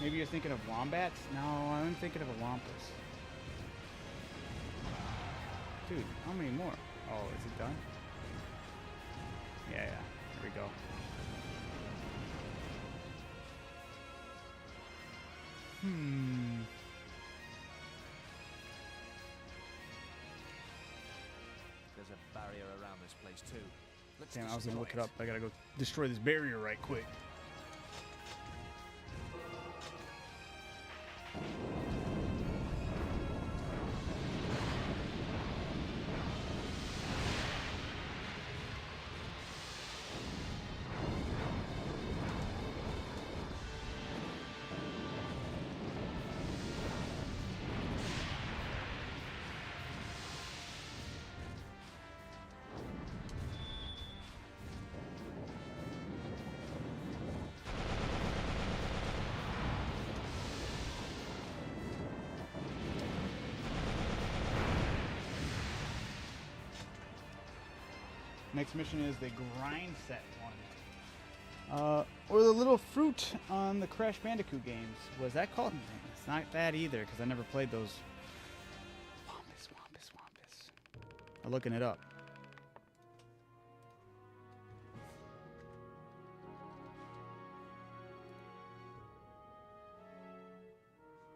Maybe you're thinking of wombats? No, I'm thinking of a wampus. Dude, how many more? Oh, is it done? Yeah, here we go. There's a barrier around this place too. Let's Damn, I was gonna destroy look it up. I gotta go destroy this barrier right quick. Next mission is the grind set one. Or the little fruit on the Crash Bandicoot games. Was that called? It's not that either, because I never played those. Wampus. I'm looking it up.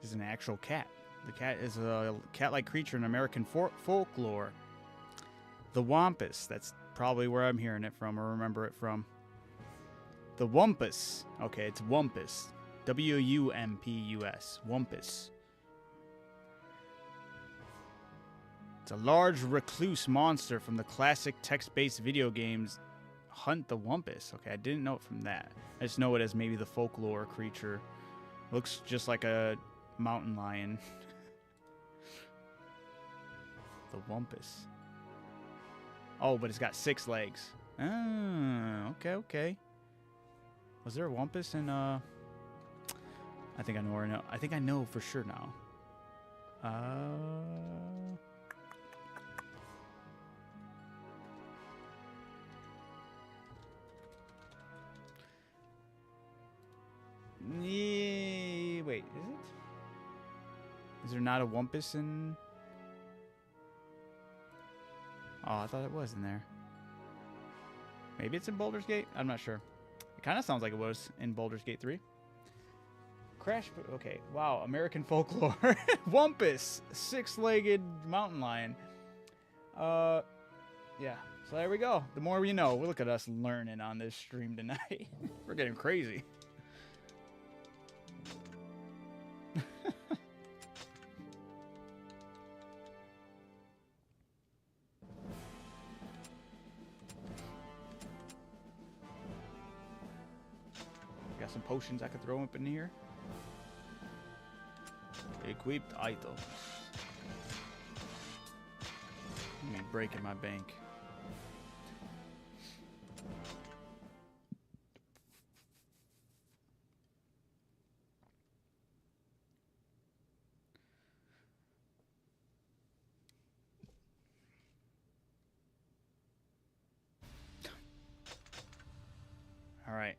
This is an actual cat. The cat is a cat-like creature in American folklore. The Wampus. That's probably where I'm hearing it from or remember it from. The Wumpus. Okay, it's Wumpus. W-U-M-P-U-S. Wumpus. It's a large recluse monster from the classic text-based video games Hunt the Wumpus. Okay, I didn't know it from that. I just know it as maybe the folklore creature. Looks just like a mountain lion. The Wumpus. Oh, but it's got 6 legs. Oh, okay. Was there a Wumpus in, I think I know where I know. I think I know for sure now. Yeah, wait, is it? Is there not a Wumpus in... Oh, I thought it was in there. Maybe it's in Baldur's Gate? I'm not sure. It kind of sounds like it was in Baldur's Gate 3. Crash... Okay, wow. American folklore. Wumpus. 6-legged mountain lion. Yeah. So there we go. The more we know. Look at us learning on this stream tonight. We're getting crazy. Got some potions I could throw up in here. Equipped items. Let me break in my bank. All right.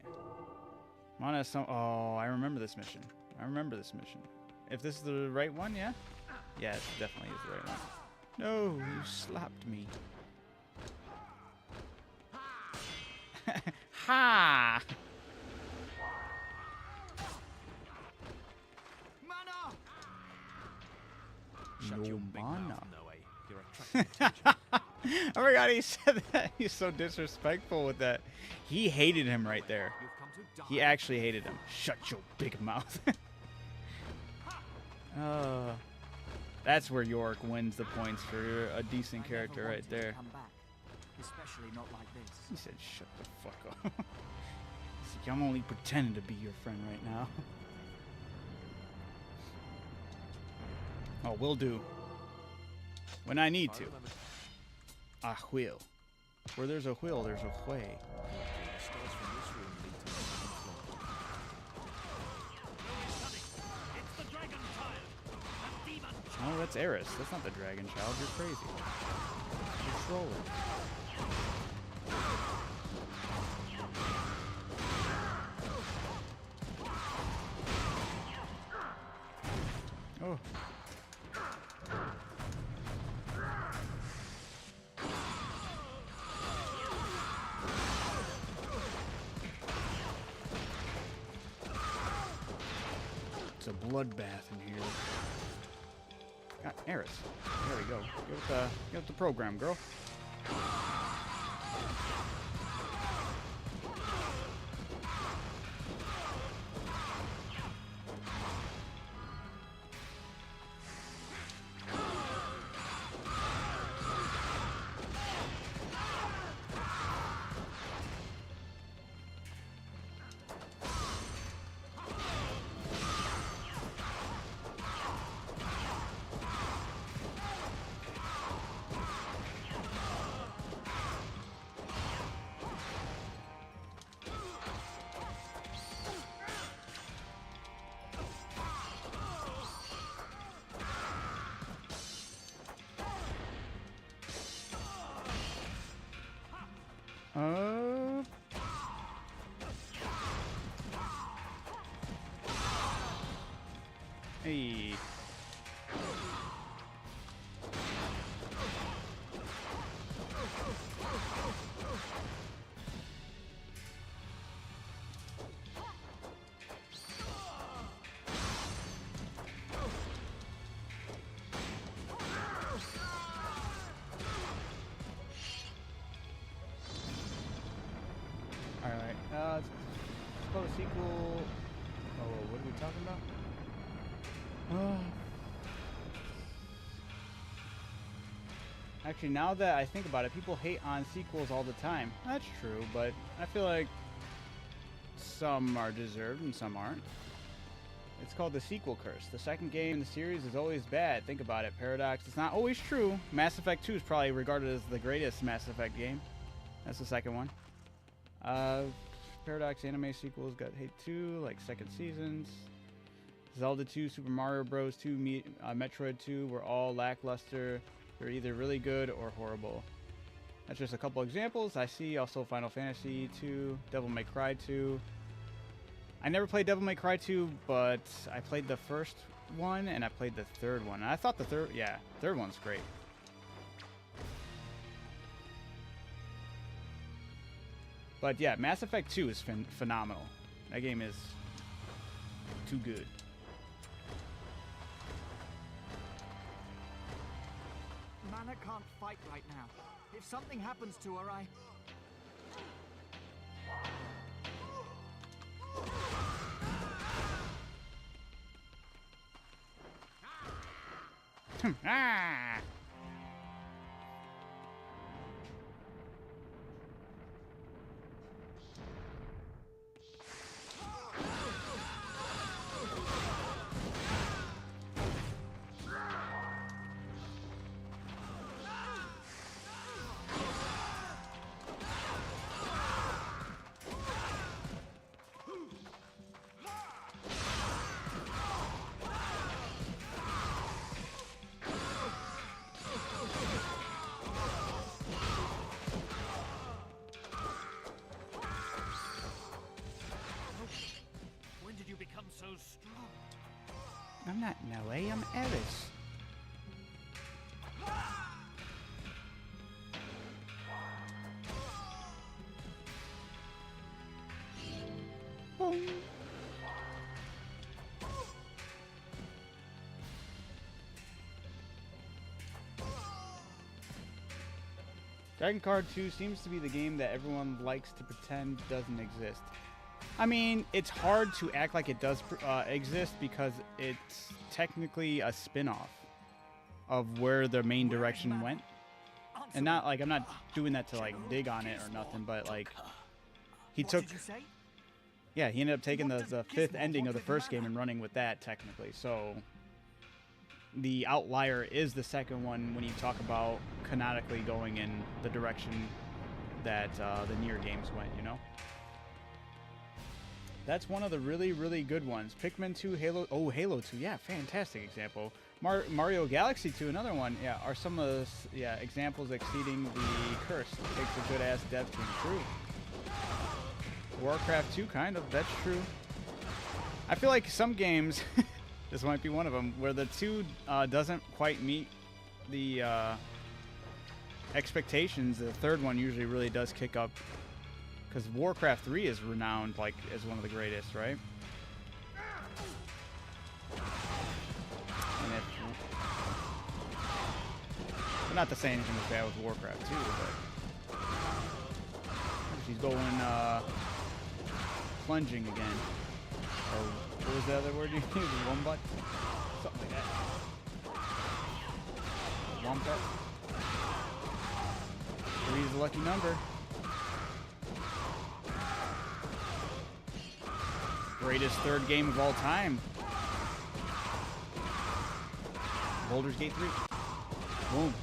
I'm on some. Oh, I remember this mission. If this is the right one, yeah? Yeah, it definitely is the right one. No, you slapped me. Ha! Mana! Shut your big mana. mouth, Noe. You're attracting attention. I forgot he said that. He's so disrespectful with that. He hated him right there. You've come to die. He actually hated him. Shut your big mouth. That's where York wins the points for a decent character right there. Come back, especially not like this. He said, shut the fuck up. He's like, I'm only pretending to be your friend right now. Oh, will do. When I need to. I will. Where there's a will, there's a way. The stairs from this room lead to the second floor. It's the dragon child. The demon. Oh, that's Eris. That's not the dragon child. You're crazy. You're trolling. Oh. It's a bloodbath in here. Got Eris. There we go. Get with the program, girl. Hey. Alright, let's go to sequel. Oh, what are we talking about? Actually, now that I think about it, people hate on sequels all the time. That's true, but I feel like some are deserved and some aren't. It's called the sequel curse. The second game in the series is always bad. Think about it. Paradox. It's not always true. Mass Effect 2 is probably regarded as the greatest Mass Effect game. That's the second one. Paradox anime sequels got hate too, like second seasons. Zelda 2, Super Mario Bros. 2, Metroid 2 were all lackluster. They're either really good or horrible. That's just a couple examples. I see also Final Fantasy 2, Devil May Cry 2. I never played Devil May Cry 2, but I played the first one and I played the third one. And I thought the third one's great. But yeah, Mass Effect 2 is phenomenal. That game is too good. Mana can't fight right now. If something happens to her, I... Ah! When did you become so strong? I'm not Noe, I'm Eris. Boom. Drakengard 2 seems to be the game that everyone likes to pretend doesn't exist. I mean, it's hard to act like it does exist because it's technically a spin-off of where the main direction went. And not like I'm not doing that to like dig on it or nothing, but like he took, yeah, he ended up taking the fifth ending of the first game and running with that technically. So the outlier is the second one when you talk about canonically going in the direction that the Nier games went, you know? That's one of the really, really good ones. Pikmin 2, Halo... Oh, Halo 2. Yeah, fantastic example. Mario Galaxy 2, another one. Yeah, are some of the examples exceeding the curse. It takes a good-ass dev team. True. Warcraft 2, kind of. That's true. I feel like some games... this might be one of them, where the 2 doesn't quite meet the expectations. The third one usually really does kick up. Because Warcraft 3 is renowned like as one of the greatest, right? And not to say anything was bad with Warcraft 2, but she's going plunging again. Or what was the other word you used? Wombat? Something like that. Wombat? 3 is a lucky number. Greatest third game of all time. Baldur's Gate 3. Boom.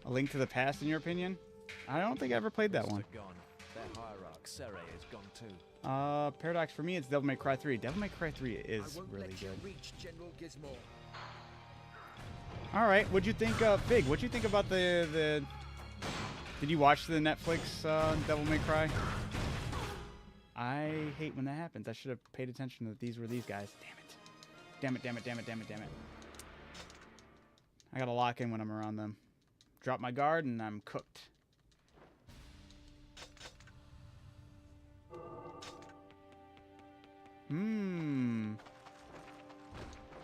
A Link to the Past, in your opinion? I don't think I ever played that one. Their hierarch, Sere, is gone too. Paradox for me, it's Devil May Cry 3. Devil May Cry 3 is really good. All right, what'd you think, Fig? What'd you think about the? Did you watch the Netflix Devil May Cry? I hate when that happens. I should have paid attention that these were these guys. Damn it! Damn it! Damn it! Damn it! Damn it! Damn it! I gotta lock in when I'm around them. Drop my guard and I'm cooked.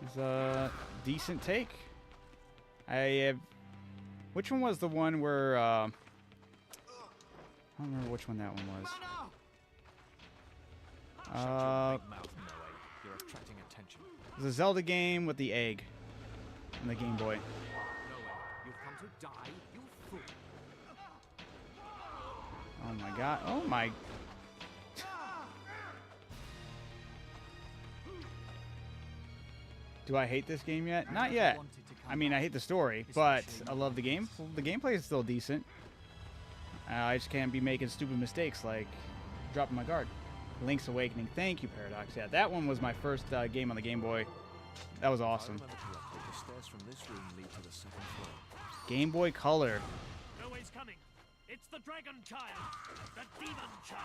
It's a decent take. I have... Which one was the one where... I don't remember which one that one was. You're attracting attention. It was a Zelda game with the egg on the Game Boy. You've come to die, you fool. Oh my god. Oh my... Do I hate this game yet? Not yet. I mean, I hate the story, but I love the game. The gameplay is still decent. I just can't be making stupid mistakes like dropping my guard. Link's Awakening. Thank you, Paradox. Yeah, that one was my first game on the Game Boy. That was awesome. The stairs from this room lead to the second floor. Game Boy Color. No way's coming. It's the Dragon Child, the Demon Child.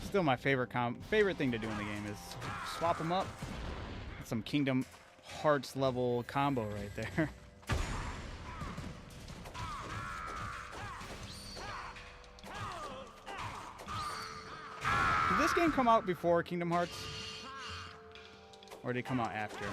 Still my favorite thing to do in the game is swap them up. That's some Kingdom Hearts level combo right there. Did this game come out before Kingdom Hearts? Or did it come out after?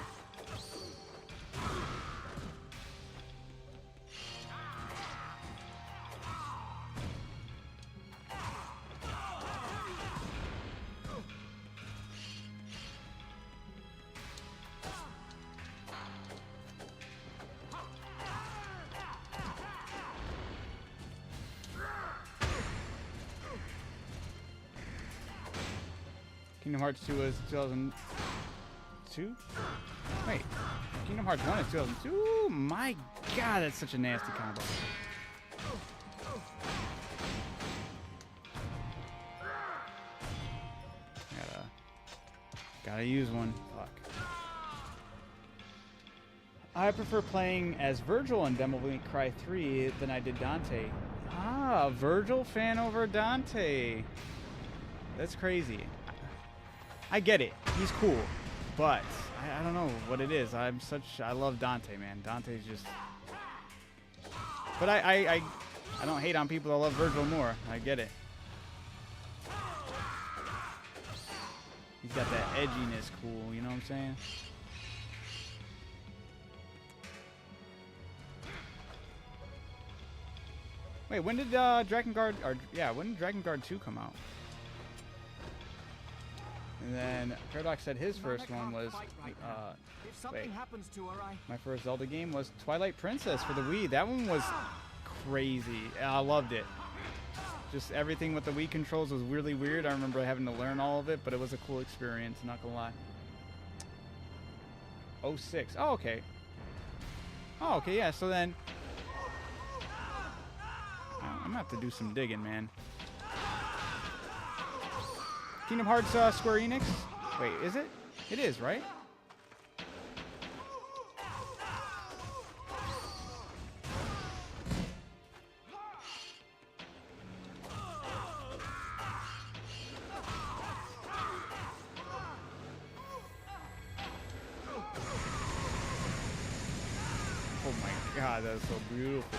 Kingdom Hearts 2 was 2002? Wait, Kingdom Hearts 1 is 2002? My god, that's such a nasty combo. Gotta use one. Fuck. I prefer playing as Virgil in Devil May Cry 3 than I did Dante. Ah, Virgil fan over Dante. That's crazy. I get it. He's cool. But I don't know what it is. I love Dante, man. Dante's just... But I don't hate on people that love Virgil more. I get it. He's got that edginess cool, you know what I'm saying? Wait, when did Drakengard, when did Drakengard 2 come out? And then Paradox said his first one was, my first Zelda game was Twilight Princess for the Wii. That one was crazy. I loved it. Just everything with the Wii controls was really weird. I remember having to learn all of it, but it was a cool experience, not gonna lie. 06. Oh, okay. Oh, okay, yeah, so then... I'm gonna have to do some digging, man. Kingdom Hearts Square Enix? Wait, is it? It is, right? Oh my god, that's so beautiful.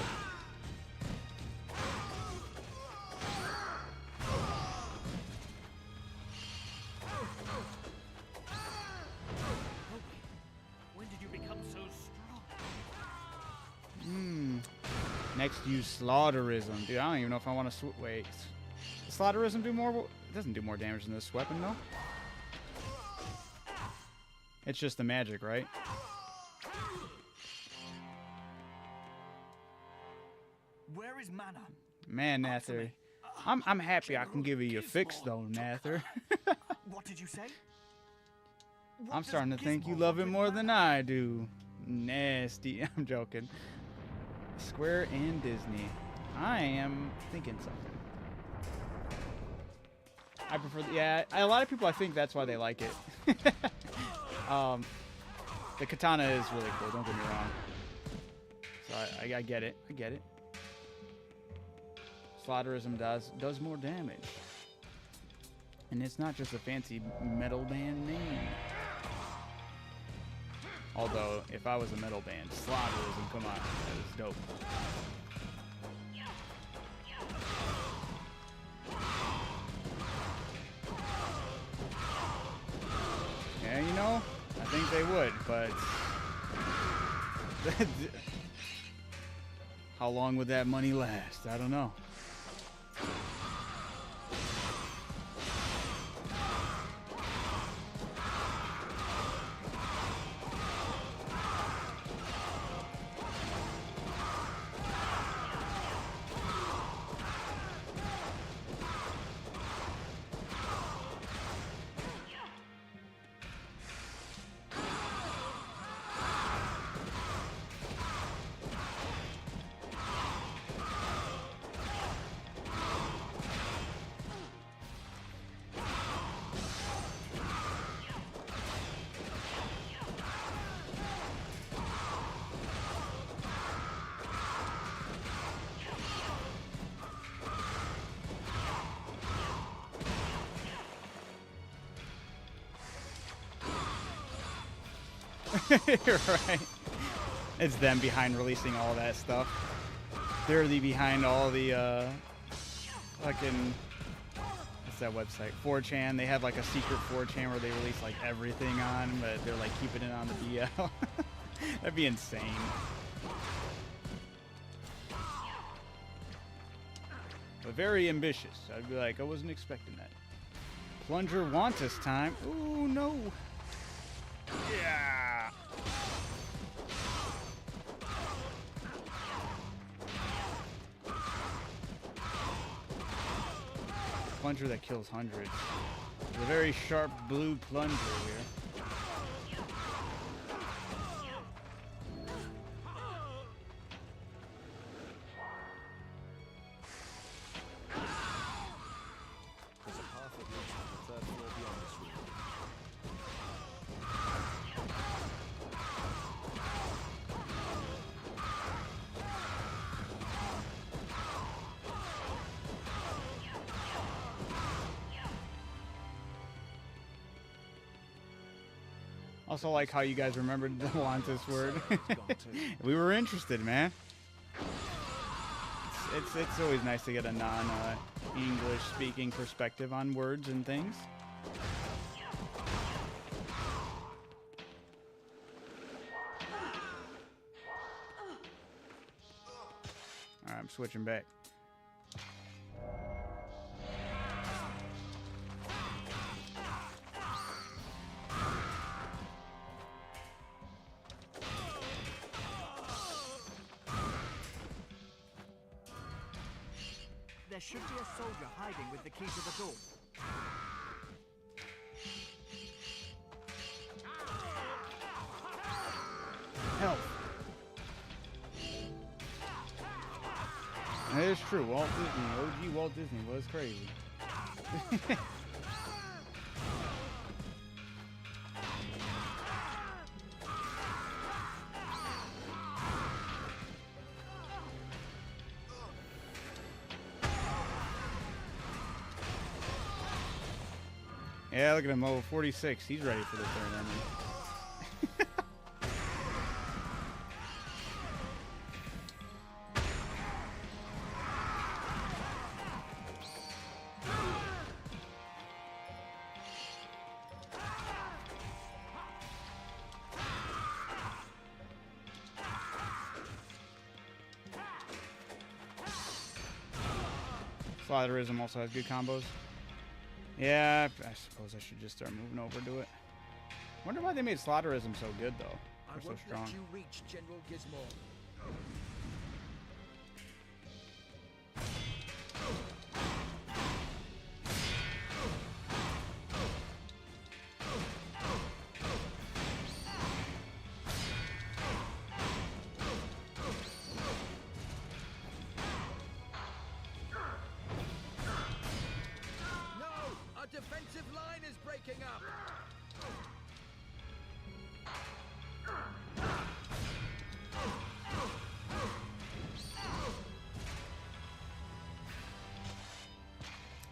Next, use Slaughterism. Dude, I don't even know if I want to wait. Does Slaughterism do more? It doesn't do more damage than this weapon, though. It's just the magic, right? Where is Mana? Man, Nather. I'm happy I can give you a fix, though, Nather. What did you say? I'm starting to think you love it more than I do. Nasty. I'm joking. Square and Disney. I am thinking something. I prefer, yeah, a lot of people, I think that's why they like it. The katana is really cool, don't get me wrong. So I get it, I get it. Slaughterism does more damage. And it's not just a fancy metal band name. Although, if I was a metal band, Slaughterism, come on, that is dope. Yeah, you know, I think they would, but... how long would that money last? I don't know. You're right. It's them behind releasing all that stuff. They're behind all the fucking, what's that website? 4chan. They have like a secret 4chan where they release like everything on, but they're like keeping it on the DL. That'd be insane. But very ambitious. I'd be like, I wasn't expecting that. Plunger wants us time. Ooh, no. Yeah. Plunger that kills hundreds. It's a very sharp blue plunger here. There's a path that leads to the third floor beyond this room. Also like how you guys remembered the Wantus word. We were interested, man. It's always nice to get a non-English speaking perspective on words and things. Alright, I'm switching back. There should be a soldier hiding with the key to the door. Help. That is true. Walt Disney, OG Walt Disney was crazy. Yeah, look at him, level 46. He's ready for the third ending. Slaughterism also has good combos. Yeah, I suppose I should just start moving over to it. Wonder why they made Slaughterism so good, though. They're so strong. You reach General Gizmo. Defensive line is breaking up.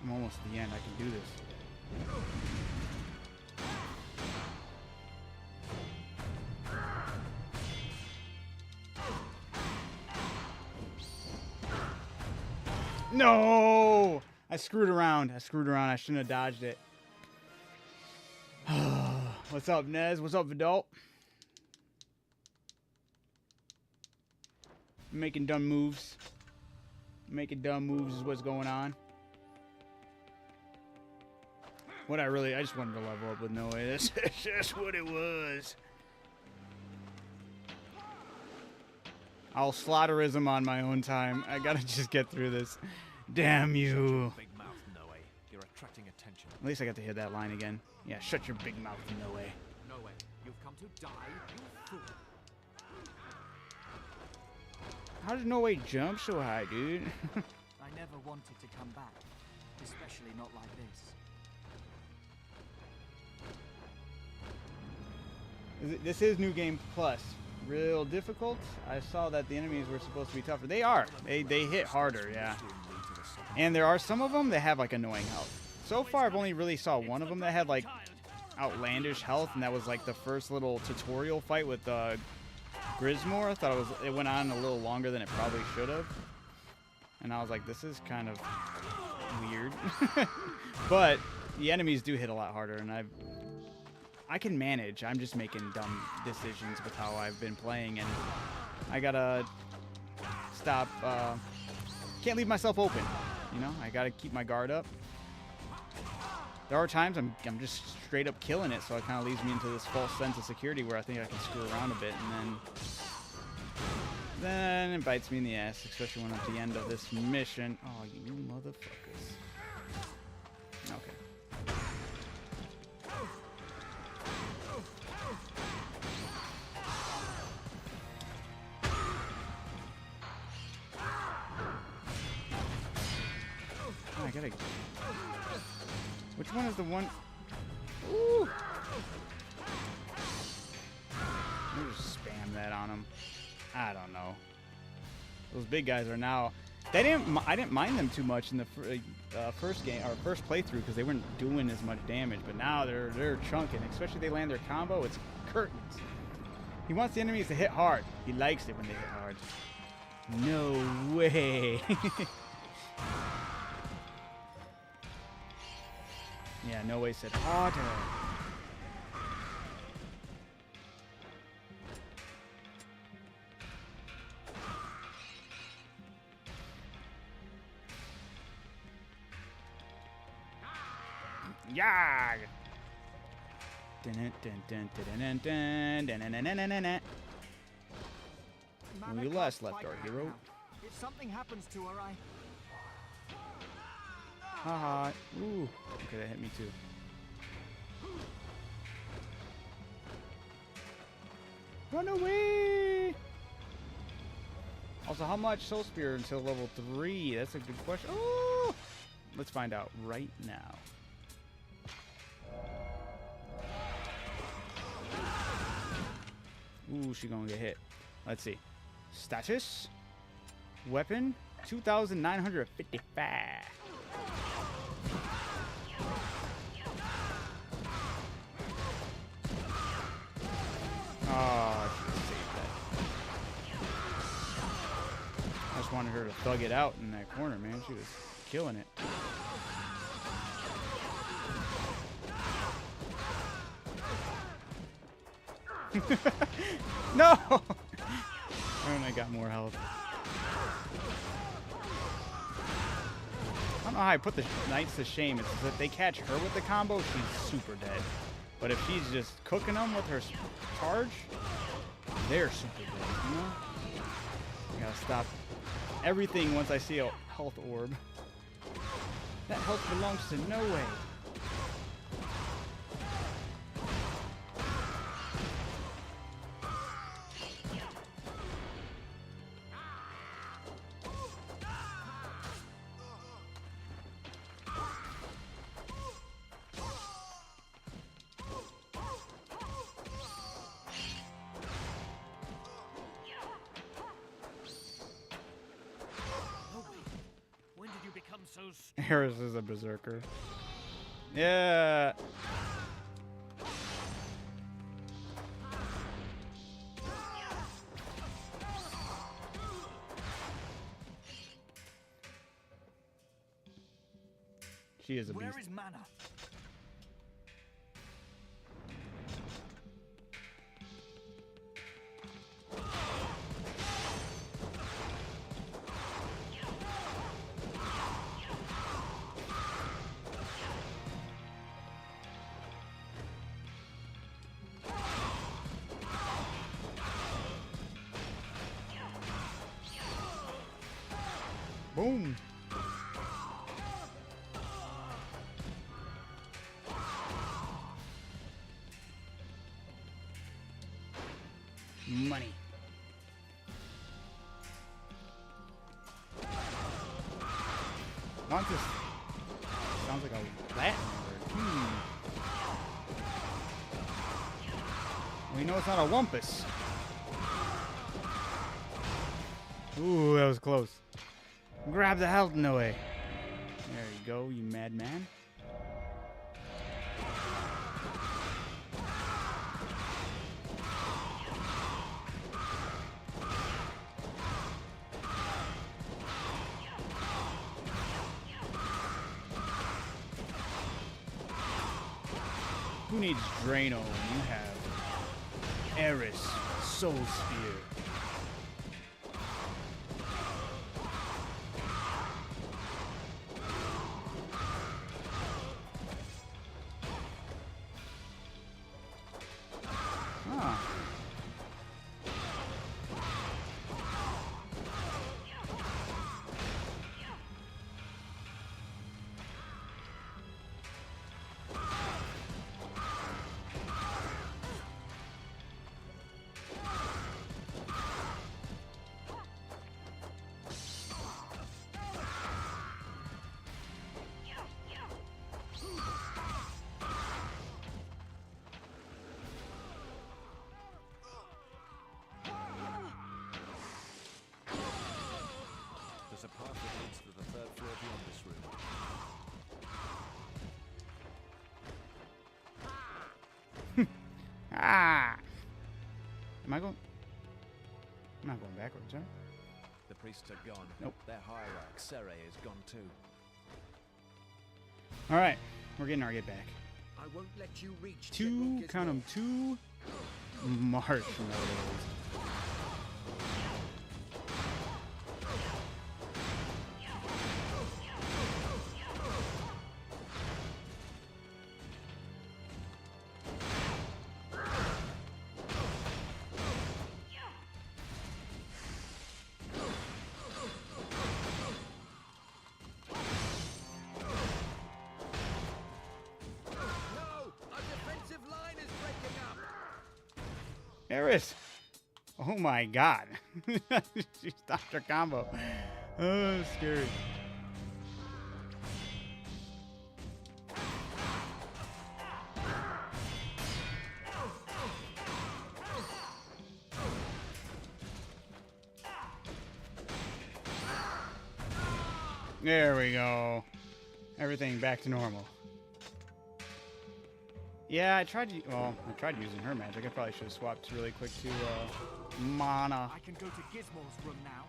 I'm almost at the end. I can do this. No! I screwed around. I shouldn't have dodged it. What's up, Nez? What's up, Vidal? Making dumb moves. Making dumb moves is what's going on. I just wanted to level up with no way. That's just what it was. I'll slaughterism on my own time. I gotta just get through this. Damn you. Big mouth, no way. You're attracting attention. At least I got to hear that line again. Yeah, shut your big mouth, no way. No way. You've come to die, you fool. How did No Way jump so high, dude? I never wanted to come back, especially not like this. This is New Game Plus. Real difficult. I saw that the enemies were supposed to be tougher. They are. They hit harder, yeah. And there are some of them that have like annoying health. So far, I've only really saw one of them that had like outlandish health, and that was like the first little tutorial fight with Grismore. I thought it went on a little longer than it probably should have. And I was like, this is kind of weird. But the enemies do hit a lot harder, and I can manage. I'm just making dumb decisions with how I've been playing, and I gotta stop. Can't leave myself open. You know, I gotta keep my guard up. There are times I'm just straight up killing it, so it kind of leaves me into this false sense of security where I think I can screw around a bit, and then it bites me in the ass, especially when I'm at the end of this mission. Oh, you motherfuckers. Okay. Oh, I gotta... Which one is the one... Ooh! Let me just spam that on him. I don't know. Those big guys are now... I didn't mind them too much in the first game or first playthrough because they weren't doing as much damage, but now they're chunking. Especially if they land their combo, it's curtains. He wants the enemies to hit hard. He likes it when they hit hard. No way. Yeah, no way said harder. Yeah. When you last left our hero. If something happens to her, Haha. Ooh. Okay, that hit me too. Run away! Also, how much Soul Spear until level 3? That's a good question. Oh! Let's find out right now. Ooh, she gonna get hit. Let's see. Status. Weapon. 2,955. Oh, she saved that. I just wanted her to thug it out in that corner, man. She was killing it. No! And I got more health. I don't know how I put the knights to shame. It's that they catch her with the combo, she's super dead. But if she's just cooking them with her charge, they're super dead, you know? I gotta stop everything once I see a health orb. That health belongs to no way. Harris is a berserker. Yeah. She is a beast. Where is Mana? Boom. Money. Not just sounds like a Latin word. We know it's not a wumpus. Ooh, that was close. Grab the health in the way. There you go, you madman. Who needs Drano when you have Eris, Soul Spear? There's a path that leads to the third floor beyond this room. Ah! Am I going? I'm not going backwards, right? The priests are gone. Nope. Their hierarch, Sere, is gone too. All right, we're getting our get back. I won't let you reach Two, count them, 2 marshmallows. Eris! Oh my god. She stopped her combo. Oh, scary. There we go. Everything back to normal. Yeah, I tried using her magic. I probably should have swapped really quick to mana. I can go to Gizmo's room now.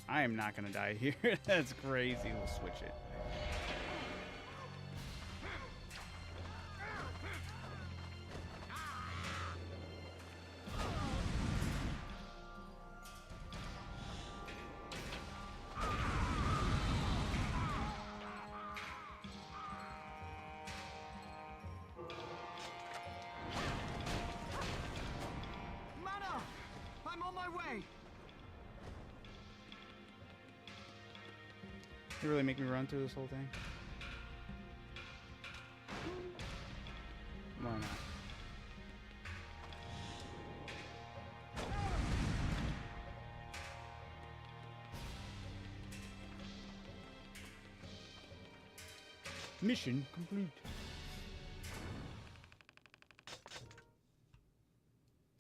I am not gonna die here. That's crazy. We'll switch it. Mana! I'm on my way! You really make me run through this whole thing? Why not? Mission complete.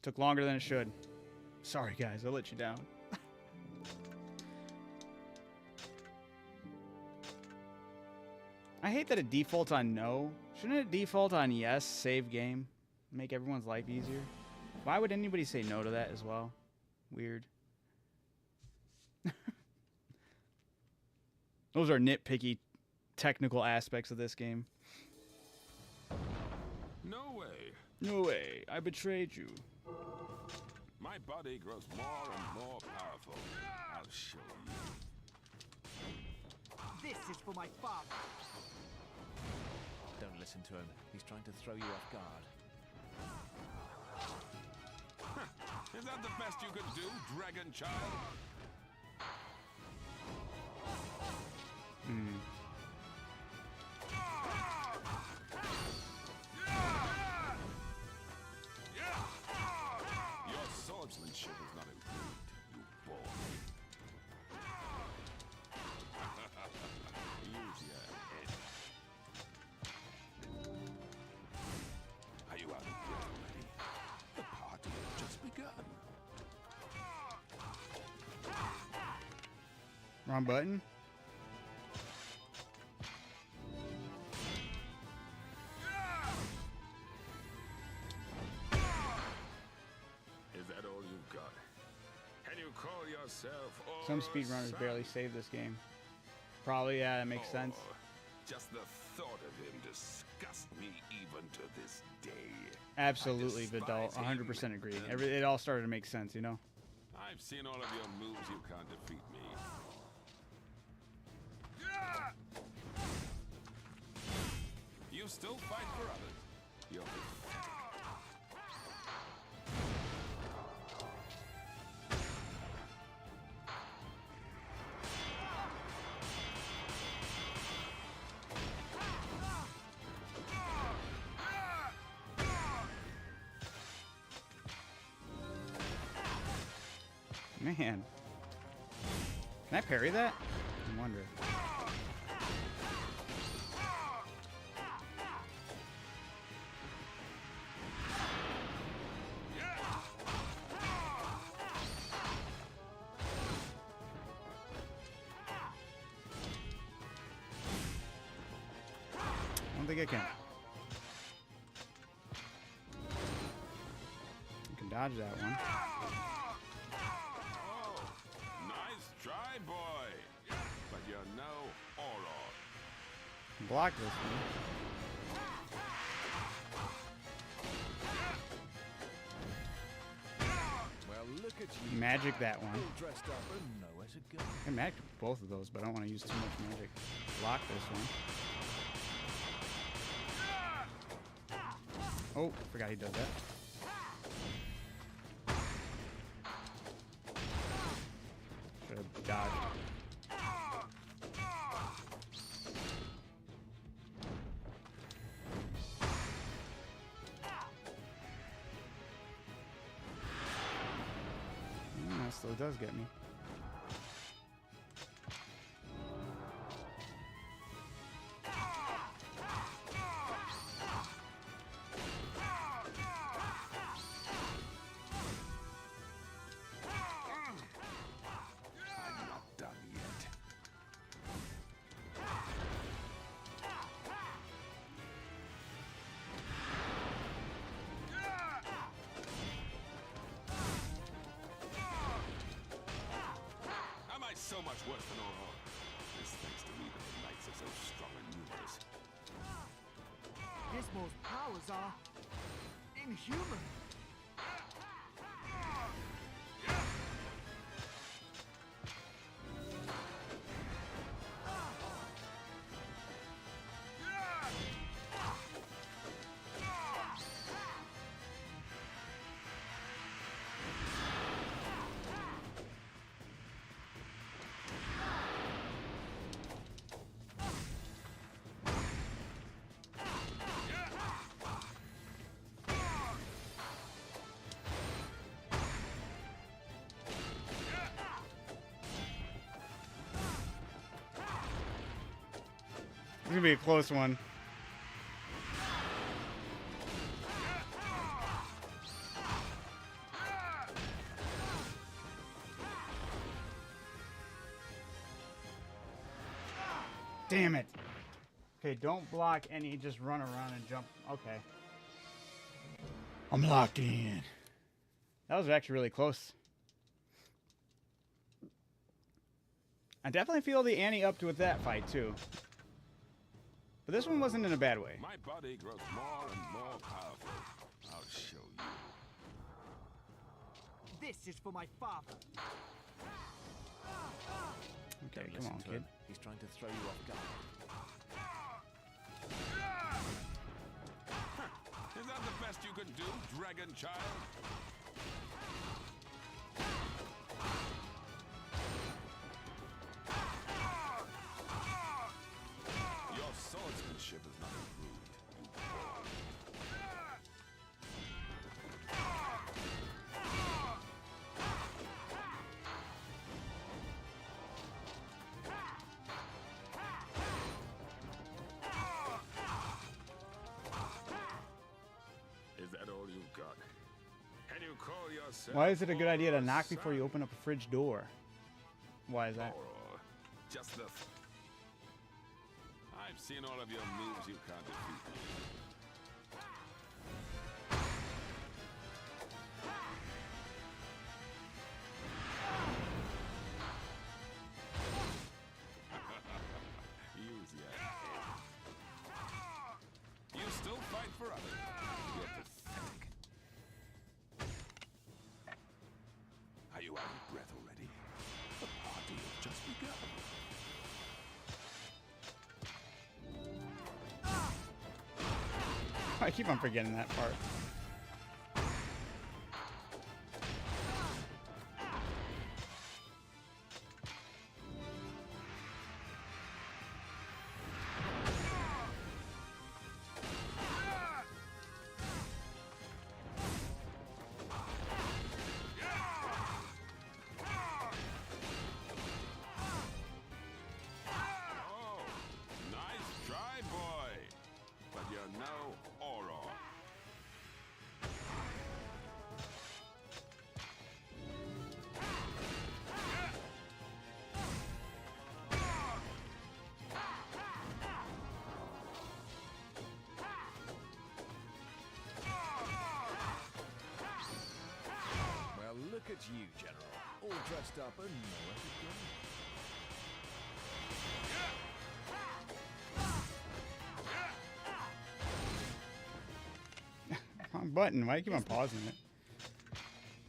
Took longer than it should. Sorry guys, I let you down. I hate that it defaults on no. Shouldn't it default on yes, save game? Make everyone's life easier? Why would anybody say no to that as well? Weird. Those are nitpicky technical aspects of this game. No way. No way. I betrayed you. My body grows more and more powerful. I'll show you. This is for my father. Don't listen to him. He's trying to throw you off guard. Is that the best you could do, dragon child? Your swordsmanship is not improved, you boy. Use your head. Are you out of breath already? The party has just begun. Wrong button? Is that all you've got? yourself. Some or speedrunners son. barely save this game. Probably, yeah, that makes sense. Oh, just the thought of him disgusts me even to this day. Absolutely, I Vidal. despise him, 100% agree. and It all started to make sense, you know? I've seen all of your moves. You can't defeat me. You still fight for others. You're pathetic. Man. Can I parry that? I wonder. I don't think I can. You can dodge that one. Nice try, boy. But you're no Auror. Block this one. Well, look at you. Magic that one. All dressed up and nowhere to go. I can magic both of those, but I don't want to use too much magic. Block this one. Oh, forgot he does that. Should have dodged. That still does get me. I'm not done yet. Am I so much worse than Auror? It's thanks to me that the knights are so strong and numerous. Gizmo's powers are inhuman. It's gonna be a close one. Damn it. Okay, don't block any, just run around and jump. Okay. I'm locked in. That was actually really close. I definitely feel the ante up to with that fight too. But this one wasn't in a bad way. My body grows more and more powerful. I'll show you. This is for my father. Okay, Don't come listen on, to kid. him. He's trying to throw you off guard. Is that the best you can do, dragon child? Your swordsmanship is not improved, you boy. Is that all you've got? Can you call yourself? Why is it a good idea to Auror's knock before you son? open up a fridge door? Why is that? Auror, just the. I've seen all of your moves. You can't defeat me. out of breath already? The party has just begun. I keep on forgetting that part. Oh, nice try, boy. But you're no Auror. Well, look at you, General. All dressed up and nowhere to go. Wrong button. Why do you keep on pausing it?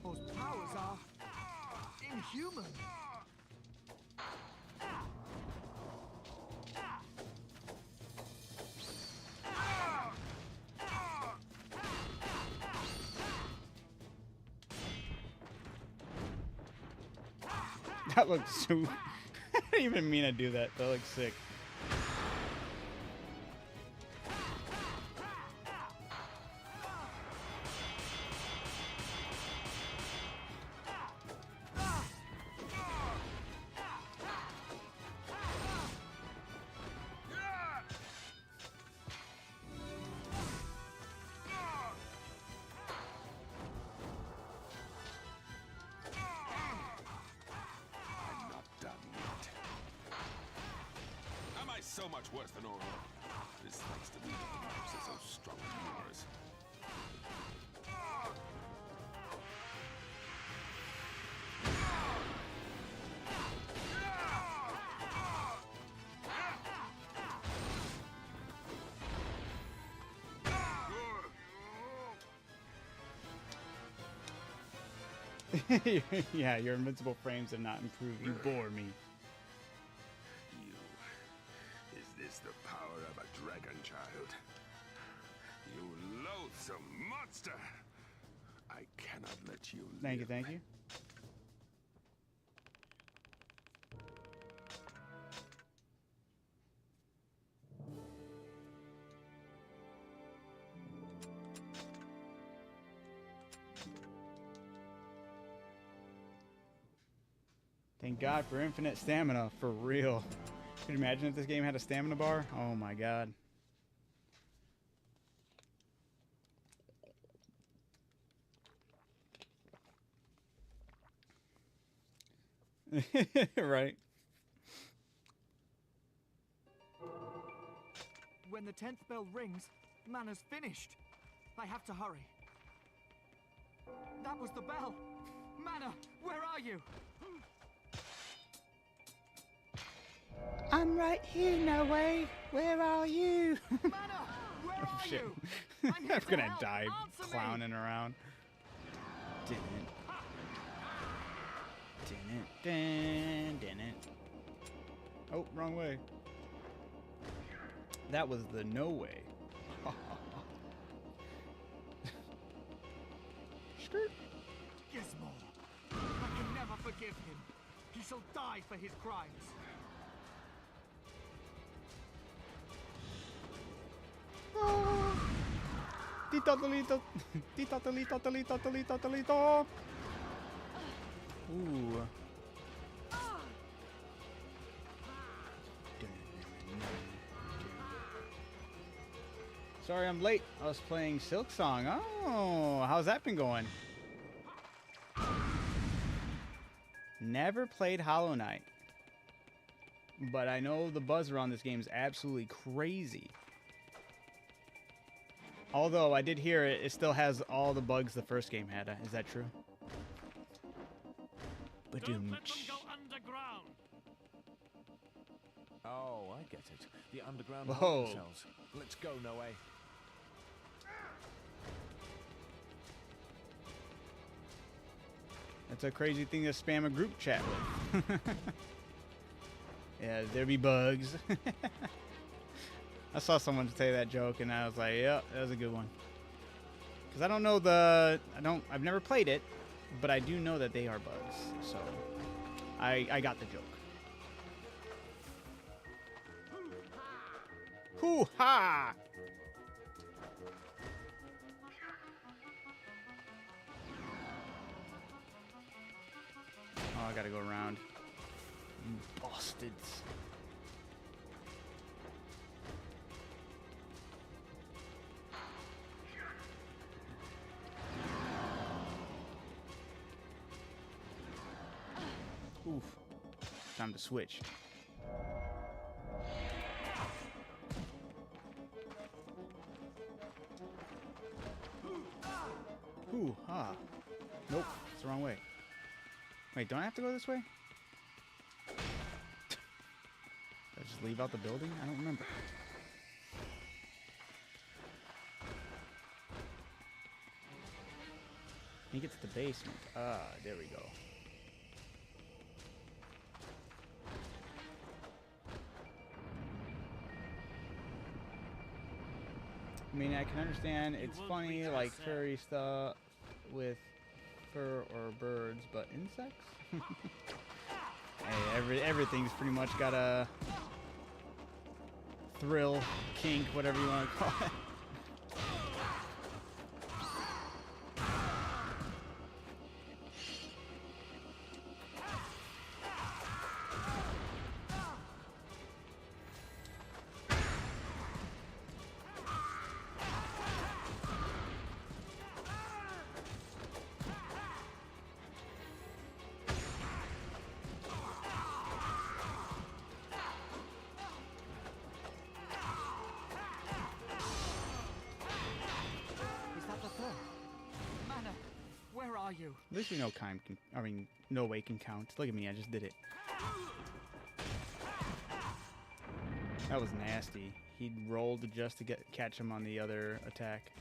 Those powers are inhuman. That looks so... I didn't even mean to do that. That looks sick. I'm not done yet. Am I so much worse than Auror? It is thanks to me that the knives are so strong and numerous. Yeah, your invincible frames have not improved. You bore me. You. Is this the power of a dragon child? You loathsome monster! I cannot let you live. Thank you, thank you. Thank God for infinite stamina, for real. Could you imagine if this game had a stamina bar? Oh my God. Right. When the 10th bell rings, Mana's finished. I have to hurry. That was the bell. Mana, where are you? I'm right here, no way. Where are you? Mana, where are Shit. you? I'm here I'm to gonna help. die Answer me. clowning around. Didn't. Didn't. Oh, wrong way. That was the no way. Skirt. Gizmo. I can never forgive him. He shall die for his crimes. Tito. Tito. Ooh. Sorry I'm late. I was playing Silk Song. Oh, how's that been going? Never played Hollow Knight. But I know the buzz around this game is absolutely crazy. Although I did hear it still has all the bugs the first game had. Is that true? Don't let them go underground. Oh, I get it. The underground Whoa. holding cells. Let's go, Noe. That's a crazy thing to spam a group chat with. Yeah, there be bugs. I saw someone say that joke, and I was like, "Yeah, that was a good one." Because I don't know I've never played it, but I do know that they are bugs. So I got the joke. Hoo ha! Oh, I gotta go around. You bastards. Oof. Time to switch. Ooh, ah. Nope, it's the wrong way. Wait, don't I have to go this way? Did I just leave out the building? I don't remember. I think it's the basement. Ah, there we go. I mean, I can understand it's funny, like furry stuff with fur or birds, but insects? Hey, everything's pretty much got a thrill, kink, whatever you want to call it. You? At least we know no way can count. Look at me, I just did it. That was nasty. He rolled just to catch him on the other attack.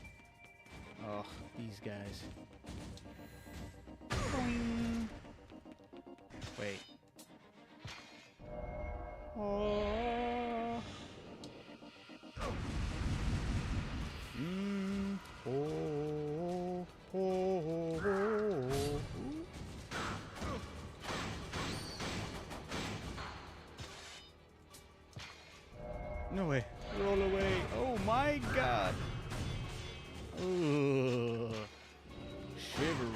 Oh, these guys. Boing. Wait. Oh. Oh. Oh. No way. Roll away. Oh my god. Ugh. Shivery.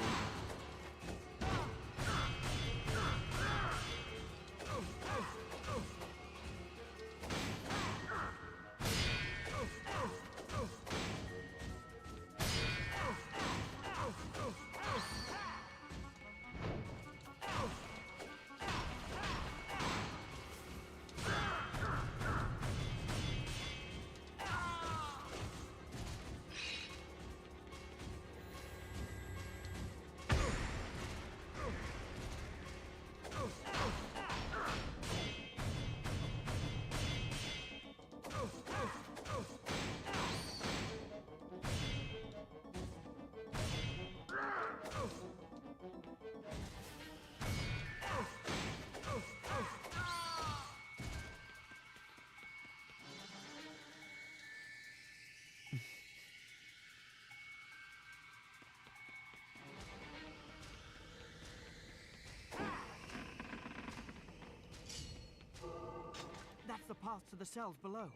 That's the path to the cells below.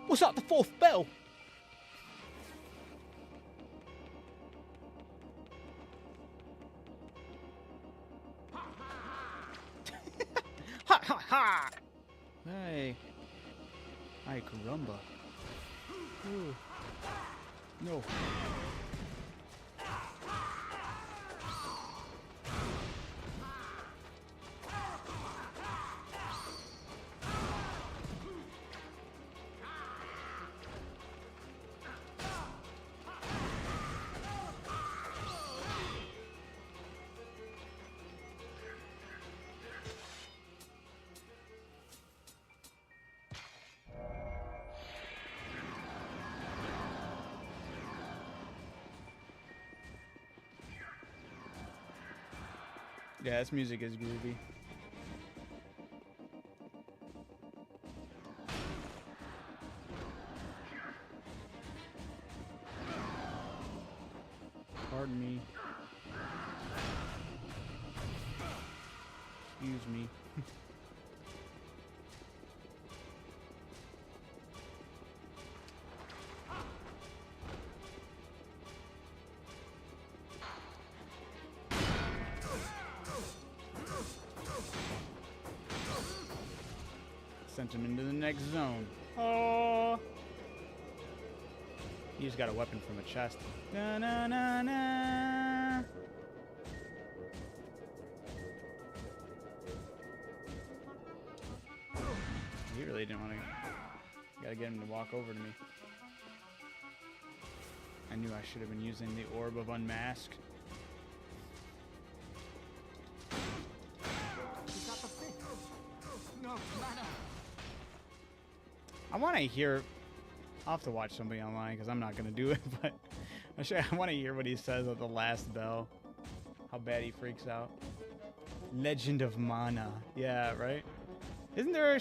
What's up, the fourth bell? Ha ha ha! Hey. Ay, caramba. Ooh. No. Yeah, this music is groovy. Pardon me. Excuse me. Sent him into the next zone. Oh! He just got a weapon from a chest. Na na na na. He really didn't want to. Gotta get him to walk over to me. I knew I should have been using the Orb of Unmask. I want to hear. I'll have to watch somebody online because I'm not going to do it, but I want to hear what he says at the last bell. How bad he freaks out. Legend of Mana. Yeah, right? Isn't there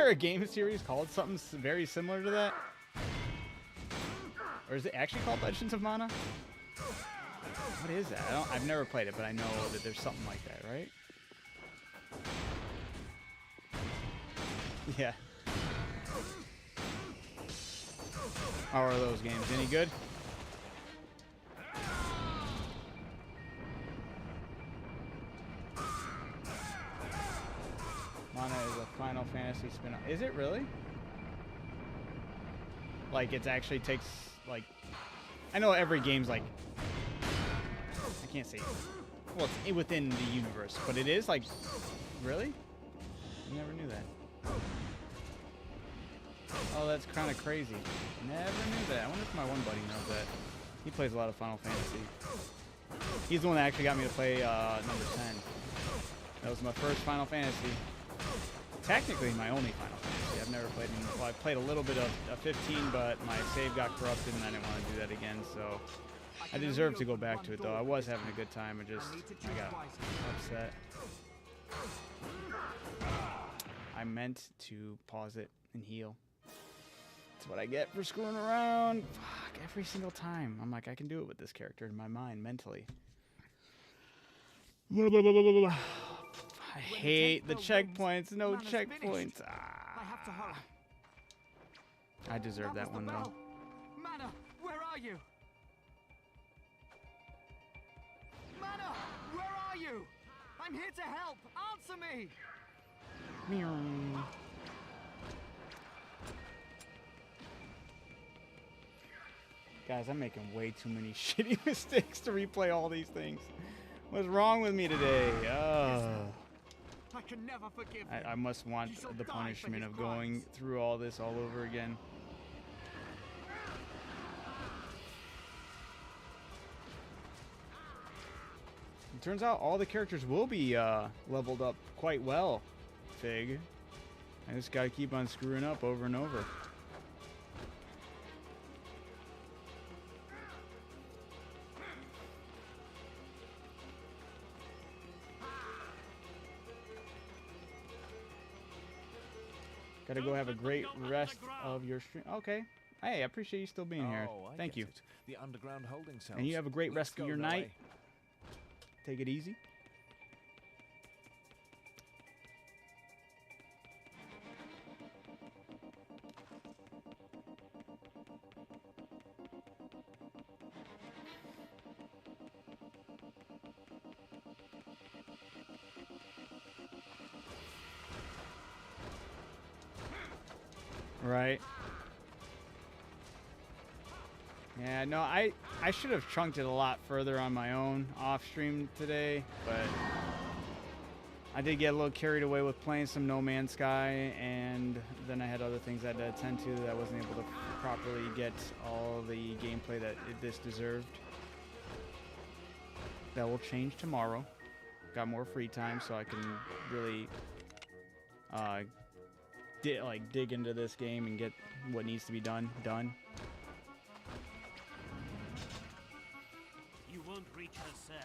a game series called something very similar to that? Or is it actually called Legends of Mana? What is that? I've never played it, but I know that there's something like that, right? Yeah. How are those games? Any good? Mana is a Final Fantasy spin-off. Is it really? Like, it actually takes, like... I know every game's like... I can't say... Well, it's within the universe, but it is, like... Really? I never knew that. Oh, that's kind of crazy. Never knew that. I wonder if my one buddy knows that. He plays a lot of Final Fantasy. He's the one that actually got me to play number 10. That was my first Final Fantasy. Technically, my only Final Fantasy. I've never played any. Well, I played a little bit of 15, but my save got corrupted, and I didn't want to do that again. So I deserve to go back to it, though. I was having a good time. I got upset. I meant to pause it and heal. That's what I get for screwing around. Fuck, every single time. I'm like, I can do it with this character in my mind, mentally. I hate the checkpoints. No checkpoints. Ah. I deserve that one, though. Mana, where are you? Mana, where are you? I'm here to help. Answer me. Meow. Guys, I'm making way too many shitty mistakes to replay all these things. What's wrong with me today? I can never forgive him. I must want the punishment of going through all this all over again. It turns out all the characters will be leveled up quite well, Fig. I just gotta keep on screwing up over and over. Gotta go have a great rest of your stream. Okay. Hey, I appreciate you still being here. Thank you. The underground holding cells. And you have a great rest of your night. Take it easy. Right. Yeah, no, I should have chunked it a lot further on my own off stream today, but I did get a little carried away with playing some No Man's Sky, and then I had other things I had to attend to that I wasn't able to properly get all the gameplay that this deserved. That will change tomorrow. Got more free time, so I can really dig into this game and get what needs to be done. You won't reach her cell.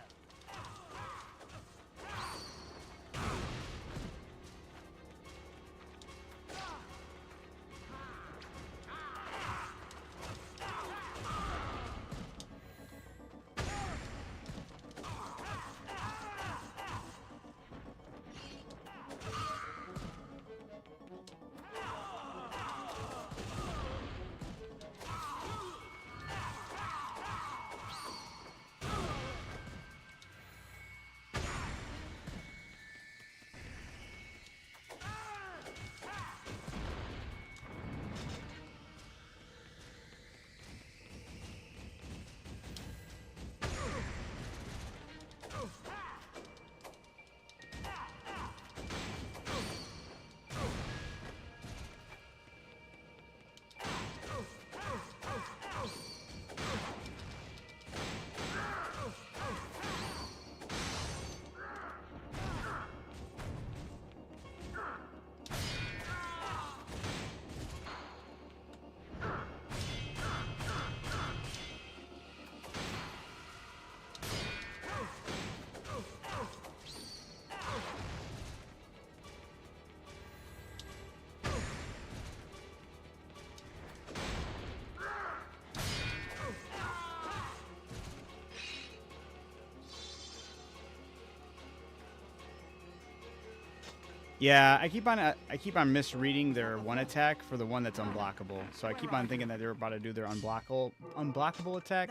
Yeah, I keep on misreading their one attack for the one that's unblockable. So I keep on thinking that they're about to do their unblockable attack,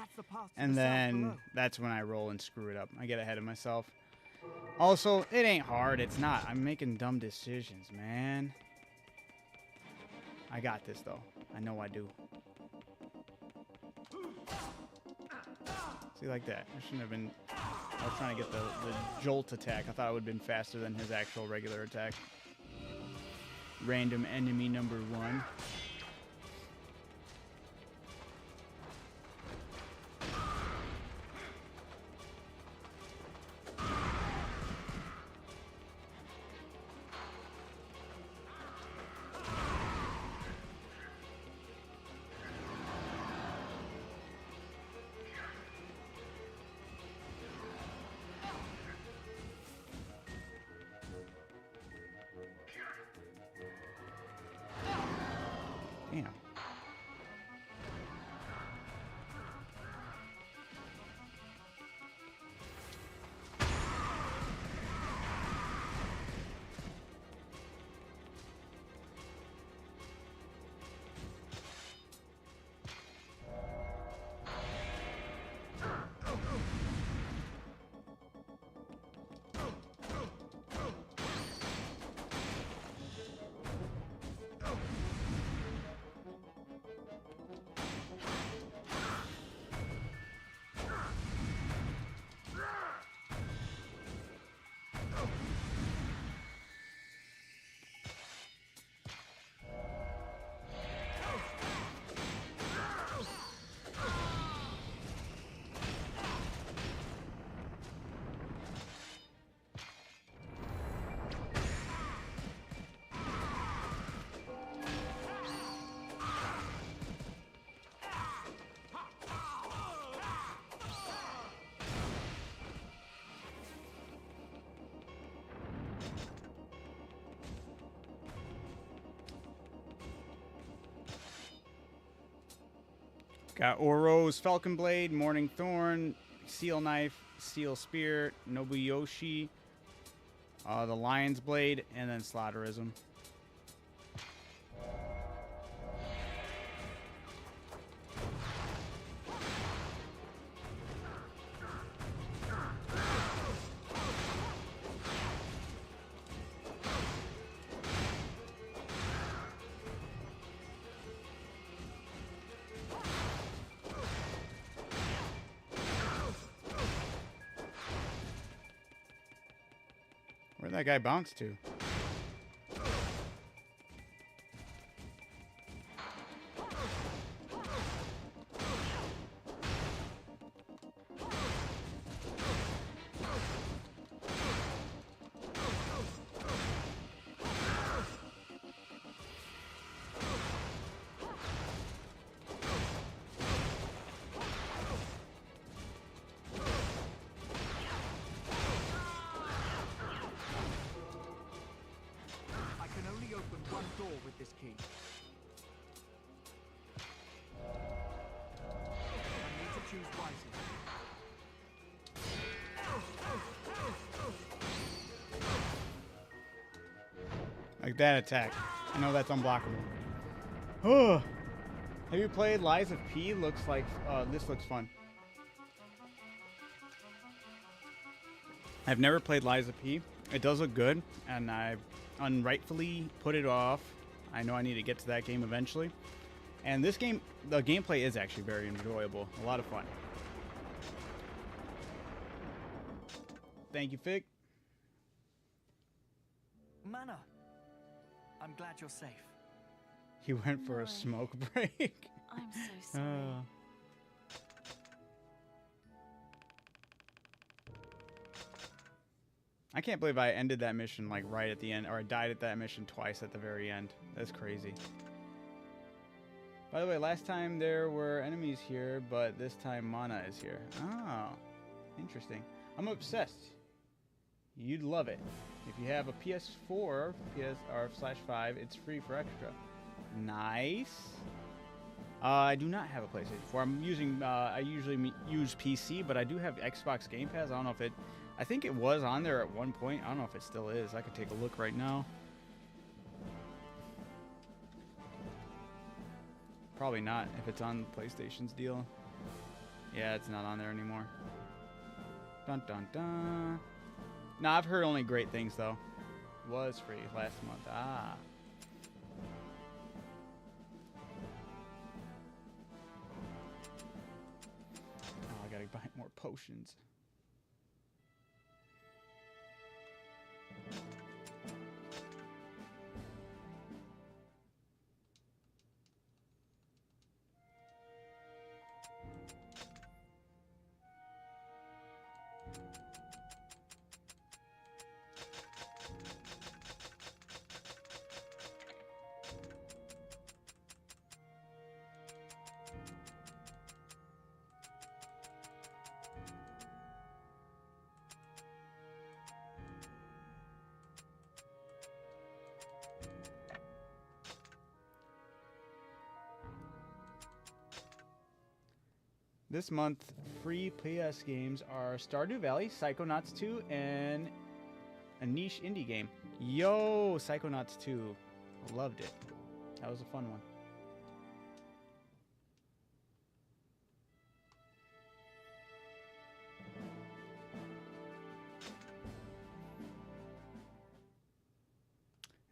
and then that's when I roll and screw it up. I get ahead of myself. Also, it ain't hard. It's not. I'm making dumb decisions, man. I got this though. I know I do. See, like that. I shouldn't have been... I was trying to get the jolt attack. I thought it would have been faster than his actual regular attack. Random enemy number 1. Damn. Got Oro's Falcon Blade, Morning Thorn, Seal Knife, Seal Spear, Nobuyoshi, the Lion's Blade, and then Slaughterism. Where'd that guy bounce to? This key. I need to choose wisely. Like that attack. I know that's unblockable. Oh, have you played Lies of P? Looks like this looks fun. I've never played Lies of P. It does look good, and I've unrightfully put it off. I know I need to get to that game eventually. And this game, the gameplay is actually very enjoyable. A lot of fun. Thank you, Fig. Mana, I'm glad you're safe. He went for a smoke break. I'm so sorry. I can't believe I ended that mission like right at the end, or I died at that mission twice at the very end. That's crazy. By the way, last time there were enemies here, but this time Mana is here. Oh, interesting. I'm obsessed. You'd love it. If you have a PS4, PS/5, it's free for extra. Nice. I do not have a PlayStation 4. I'm using. I usually use PC, but I do have Xbox Game Pass. I don't know if it. I think it was on there at one point. I don't know if it still is. I could take a look right now. Probably not if it's on PlayStation's deal. Yeah, it's not on there anymore. Dun dun dun. Nah, I've heard only great things though. It was free last month. Ah. Oh, I gotta buy more potions. This month, free PS games are Stardew Valley, Psychonauts 2, and a niche indie game. Yo, Psychonauts 2. Loved it. That was a fun one.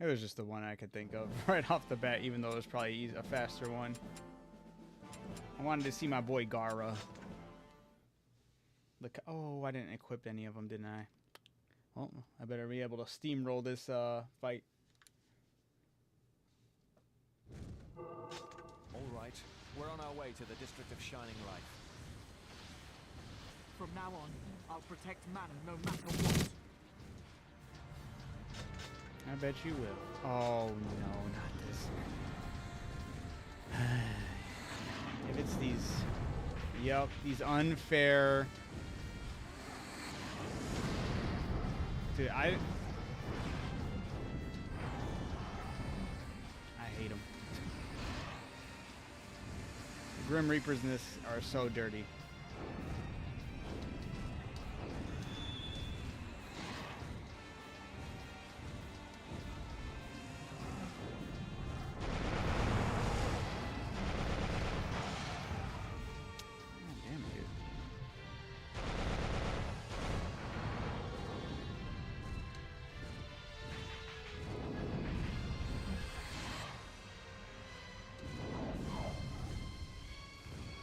It was just the one I could think of right off the bat, even though it was probably a faster one. I wanted to see my boy Gara. Look, oh, I didn't equip any of them, didn't I? Well, I better be able to steamroll this fight. All right, we're on our way to the District of Shining Light. From now on, I'll protect Mana no matter what. I bet you will. Oh, no, not this. If it's these... Yep, these unfair... Dude, I hate them. The Grim Reapers in this are so dirty.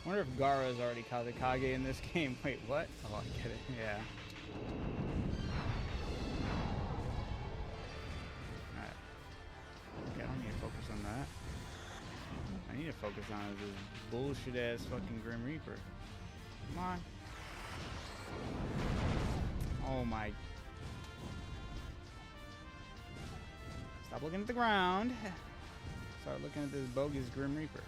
I wonder if Gara is already Kazekage in this game. Wait, what? Oh, I get it. Yeah. Alright. Okay, I don't need to focus on that. I need to focus on this bullshit ass fucking Grim Reaper. Come on. Oh my. Stop looking at the ground. Start looking at this bogus Grim Reaper.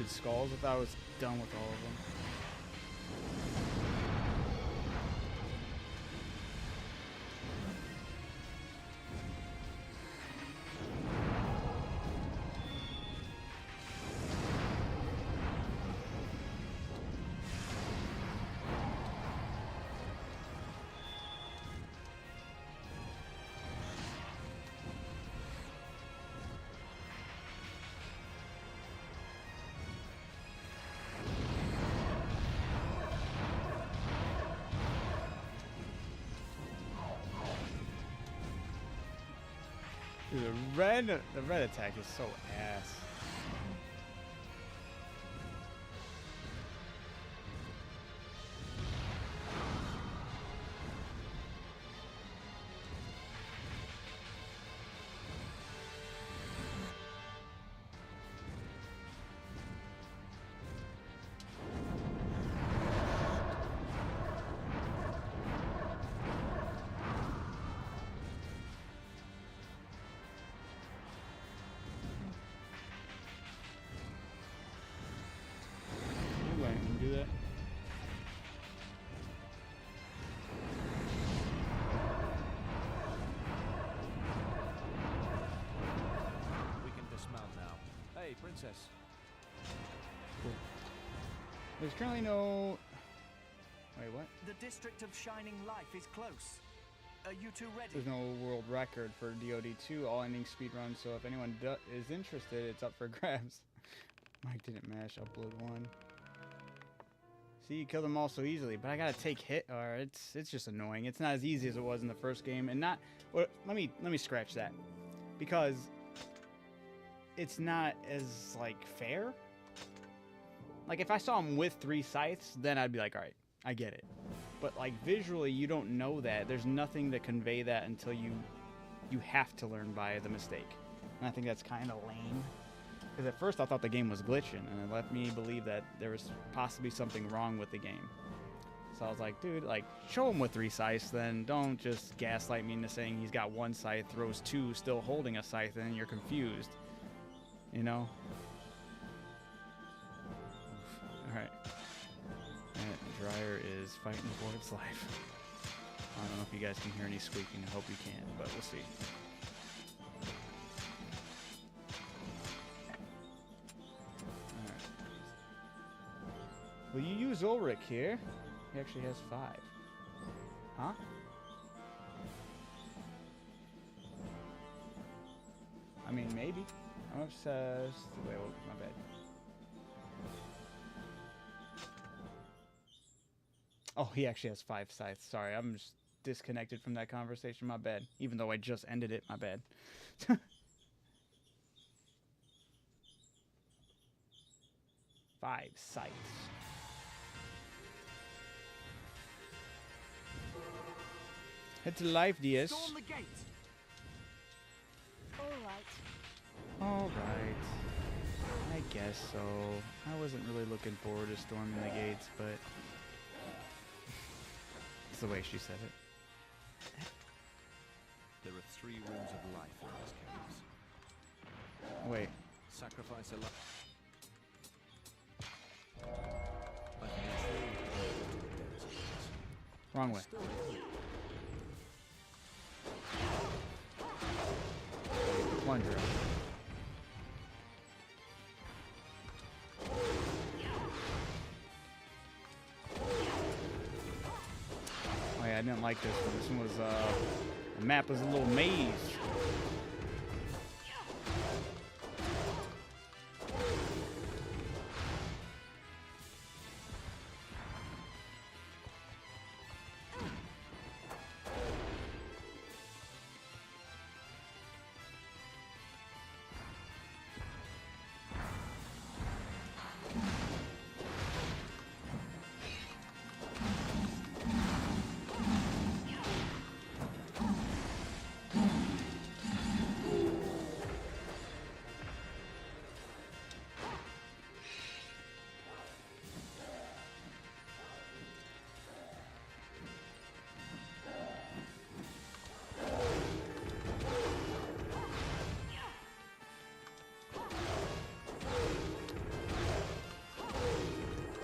Skulls. I thought I was done with all of them. Dude, the red attack is so ass. Princess. Cool. There's currently no... Wait, what? The District of Shining Life is close. Are you two ready? There's no world record for DOD2 all ending speedrun, so if anyone is interested, it's up for grabs. Mike didn't mash upload 1. See, you kill them all so easily, but I gotta take hit, or it's just annoying. It's not as easy as it was in the first game, and not. Well, let me scratch that, because it's not as like fair. Like if I saw him with 3 scythes, then I'd be like, all right, I get it. But like visually, you don't know that. There's nothing to convey that until you have to learn by the mistake, and I think that's kind of lame. Because at first I thought the game was glitching, and it let me believe that there was possibly something wrong with the game. So I was like, dude, like, show him with 3 scythes, then don't just gaslight me into saying he's got 1 scythe, throws 2, still holding a scythe, and you're confused. You know? Alright. Dryer is fighting for its life. I don't know if you guys can hear any squeaking. I hope you can, but we'll see. Will you use Ulrich here? He actually has 5. Huh? I mean, maybe. I'm obsessed. Wait, my bad. Oh, he actually has 5 scythes. Sorry, I'm just disconnected from that conversation. My bad. Even though I just ended it. My bad. 5 scythes. Head to life, DS. Storm the gate. All right. Alright. I guess so. I wasn't really looking forward to storming the gates, but it's the way she said it. There are 3 rooms of life in these caves. Wait. Sacrifice a life. Wrong way. Plunger. Oh yeah, I didn't like this one. This one was, the map was a little maze.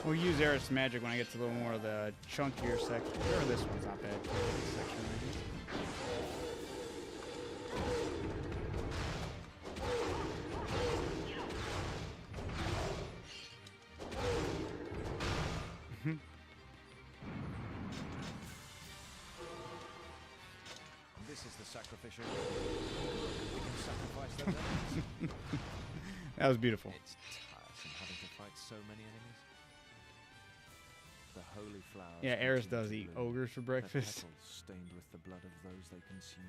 We'll use Eris Magic when I get to a little more of the chunkier section. Sure, this one's not bad. This section right This is the sacrificial. We can sacrifice them. Then. That was beautiful. It's tiresome having to fight so many enemies. The holy flowers. Yeah, Eris does continue eat to bloom, ogres for their breakfast. petals stained with the blood of those they consumed.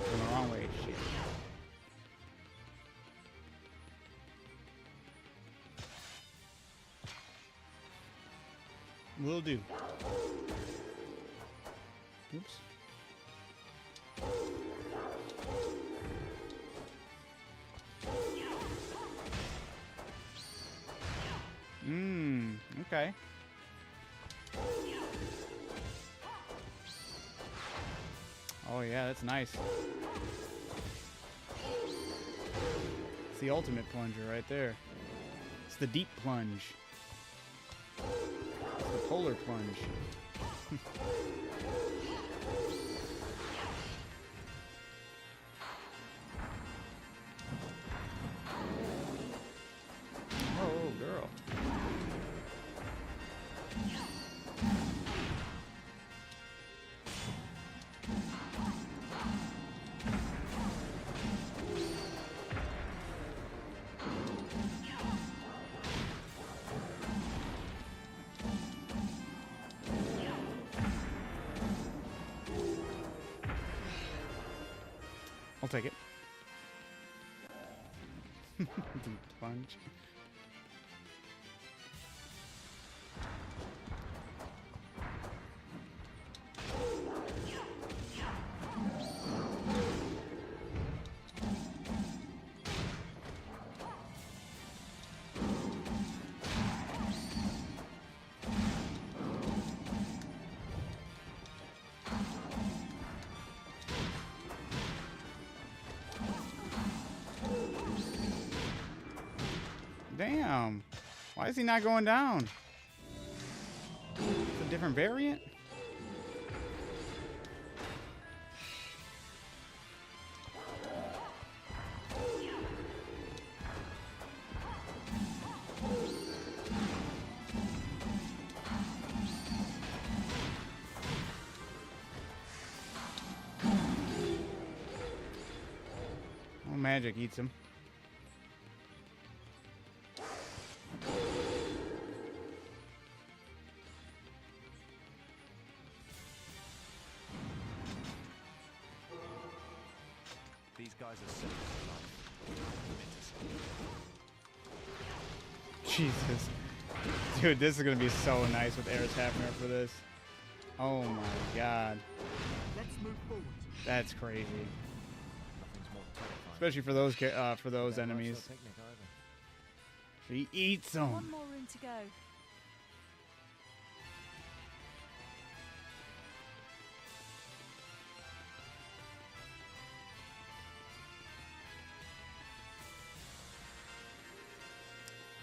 Going the wrong way, shit. Will do. Oops. Mmm. Okay. Oh yeah, that's nice. It's the ultimate plunger right there. It's the deep plunge. It's the polar plunge. Oh, girl. I'll take it. Deep plunge. Damn. Why is he not going down? It's a different variant? Oh, magic eats him. These guys are sick of Jesus. Dude, this is going to be so nice with Aerith Hafner for this. Oh my god. Let's move forward. That's crazy. Nothing's more terrifying. Especially for those enemies. Picnic either. She eats them. One more room to go.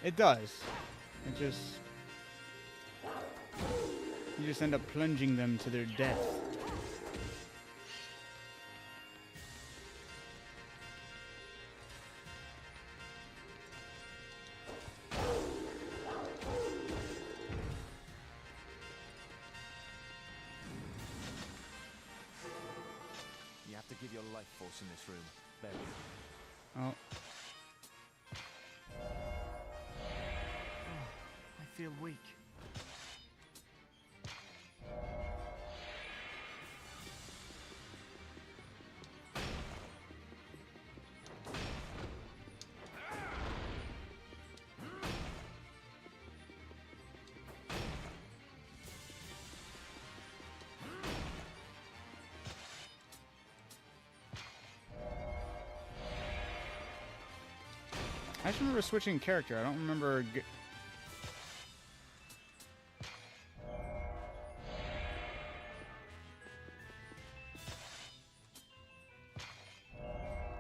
It does. It just... You just end up plunging them to their death. You have to give your life force in this room. There. Oh. I feel weak. I just remember switching character. I don't remember...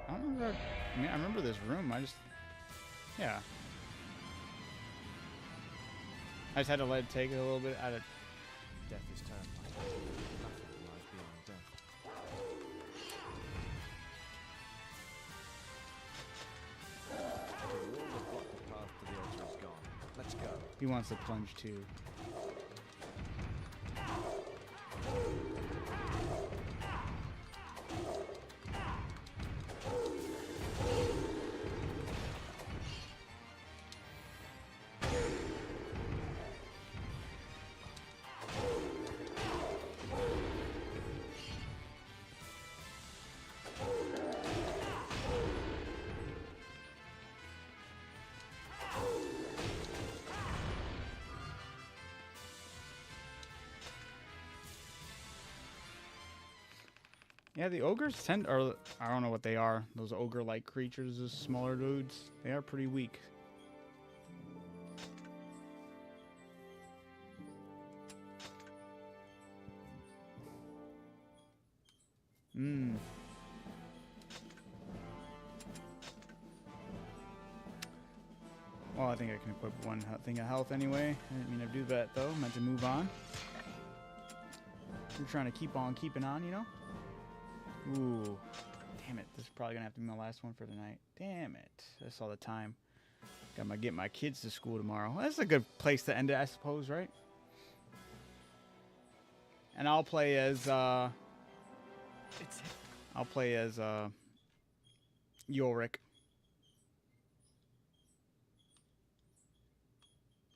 I don't remember... I mean, I remember this room. I just... Yeah. I just had to let it take it a little bit out of... Death is terrifying. Nothing lies beyond death. The wall that blocked the path to the altar is gone. Let's go. He wants to plunge too. Yeah, the ogres tend, or I don't know what they are. Those ogre-like creatures, those smaller dudes, they are pretty weak. Mmm. Well, I think I can equip one thing of health anyway. I didn't mean to do that though. Meant to move on. We're trying to keep on keeping on, you know? Ooh. Damn it. This is probably going to have to be my last one for tonight. Damn it. I saw the time. Gotta get my kids to school tomorrow. That's a good place to end it, I suppose, right? And I'll play as, Yorick.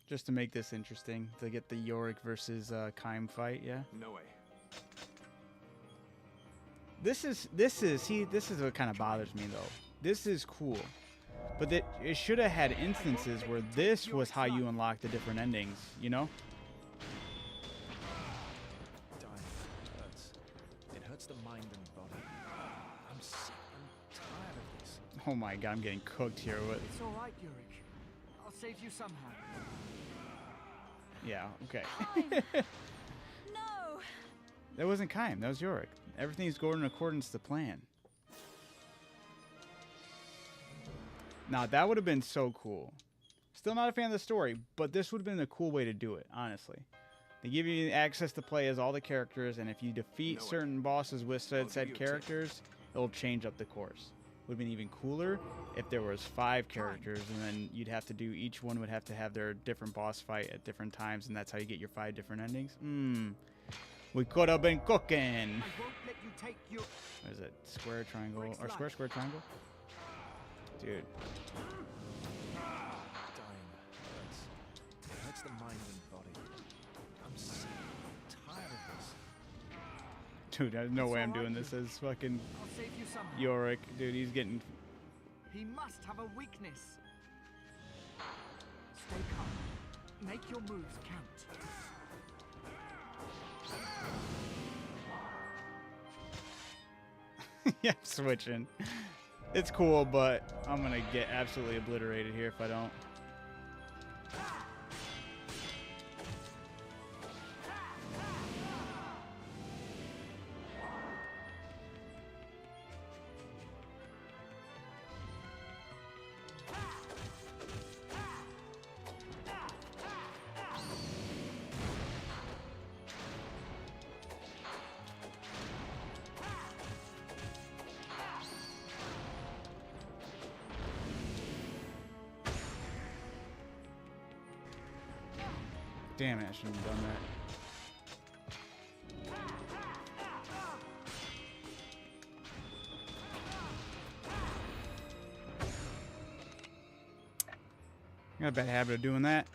Just to make this interesting. To get the Yorick versus, Kaim fight, yeah? No way. This is what kind of bothers me, though. This is cool. But it should have had instances where this was how you unlock the different endings, you know? Dying hurts. It hurts the mind and body. I'm sick and tired of this. Oh my god, I'm getting cooked here. What? It's all right, Yurik. I'll save you somehow. Yeah, okay. No! That wasn't Kaim, that was Yorick. Everything's going in accordance to plan. Now, that would have been so cool. Still not a fan of the story, but this would have been a cool way to do it, honestly. They give you access to play as all the characters, and if you defeat certain bosses with said characters, it'll change up the course. Would have been even cooler if there was 5 characters, and then you'd have to do, each one would have to have their different boss fight at different times, and that's how you get your 5 different endings. We could have been cooking. I won't let you take your... What is it? Square, triangle, or square, square, triangle? Dude. Dying hurts. It hurts the mind and body. I'm sick and tired of this. Dude, there's no way I'm doing this as fucking I'll save you somehow. Yorick. Dude, he's getting... He must have a weakness. Stay calm. Make your moves count. Yeah, I'm switching. It's cool, but I'm gonna get absolutely obliterated here if I don't. Damn it, I shouldn't have done that. I got a bad habit of doing that.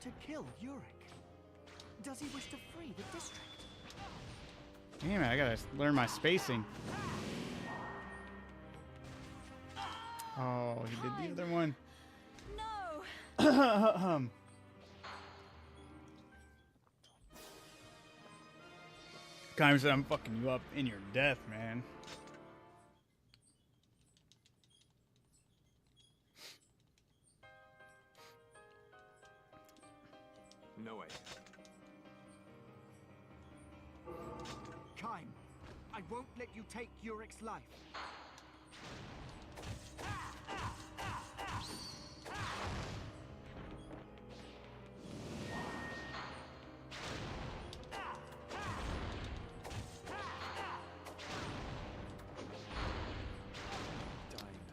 To kill Yurik? Does he wish to free the district? Damn it, I gotta learn my spacing. Oh, he did the other one. No. Kaim said I'm fucking you up in your death, man. No way. Kaim, I won't let you take Yurik's life.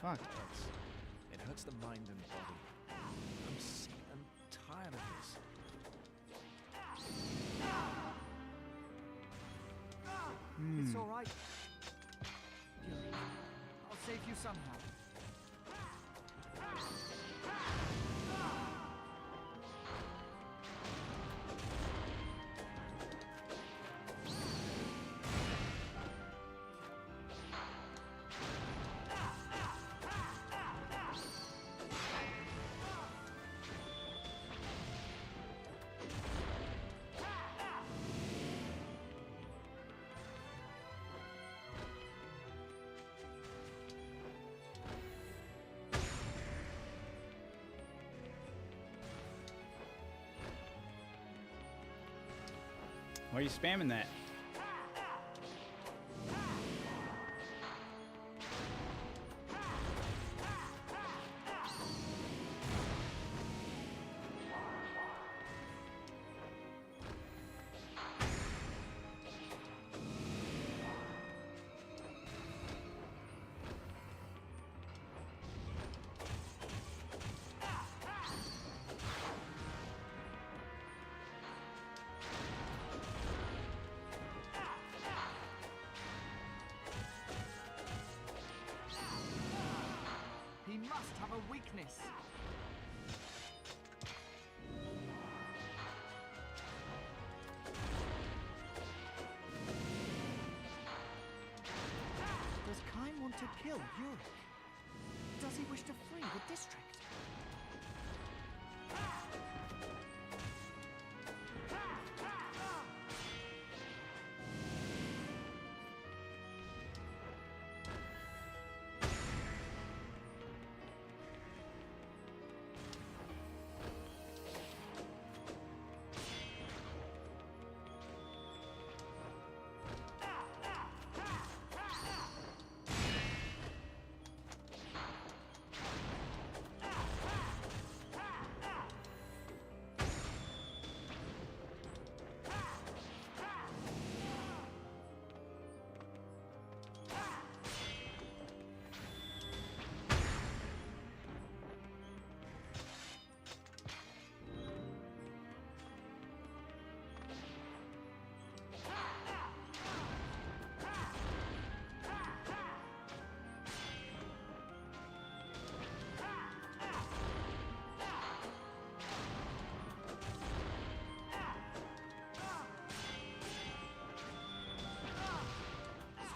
fuck? It hurts the mind and body. I'm sick and tired of this. It's all right. Yuri, I'll save you somehow. Why are you spamming that? He must have a weakness. Does Kain want to kill Yurik? Does he wish to free the district?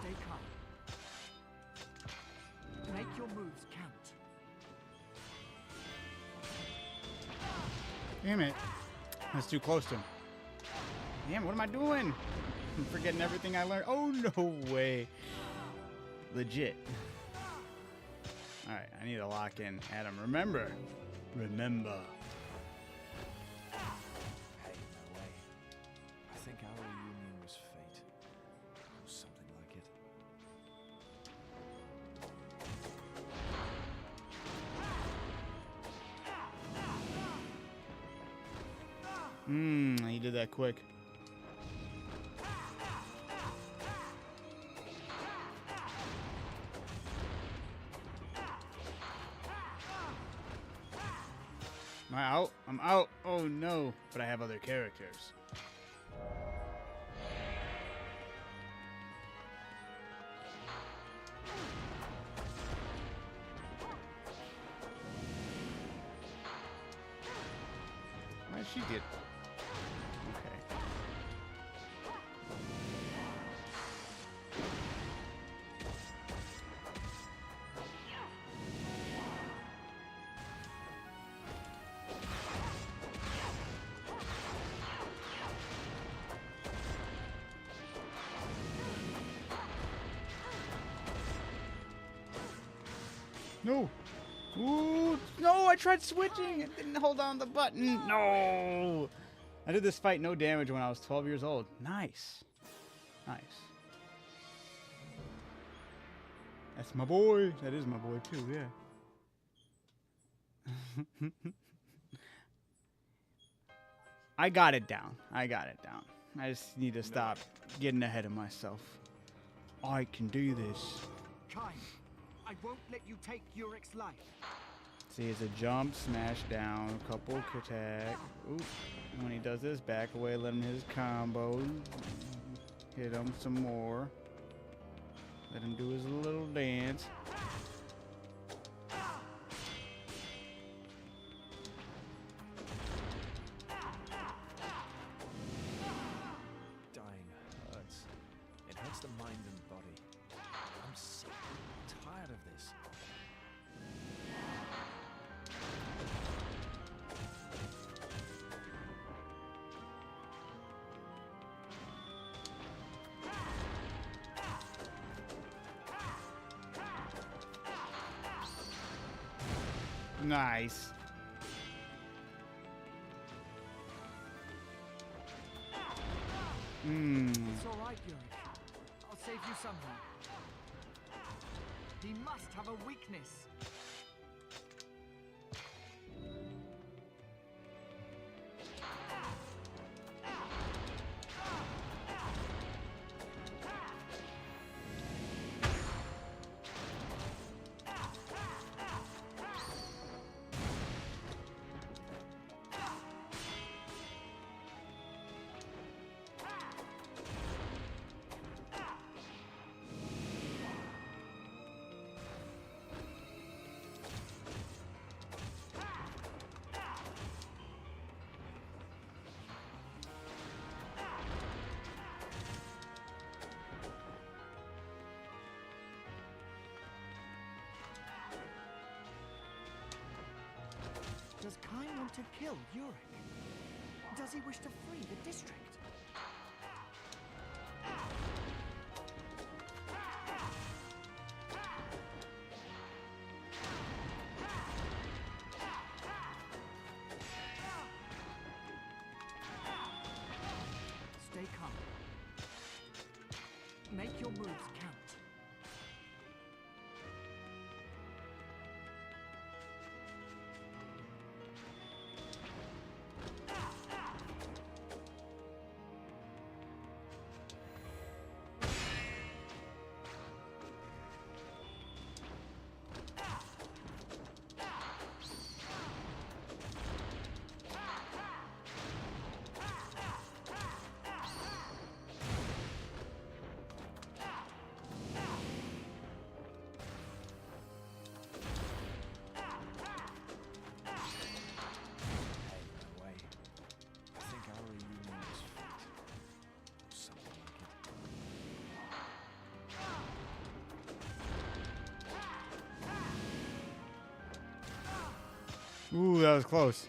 Stay calm. Make your moves count. Damn it. That's too close to him. Damn, what am I doing? I'm forgetting everything I learned. Oh, no way. Legit. Alright, I need to lock in Adam. Remember. Remember. Hey, no way. I think our reunion was fate. Or something like it. He did that quick. Am I out? I'm out. Oh no. But I have other characters. Why did she get? Okay. No. Ooh, no, I tried switching and didn't hold on the button. No. I did this fight no damage when I was 12 years old. Nice. Nice. That's my boy. That is my boy too, yeah. I got it down. I got it down. I just need to stop getting ahead of myself. I can do this. Kain, I won't let you take Urik's life. See, it's a jump, smash down, a couple attack. Ooh. And when he does this, back away, let him hit his combo. Hit him some more. Let him do his little dance. Dying hurts. It hurts the mind and body. I'm sick. Tired of this. Nice. It's all right, Yurik. I'll save you somehow. He must have a weakness. Does Kain want to kill Yurik? Does he wish to free the district? Stay calm. Make your moves count. Ooh, that was close.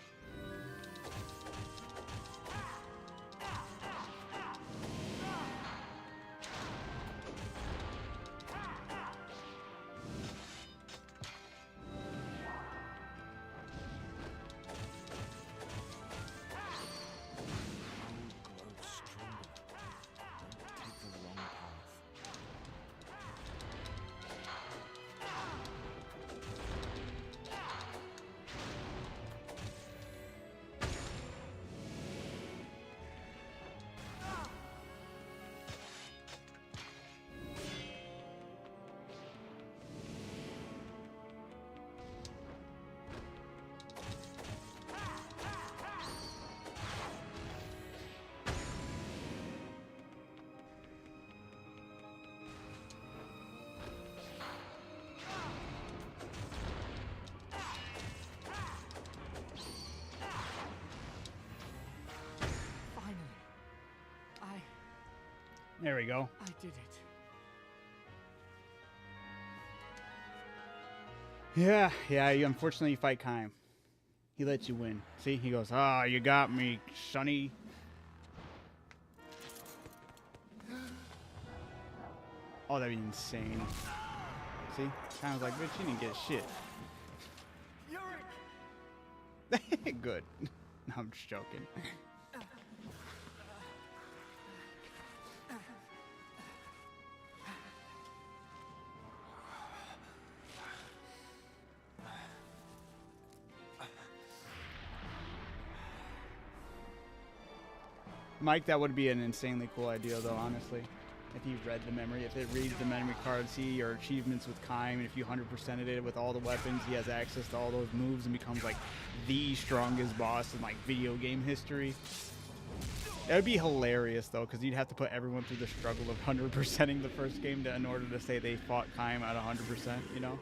There we go. I did it. Yeah, you unfortunately fight Kaim. He lets you win. See, he goes, "Ah, you got me, sonny." Oh, that'd be insane. See? Kaim's like, bitch, you didn't get shit. Good. No, I'm just joking. Mike, that would be an insanely cool idea, though, honestly. If you read the memory, if it reads the memory card, see your achievements with Kaim, and if you 100%ed it with all the weapons, he has access to all those moves and becomes like the strongest boss in like video game history. That would be hilarious though, because you'd have to put everyone through the struggle of 100%ing the first game in order to say they fought Kaim at 100%, you know?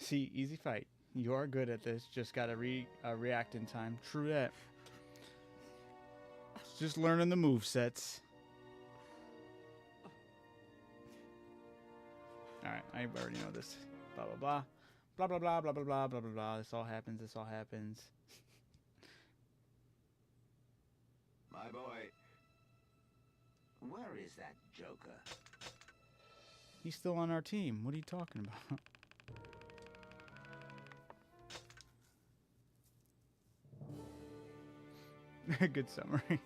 See, easy fight. You are good at this. Just gotta react in time. True that. Just learning the movesets. Alright, I already know this. Blah, blah, blah. Blah, blah, blah, blah, blah, blah, blah, blah, blah. This all happens. This all happens. My boy. Where is that Joker? He's still on our team. What are you talking about? Good summary.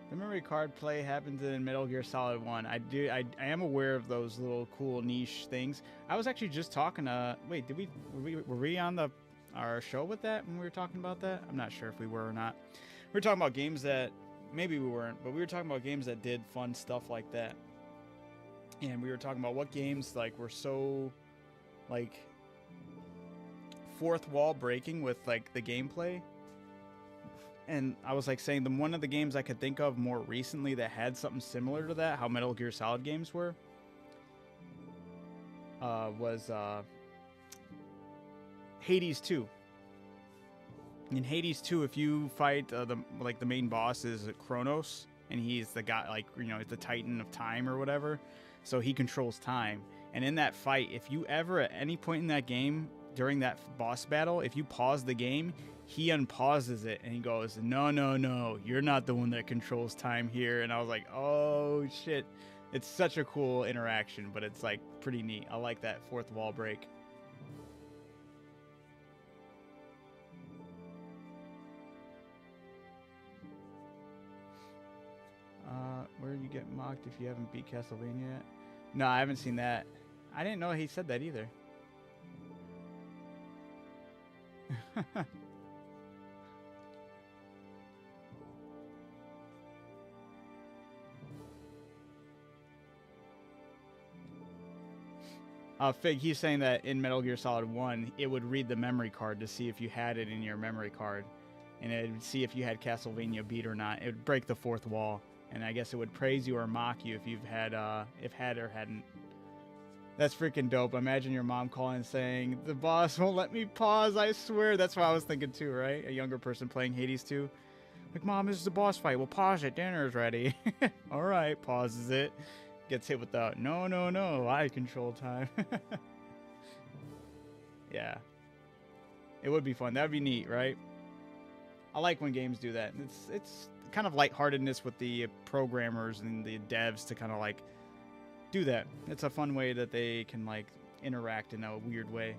The memory card play happens in Metal Gear Solid 1. I am aware of those little cool niche things. I was actually just talking to... Wait, were we on our show with that when we were talking about that? I'm not sure if we were or not. We were talking about games that... Maybe we weren't, but we were talking about games that did fun stuff like that. And we were talking about what games like were so like fourth wall breaking with like the gameplay. And I was like saying one of the games I could think of more recently that had something similar to that, how Metal Gear Solid games were, was Hades 2. In Hades 2, if you fight the main boss is Kronos, and he's the guy, like, you know, the Titan of time or whatever, so he controls time. And in that fight, if you ever at any point in that game during that boss battle, if you pause the game, he unpauses it and he goes, no, you're not the one that controls time here. And I was like, oh shit. It's such a cool interaction, but it's like pretty neat. I like that fourth wall break. Where you get mocked if you haven't beat Castlevania yet? No, I haven't seen that. I didn't know he said that either. Fig, he's saying that in Metal Gear Solid 1, it would read the memory card to see if you had it in your memory card. And it would see if you had Castlevania beat or not. It would break the fourth wall. And I guess it would praise you or mock you if you've had, if had or hadn't. That's freaking dope. Imagine your mom calling and saying, the boss won't let me pause, I swear. That's what I was thinking too, right? A younger person playing Hades 2. Like, Mom, this is a boss fight. Well, pause it. Dinner's ready. All right, pauses it. Gets hit with the, no, I control time. Yeah. It would be fun. That would be neat, right? I like when games do that. It's kind of lightheartedness with the programmers and the devs to kind of like do that. It's a fun way that they can like interact in a weird way.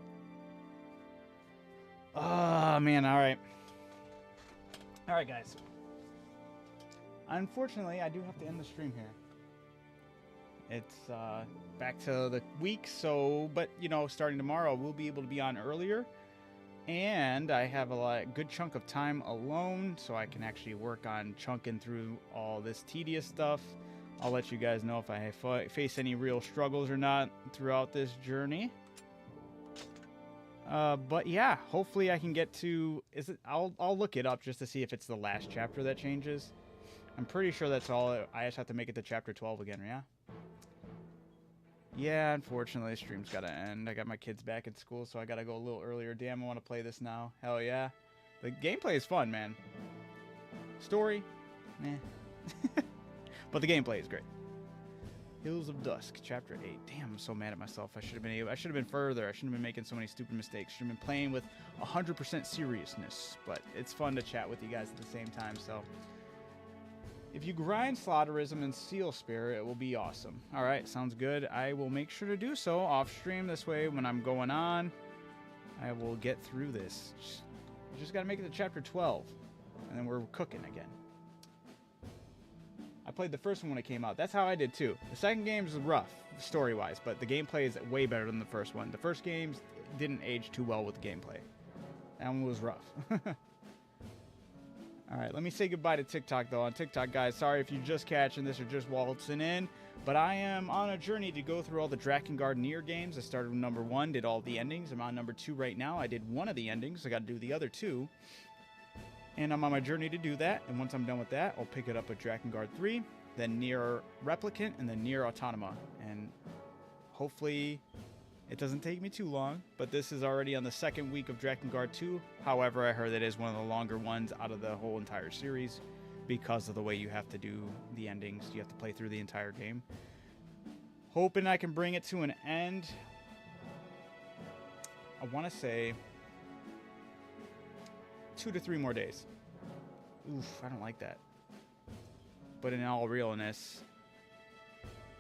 Oh man, all right, guys, unfortunately I do have to end the stream here. It's back to the week, so but you know, starting tomorrow we'll be able to be on earlier. And I have a good chunk of time alone, so I can actually work on chunking through all this tedious stuff. I'll let you guys know if I face any real struggles or not throughout this journey. But yeah, hopefully I can get to... I'll look it up just to see if it's the last chapter that changes. I'm pretty sure that's all. I just have to make it to chapter 12 again, yeah? Yeah, unfortunately, the stream's got to end. I got my kids back at school, so I got to go a little earlier. Damn, I want to play this now. Hell yeah. The gameplay is fun, man. Story? Meh. But the gameplay is great. Hills of Dusk, Chapter 8. Damn, I'm so mad at myself. I should have been further. I shouldn't have been making so many stupid mistakes. Should have been playing with 100% seriousness. But it's fun to chat with you guys at the same time, so... If you grind Slaughterism and Seal Spirit, it will be awesome. Alright, sounds good. I will make sure to do so off stream. This way, when I'm going on, I will get through this. Just gotta make it to chapter 12. And then we're cooking again. I played the first one when it came out. That's how I did too. The second game is rough, story-wise, but the gameplay is way better than the first one. The first games didn't age too well with the gameplay. That one was rough. Alright, let me say goodbye to TikTok, though. On TikTok, guys, sorry if you're just catching this or just waltzing in, but I am on a journey to go through all the Drakengard Nier games. I started with number 1, did all the endings. I'm on number 2 right now. I did one of the endings. I got to do the other 2. And I'm on my journey to do that. And once I'm done with that, I'll pick it up with Drakengard 3, then Nier Replicant, and then Nier Autonoma. And hopefully it doesn't take me too long, but this is already on the second week of Drakengard 2. However, I heard that it is one of the longer ones out of the whole entire series because of the way you have to do the endings. You have to play through the entire game. Hoping I can bring it to an end. I want to say 2 to 3 more days. Oof, I don't like that. But in all realness,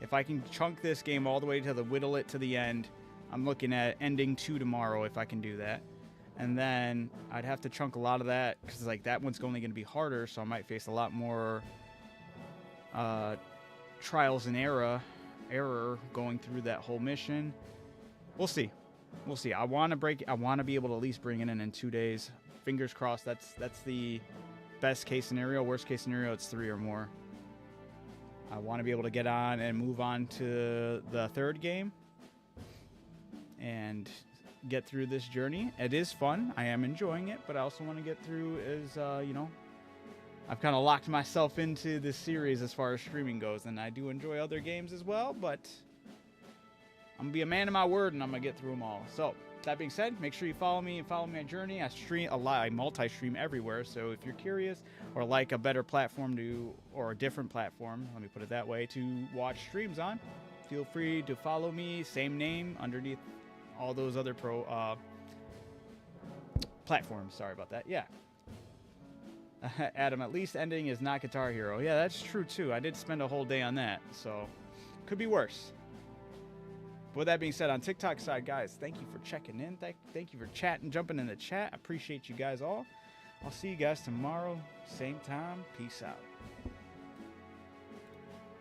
if I can chunk this game all the way to whittle it to the end, I'm looking at ending 2 tomorrow if I can do that. And then I'd have to chunk a lot of that because like that one's only going to be harder, so I might face a lot more trials and error going through that whole mission. We'll see. We'll see. I want to be able to at least bring it in 2 days. Fingers crossed. That's the best case scenario. Worst case scenario, it's 3 or more. I want to be able to get on and move on to the third game and get through this journey. It is fun. I am enjoying it, but I also want to get through I've kind of locked myself into this series as far as streaming goes, and I do enjoy other games as well, but I'm going to be a man of my word, and I'm going to get through them all. So, that being said, make sure you follow me and follow my journey. I stream a lot. I multi-stream everywhere, so if you're curious or like a better platform or a different platform, let me put it that way, to watch streams on, feel free to follow me. Same name underneath all those other platforms. Sorry about that. Yeah. Adam, at least ending is not Guitar Hero. Yeah, that's true too. I did spend a whole day on that, so could be worse. But with that being said, on TikTok side, guys, thank you for checking in. Thank you for chatting, jumping in the chat. I appreciate you guys all. I'll see you guys tomorrow, same time. Peace out.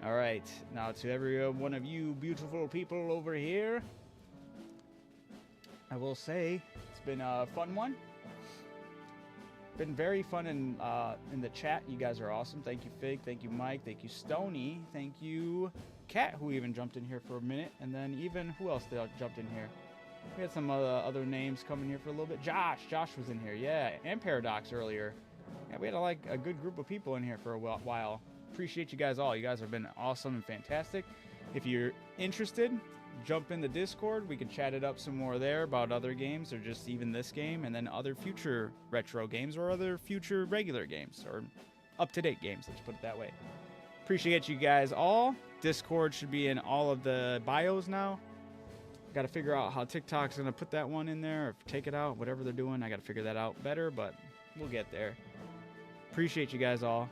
All right, now to every one of you beautiful people over here, I will say it's been a fun one. Been very fun in the chat. You guys are awesome. Thank you, Fig. Thank you, Mike. Thank you, Stony. Thank you, Kat, who even jumped in here for a minute. And then even, who else jumped in here? We had some other names coming here for a little bit. Josh was in here, yeah. And Paradox earlier. Yeah, we had a good group of people in here for a while. Appreciate you guys all. You guys have been awesome and fantastic. If you're interested, jump in the Discord. We can chat it up some more there about other games or just even this game and then other future retro games or other future regular games or up-to-date games, let's put it that way. Appreciate you guys all. Discord should be in all of the bios now. Got to figure out how TikTok's going to put that one in there or take it out, whatever they're doing. I got to figure that out better, but we'll get there. Appreciate you guys all.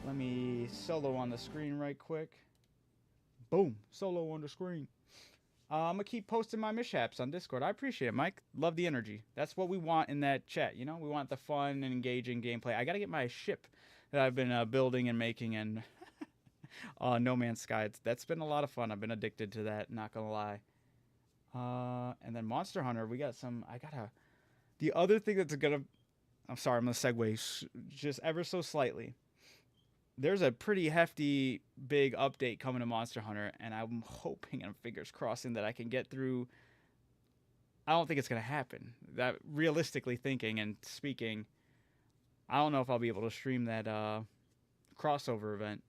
Let me solo on the screen right quick. Boom. Solo on the screen. I'm going to keep posting my mishaps on Discord. I appreciate it, Mike. Love the energy. That's what we want in that chat, you know? We want the fun and engaging gameplay. I got to get my ship that I've been building and making in No Man's Sky. That's been a lot of fun. I've been addicted to that, not going to lie. And then Monster Hunter, we got some... The other thing that's going to... I'm sorry, I'm going to segue just ever so slightly. There's a pretty hefty, big update coming to Monster Hunter, and I'm hoping and fingers crossing that I can get through. I don't think it's going to happen. That realistically thinking and speaking, I don't know if I'll be able to stream that crossover event.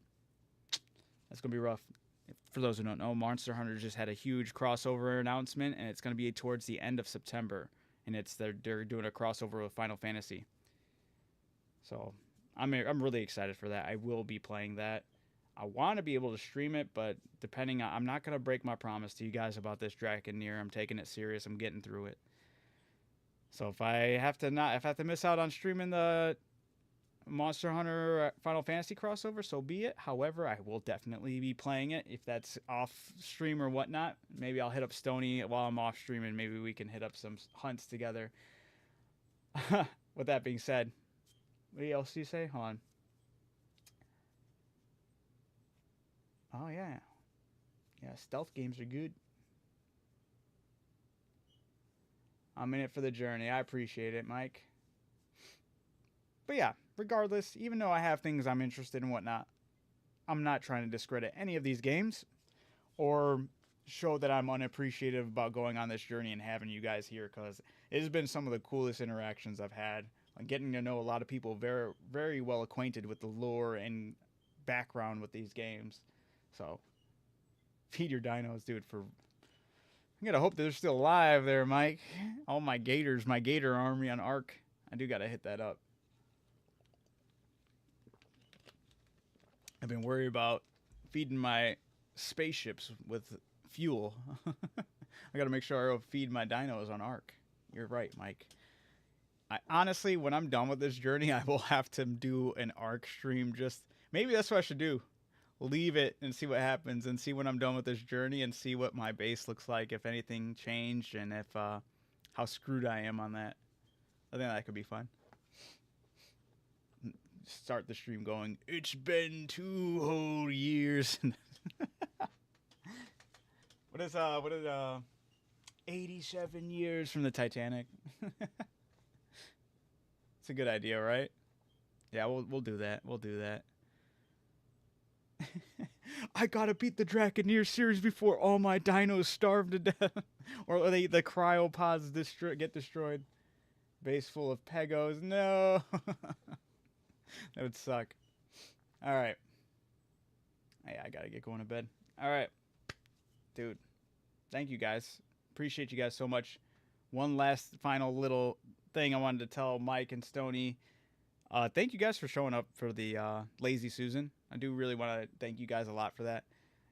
That's going to be rough. For those who don't know, Monster Hunter just had a huge crossover announcement, and it's going to be towards the end of September, and they're doing a crossover with Final Fantasy. So I'm really excited for that. I will be playing that. I want to be able to stream it, but I'm not going to break my promise to you guys about this Draken Nier. I'm taking it serious. I'm getting through it. So if I have to miss out on streaming the Monster Hunter Final Fantasy crossover, so be it. However, I will definitely be playing it if that's off stream or whatnot. Maybe I'll hit up Stony while I'm off stream, and maybe we can hit up some hunts together. With that being said, what else do you say? Hold on. Oh, yeah. Yeah, stealth games are good. I'm in it for the journey. I appreciate it, Mike. But yeah, regardless, even though I have things I'm interested in and whatnot, I'm not trying to discredit any of these games or show that I'm unappreciative about going on this journey and having you guys here, because it has been some of the coolest interactions I've had. I'm getting to know a lot of people very, very well acquainted with the lore and background with these games. So, feed your dinos, dude. I gotta hope they're still alive there, Mike. All my gators, my gator army on Ark. I do gotta hit that up. I've been worried about feeding my spaceships with fuel. I gotta make sure I feed my dinos on Ark. You're right, Mike. Honestly, when I'm done with this journey, I will have to do an Ark stream. Maybe that's what I should do. Leave it and see what happens, and see when I'm done with this journey, and see what my base looks like, if anything changed, and if how screwed I am on that. I think that could be fun. Start the stream going, it's been 2 whole years. What is 87 years from the Titanic? It's a good idea, right? Yeah, we'll do that. We'll do that. I gotta beat the Drakengard series before all my dinos starve to death. Or the cryopods get destroyed. Base full of pegos. No. That would suck. Alright. Hey, I gotta get going to bed. Alright. Dude. Thank you guys. Appreciate you guys so much. One last final little thing I wanted to tell Mike and Stony. Thank you guys for showing up for the Lazy Susan. I do really want to thank you guys a lot for that.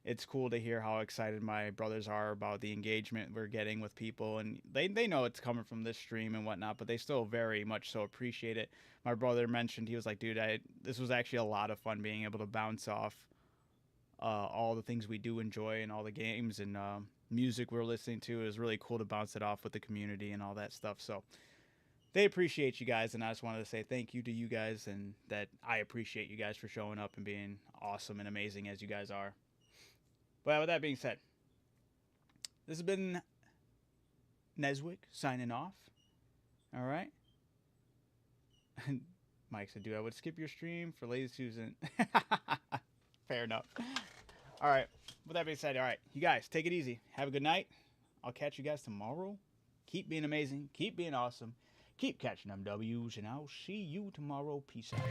It's cool to hear how excited my brothers are about the engagement we're getting with people. And they know it's coming from this stream and whatnot, but they still very much so appreciate it. My brother mentioned, he was like, dude, this was actually a lot of fun being able to bounce off all the things we do enjoy and all the games and music we're listening to. It was really cool to bounce it off with the community and all that stuff. So they appreciate you guys, and I just wanted to say thank you to you guys, and that I appreciate you guys for showing up and being awesome and amazing as you guys are. But with that being said, this has been Nezwic signing off. All right. And Mike said, dude, I would skip your stream for Lazy Susan. Fair enough. All right. With that being said, all right, you guys, take it easy. Have a good night. I'll catch you guys tomorrow. Keep being amazing. Keep being awesome. Keep catching them W's, and I'll see you tomorrow. Peace out.